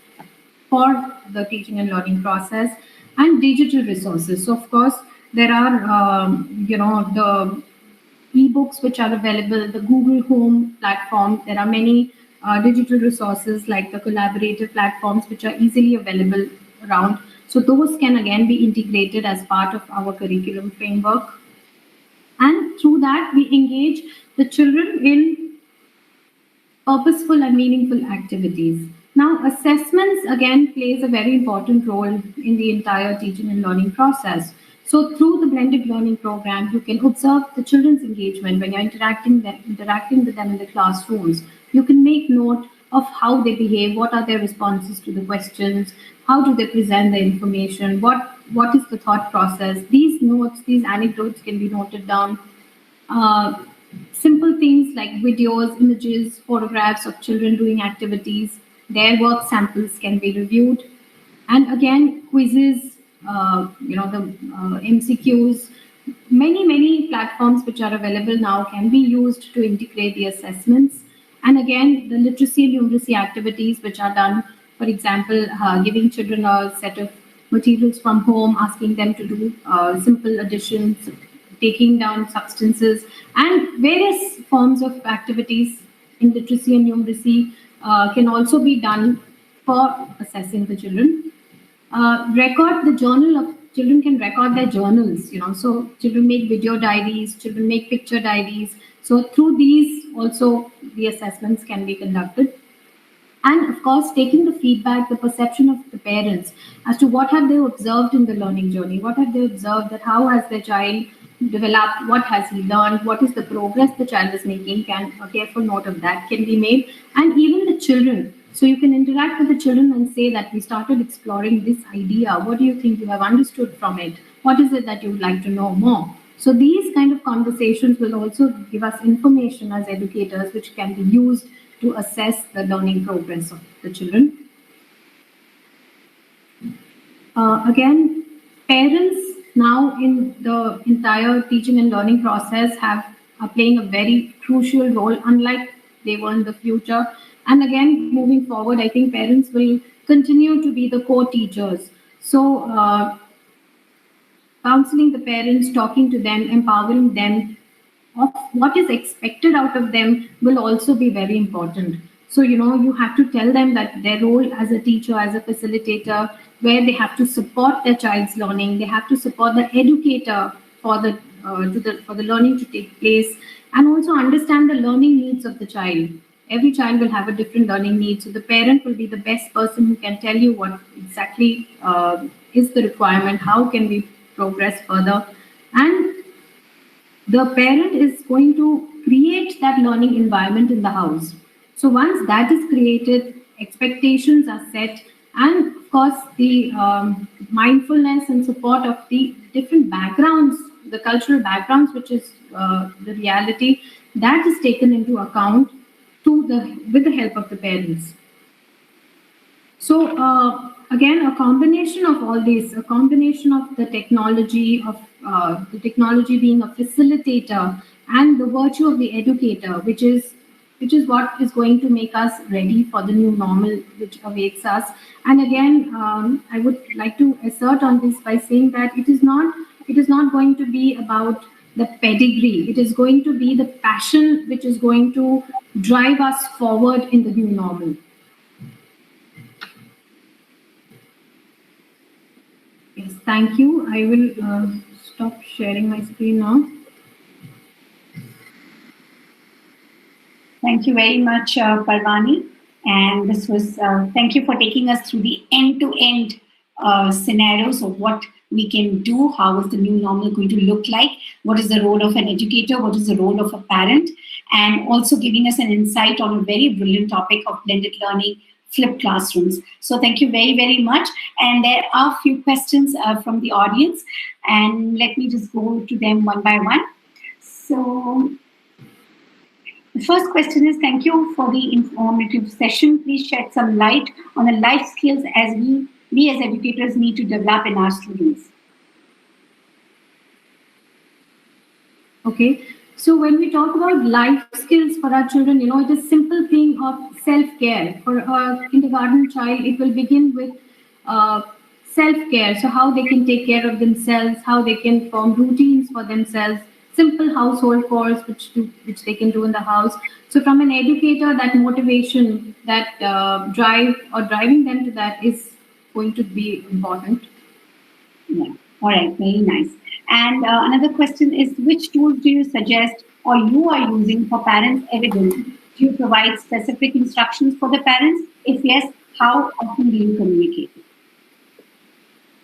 for the teaching and learning process. And digital resources. So of course, there are the ebooks which are available, the Google Home platform. There are many digital resources like the collaborative platforms which are easily available around. So those can again be integrated as part of our curriculum framework. And through that, we engage the children in purposeful and meaningful activities. Now, assessments again plays a very important role in the entire teaching and learning process. So through the blended learning program, you can observe the children's engagement when you're interacting with them in the classrooms. You can make note of how they behave, what are their responses to the questions, how do they present the information, what is the thought process. These notes, these anecdotes can be noted down. Simple things like videos, images, photographs of children doing activities, their work samples can be reviewed. And again, quizzes, the MCQs, many platforms which are available now can be used to integrate the assessments. And again, the literacy and numeracy activities which are done, for example, giving children a set of materials from home, asking them to do simple additions, taking down substances, and various forms of activities in literacy and numeracy can also be done for assessing the children. Children can record their journals, so children make video diaries, children make picture diaries. So through these also the assessments can be conducted. And of course, taking the feedback, the perception of the parents as to what have they observed in the learning journey, what have they observed, that how has their child developed, what has he learned, what is the progress the child is making, a careful note of that can be made. And even the children, so you can interact with the children and say that we started exploring this idea. What do you think you have understood from it? What is it that you would like to know more? So these kind of conversations will also give us information as educators, which can be used to assess the learning progress of the children. Again, parents now in the entire teaching and learning process are playing a very crucial role, unlike they were in the future. And again, moving forward, I think parents will continue to be the co-teachers. So counseling the parents, talking to them, empowering them of what is expected out of them will also be very important. So, you have to tell them that their role as a teacher, as a facilitator, where they have to support their child's learning, they have to support the educator for the learning to take place, and also understand the learning needs of the child. every child will have a different learning need. So the parent will be the best person who can tell you what exactly is the requirement, how can we progress further. And the parent is going to create that learning environment in the house. So once that is created, expectations are set, and of course the mindfulness and support of the different backgrounds, the cultural backgrounds, which is the reality, that is taken into account with the help of the parents. So again, a combination of all these, a combination of the technology being a facilitator, and the virtue of the educator, which is what is going to make us ready for the new normal which awaits us. And again, I would like to assert on this by saying that it is not going to be about the pedigree. It is going to be the passion which is going to drive us forward in the new normal. Yes, thank you. I will stop sharing my screen now. Thank you very much, Parvani. And this was, thank you for taking us through the end-to-end scenarios of what we can do, how is the new normal going to look like, what is the role of an educator, what is the role of a parent, and also giving us an insight on a very brilliant topic of blended learning, flipped classrooms. So thank you very, very much. And there are a few questions from the audience, and let me just go to them one by one. So the first question is, thank you for the informative session. Please shed some light on the life skills as we as educators need to develop in our students. Okay. So when we talk about life skills for our children, it is a simple thing of self-care. For a kindergarten child, it will begin with self-care. So how they can take care of themselves, how they can form routines for themselves, simple household chores which they can do in the house. So from an educator, that motivation, that driving them to that is going to be important. Yeah. All right. Very nice. And another question is, which tools do you suggest or you are using for parents' evidence? Do you provide specific instructions for the parents? If yes, how often do you communicate?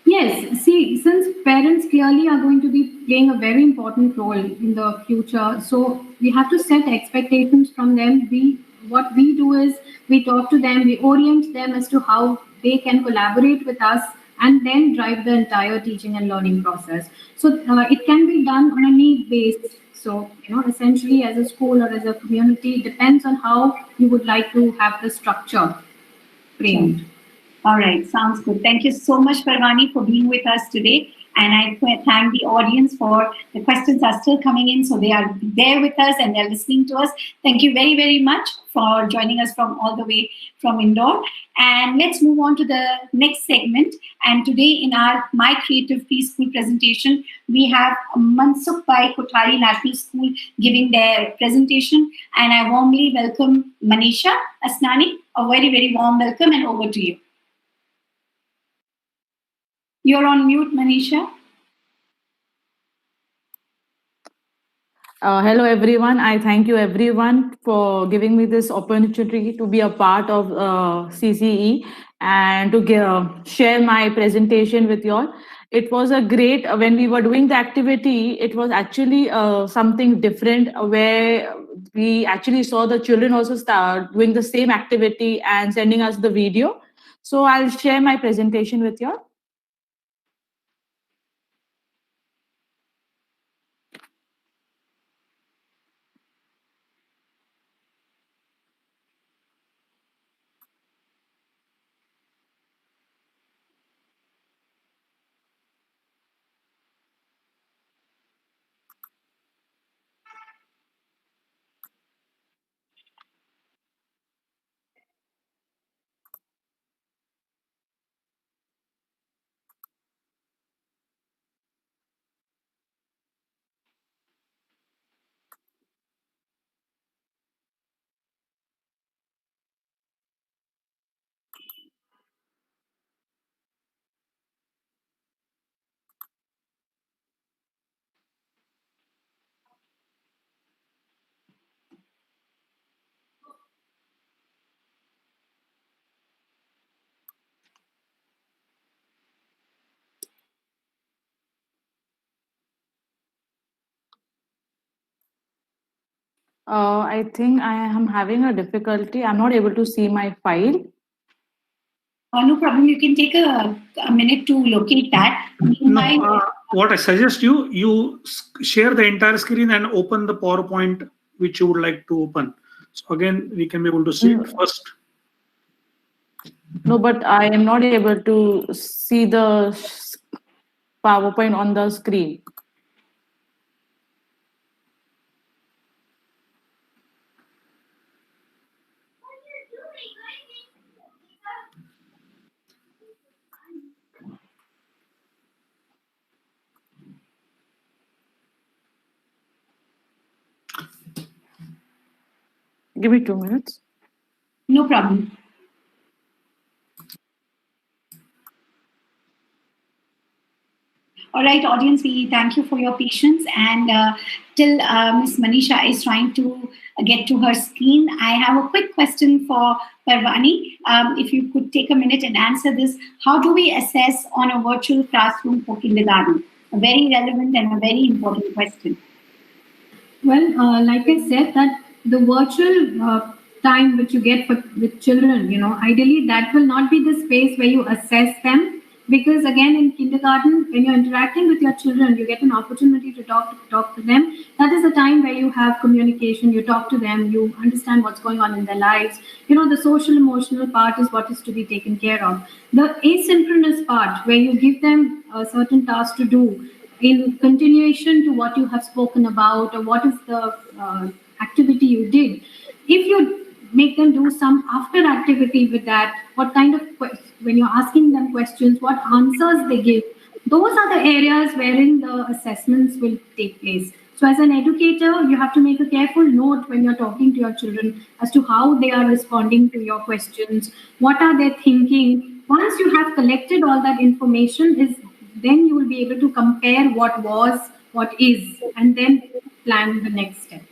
Yes, see, since parents clearly are going to be playing a very important role in the future, so we have to set expectations from them. What we do is we talk to them, we orient them as to how they can collaborate with us and then drive the entire teaching and learning process. So it can be done on a need based. So, essentially as a school or as a community, it depends on how you would like to have the structure framed. Sure. All right, sounds good. Thank you so much, Parvani, for being with us today. And I thank the audience for the questions are still coming in. So they are there with us and they're listening to us. Thank you very, very much for joining us from all the way from Indore. And let's move on to the next segment. And today in our My Creative Preschool presentation, we have Mansukh Bhai Kothari National School giving their presentation. And I warmly welcome Manisha Asnani. A very, very warm welcome and over to you. You're on mute, Manisha. Hello, everyone. I thank you, everyone, for giving me this opportunity to be a part of CCE and to share my presentation with you all. It was a great, when we were doing the activity, it was actually something different where we actually saw the children also start doing the same activity and sending us the video. So I'll share my presentation with you all. I think I am having a difficulty. I'm not able to see my file. No problem. You can take a minute to locate that. No, what I suggest you share the entire screen and open the PowerPoint which you would like to open. So again, we can be able to see it first. No, but I am not able to see the PowerPoint on the screen. Give me 2 minutes. No problem. All right, audience, we thank you for your patience. And till Ms. Manisha is trying to get to her screen, I have a quick question for Parvani. If you could take a minute and answer this. How do we assess on a virtual classroom for kindergarten? A very relevant and a very important question. Well, like I said, that the virtual time which you get with children, ideally that will not be the space where you assess them. Because again, in kindergarten, when you're interacting with your children, you get an opportunity to talk to them. That is the time where you have communication. You talk to them. You understand what's going on in their lives. The social emotional part is what is to be taken care of. The asynchronous part, where you give them a certain task to do in continuation to what you have spoken about, or what is the activity you did. If you make them do some after activity with that, what kind of when you're asking them questions, what answers they give, those are the areas wherein the assessments will take place. So as an educator, you have to make a careful note when you're talking to your children as to how they are responding to your questions, what are they thinking. Once you have collected all that information, then you will be able to compare what was, what is, and then plan the next step.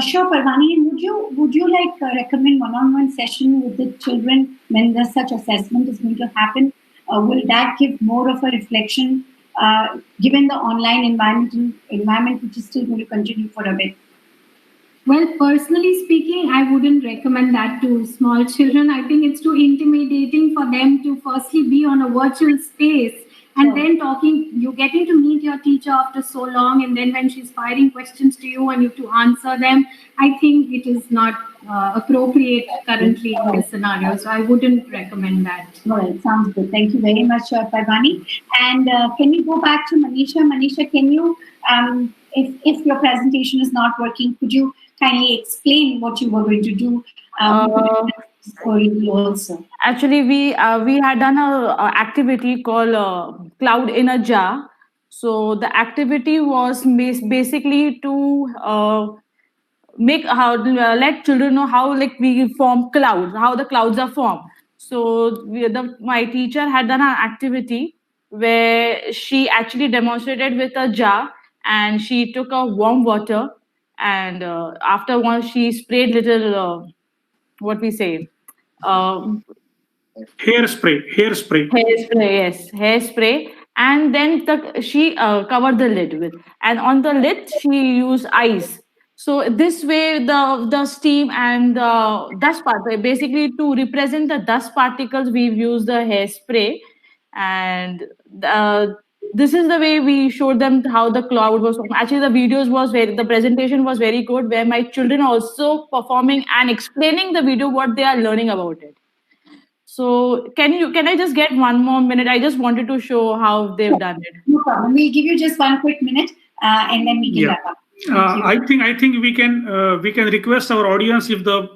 Sure, Parvani. Would you like recommend one-on-one session with the children when there's such assessment is going to happen? Will that give more of a reflection, given the online environment which is still going to continue for a bit? Well, personally speaking, I wouldn't recommend that to small children. I think it's too intimidating for them to firstly be on a virtual space and then you're getting to meet your teacher after so long, and then when she's firing questions to you and you have to answer them, I think it is not appropriate currently in this scenario. So I wouldn't recommend that. Well, sounds good. Thank you very much, Parvani. And can we go back to Manisha? Manisha, can you, if your presentation is not working, could you kindly explain what you were going to do? Also. Actually, we had done a activity called Cloud in a Jar. So the activity was basically to let children know how we form clouds, how the clouds are formed. So my teacher had done an activity where she actually demonstrated with a jar, and she took a warm water, and after one she sprayed little what we say. Hairspray. Yes, hairspray. And then she covered the lid with, and on the lid she used ice. So this way, the steam and the dust part, basically to represent the dust particles, we've used the hairspray, and this is the way we showed them how the cloud was. Actually, the presentation was very good, where my children also performing and explaining the video what they are learning about it. So can I just get 1 more minute? I just wanted to show how they've done it. No problem. We'll give you just 1 quick minute, and then we can wrap up. I think we can request our audience, if the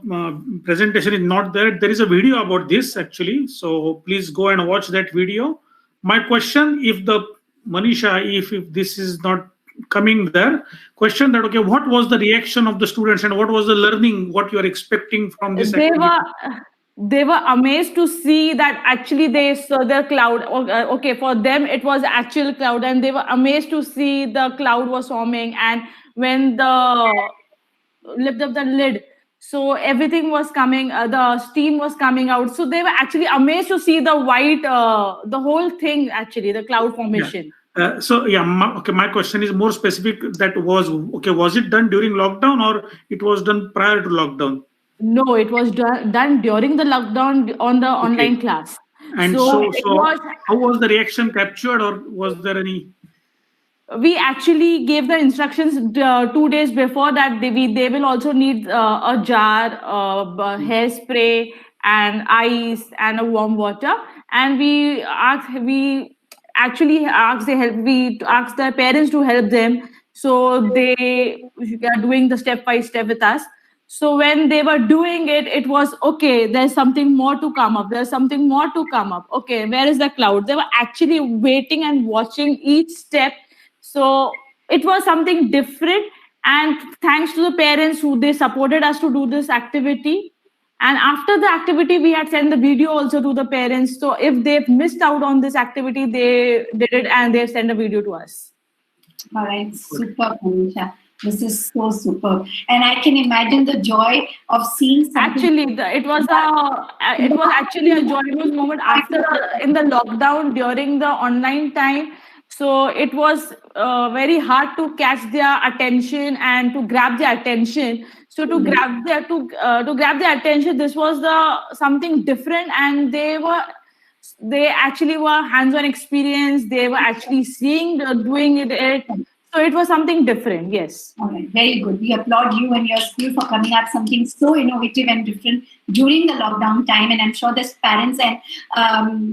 presentation is not there. There is a video about this actually, so please go and watch that video. My question, if Manisha, if this is not coming there, question that, okay, what was the reaction of the students and what was the learning, what you are expecting from this activity? They were amazed to see that actually they saw the cloud. Okay, for them it was actual cloud, and they were amazed to see the cloud was forming. And when lift up the lid, so everything was coming, the steam was coming out. So they were actually amazed to see the white, the whole thing, actually, the cloud formation. Yeah. So yeah, my question is more specific. Was it done during lockdown or it was done prior to lockdown? No, it was done during the lockdown on the online class. And so how was the reaction captured, or was there any? We actually gave the instructions 2 days before that they will also need a jar, hairspray, and ice, and a warm water. And we actually asked the parents to help them. So they are doing the step by step with us. So when they were doing it, it was okay. There's something more to come up. There's something more to come up. Okay, where is the cloud? They were actually waiting and watching each step. So it was something different, and thanks to the parents who they supported us to do this activity. And after the activity, we had sent the video also to the parents. So if they've missed out on this activity, they did it and they sent a video to us. All right, super, Manisha. This is so superb, and I can imagine the joy of seeing something. Actually, it was actually a joyful moment after in the lockdown during the online time. So it was very hard to catch their attention and to grab their attention. So to grab their attention, this was something different, and they actually were hands-on experience. They were actually seeing doing it. So it was something different, yes. All right, very good. We applaud you and your school for coming up something so innovative and different during the lockdown time. And I'm sure the parents and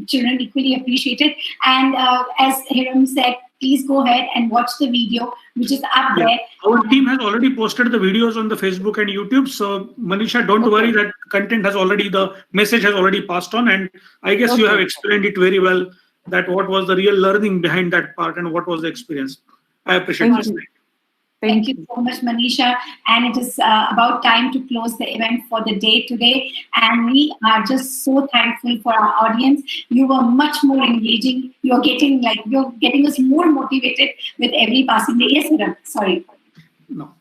children equally appreciate it. And as Hiram said, please go ahead and watch the video, which is up there. Our team has already posted the videos on the Facebook and YouTube. So Manisha, don't worry, that the message has already passed on. And I guess you have explained it very well, that what was the real learning behind that part and what was the experience. I appreciate this. Thank you so much, Manisha. And it is about time to close the event for the day today. And we are just so thankful for our audience. You were much more engaging. You're getting us more motivated with every passing day. Yes, Hiram, sorry. No.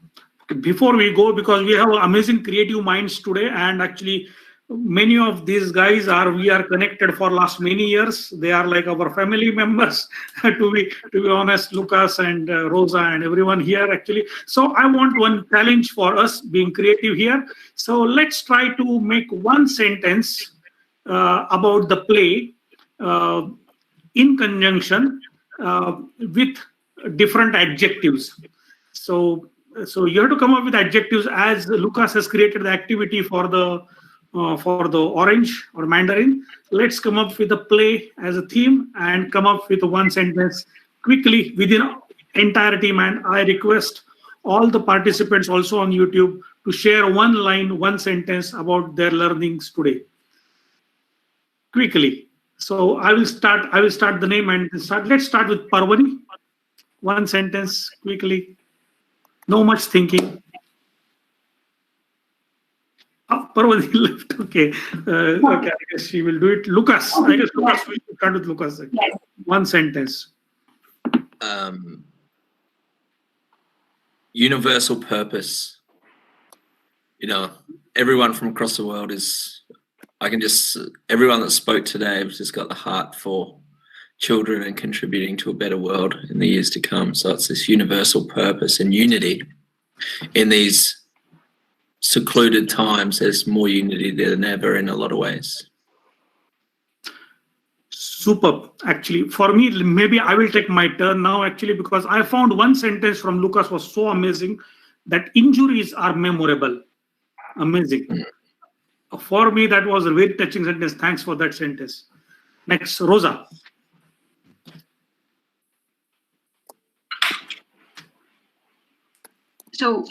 Before we go, because we have amazing creative minds today, and actually many of these guys we are connected for last many years. They are like our family members, to be honest, Lukas and Rosa and everyone here actually. So I want one challenge for us being creative here. So let's try to make one sentence about the play in conjunction with different adjectives. So you have to come up with adjectives, as Lukas has created the activity for the orange or mandarin. Let's come up with a play as a theme and come up with one sentence quickly within entire team. And I request all the participants also on YouTube to share one line, one sentence about their learnings today. Quickly. So I will start the name and start. Let's start with Parvani. One sentence quickly. No much thinking. Parvati left. Okay. Okay. I guess she will do it. Lukas. I guess Lukas. We start with Lukas. Yes. One sentence. Universal purpose. Everyone from across the world everyone that spoke today has just got the heart for children and contributing to a better world in the years to come. So it's this universal purpose and unity in these secluded times. There's more unity than ever in a lot of ways. Superb. Actually, for me, maybe I will take my turn now, actually, because I found one sentence from Lukas was so amazing, that injuries are memorable. Amazing. For me, that was a very touching sentence. Thanks for that sentence. Next, Rosa. So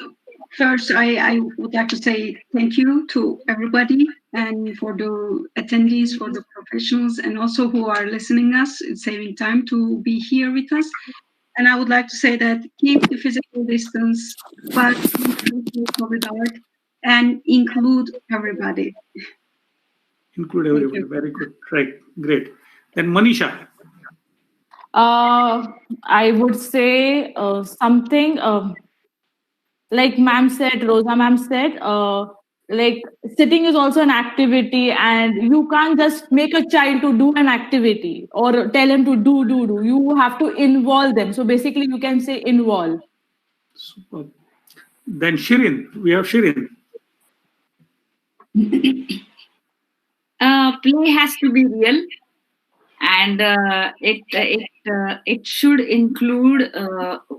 first, I would like to say thank you to everybody, and for the attendees, for the professionals, and also who are listening us, saving time to be here with us. And I would like to say that keep the physical distance, but COVID art, and include everybody. Include everybody. Very good. Right. Great. Then Manisha. I would say something like Rosa ma'am said, like sitting is also an activity, and you can't just make a child to do an activity or tell him to do. You have to involve them. So basically you can say involve. Superb. Then Shirin, we have Shirin. Play has to be real, and it should include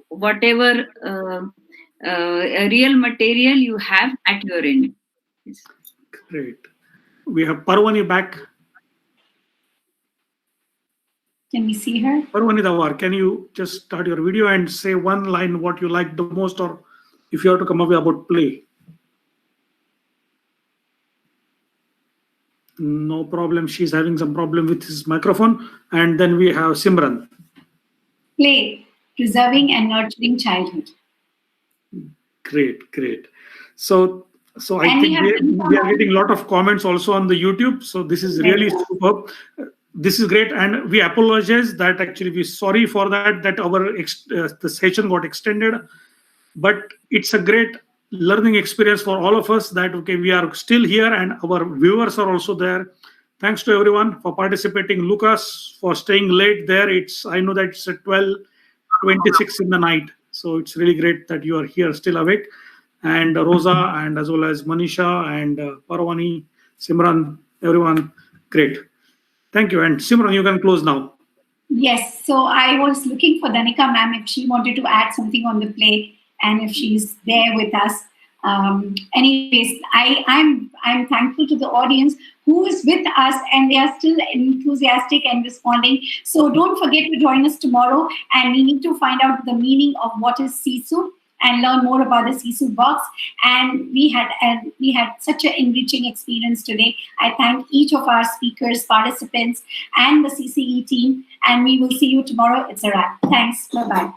whatever real material you have at your end. Yes. Great. We have Parvani back. Can we see her? Parvani Dawar, can you just start your video and say one line what you like the most, or if you have to come up with about play? No problem. She's having some problem with his microphone. And then we have Simran. Play, preserving and nurturing childhood. Great, great. So I think we are getting a lot of comments also on the YouTube. So this is really superb. This is great, and we apologize that actually we're sorry for that our the session got extended, but it's a great learning experience for all of us that okay, we are still here and our viewers are also there. Thanks to everyone for participating. Lukas for staying late there. I know that it's at 12:26 in the night, so it's really great that you are here still awake. And Rosa, and as well as Manisha and Parvani, Simran, everyone, great. Thank you. And Simran, you can close now. Yes. So I was looking for Danika ma'am if she wanted to add something on the play and if she's there with us. Anyways, I'm thankful to the audience who is with us and they are still enthusiastic and responding. So don't forget to join us tomorrow, and we need to find out the meaning of what is Sisu and learn more about the Sisu Box. And we had such an enriching experience today. I thank each of our speakers, participants, and the CCE team. And we will see you tomorrow. It's a wrap. Thanks. Bye-bye.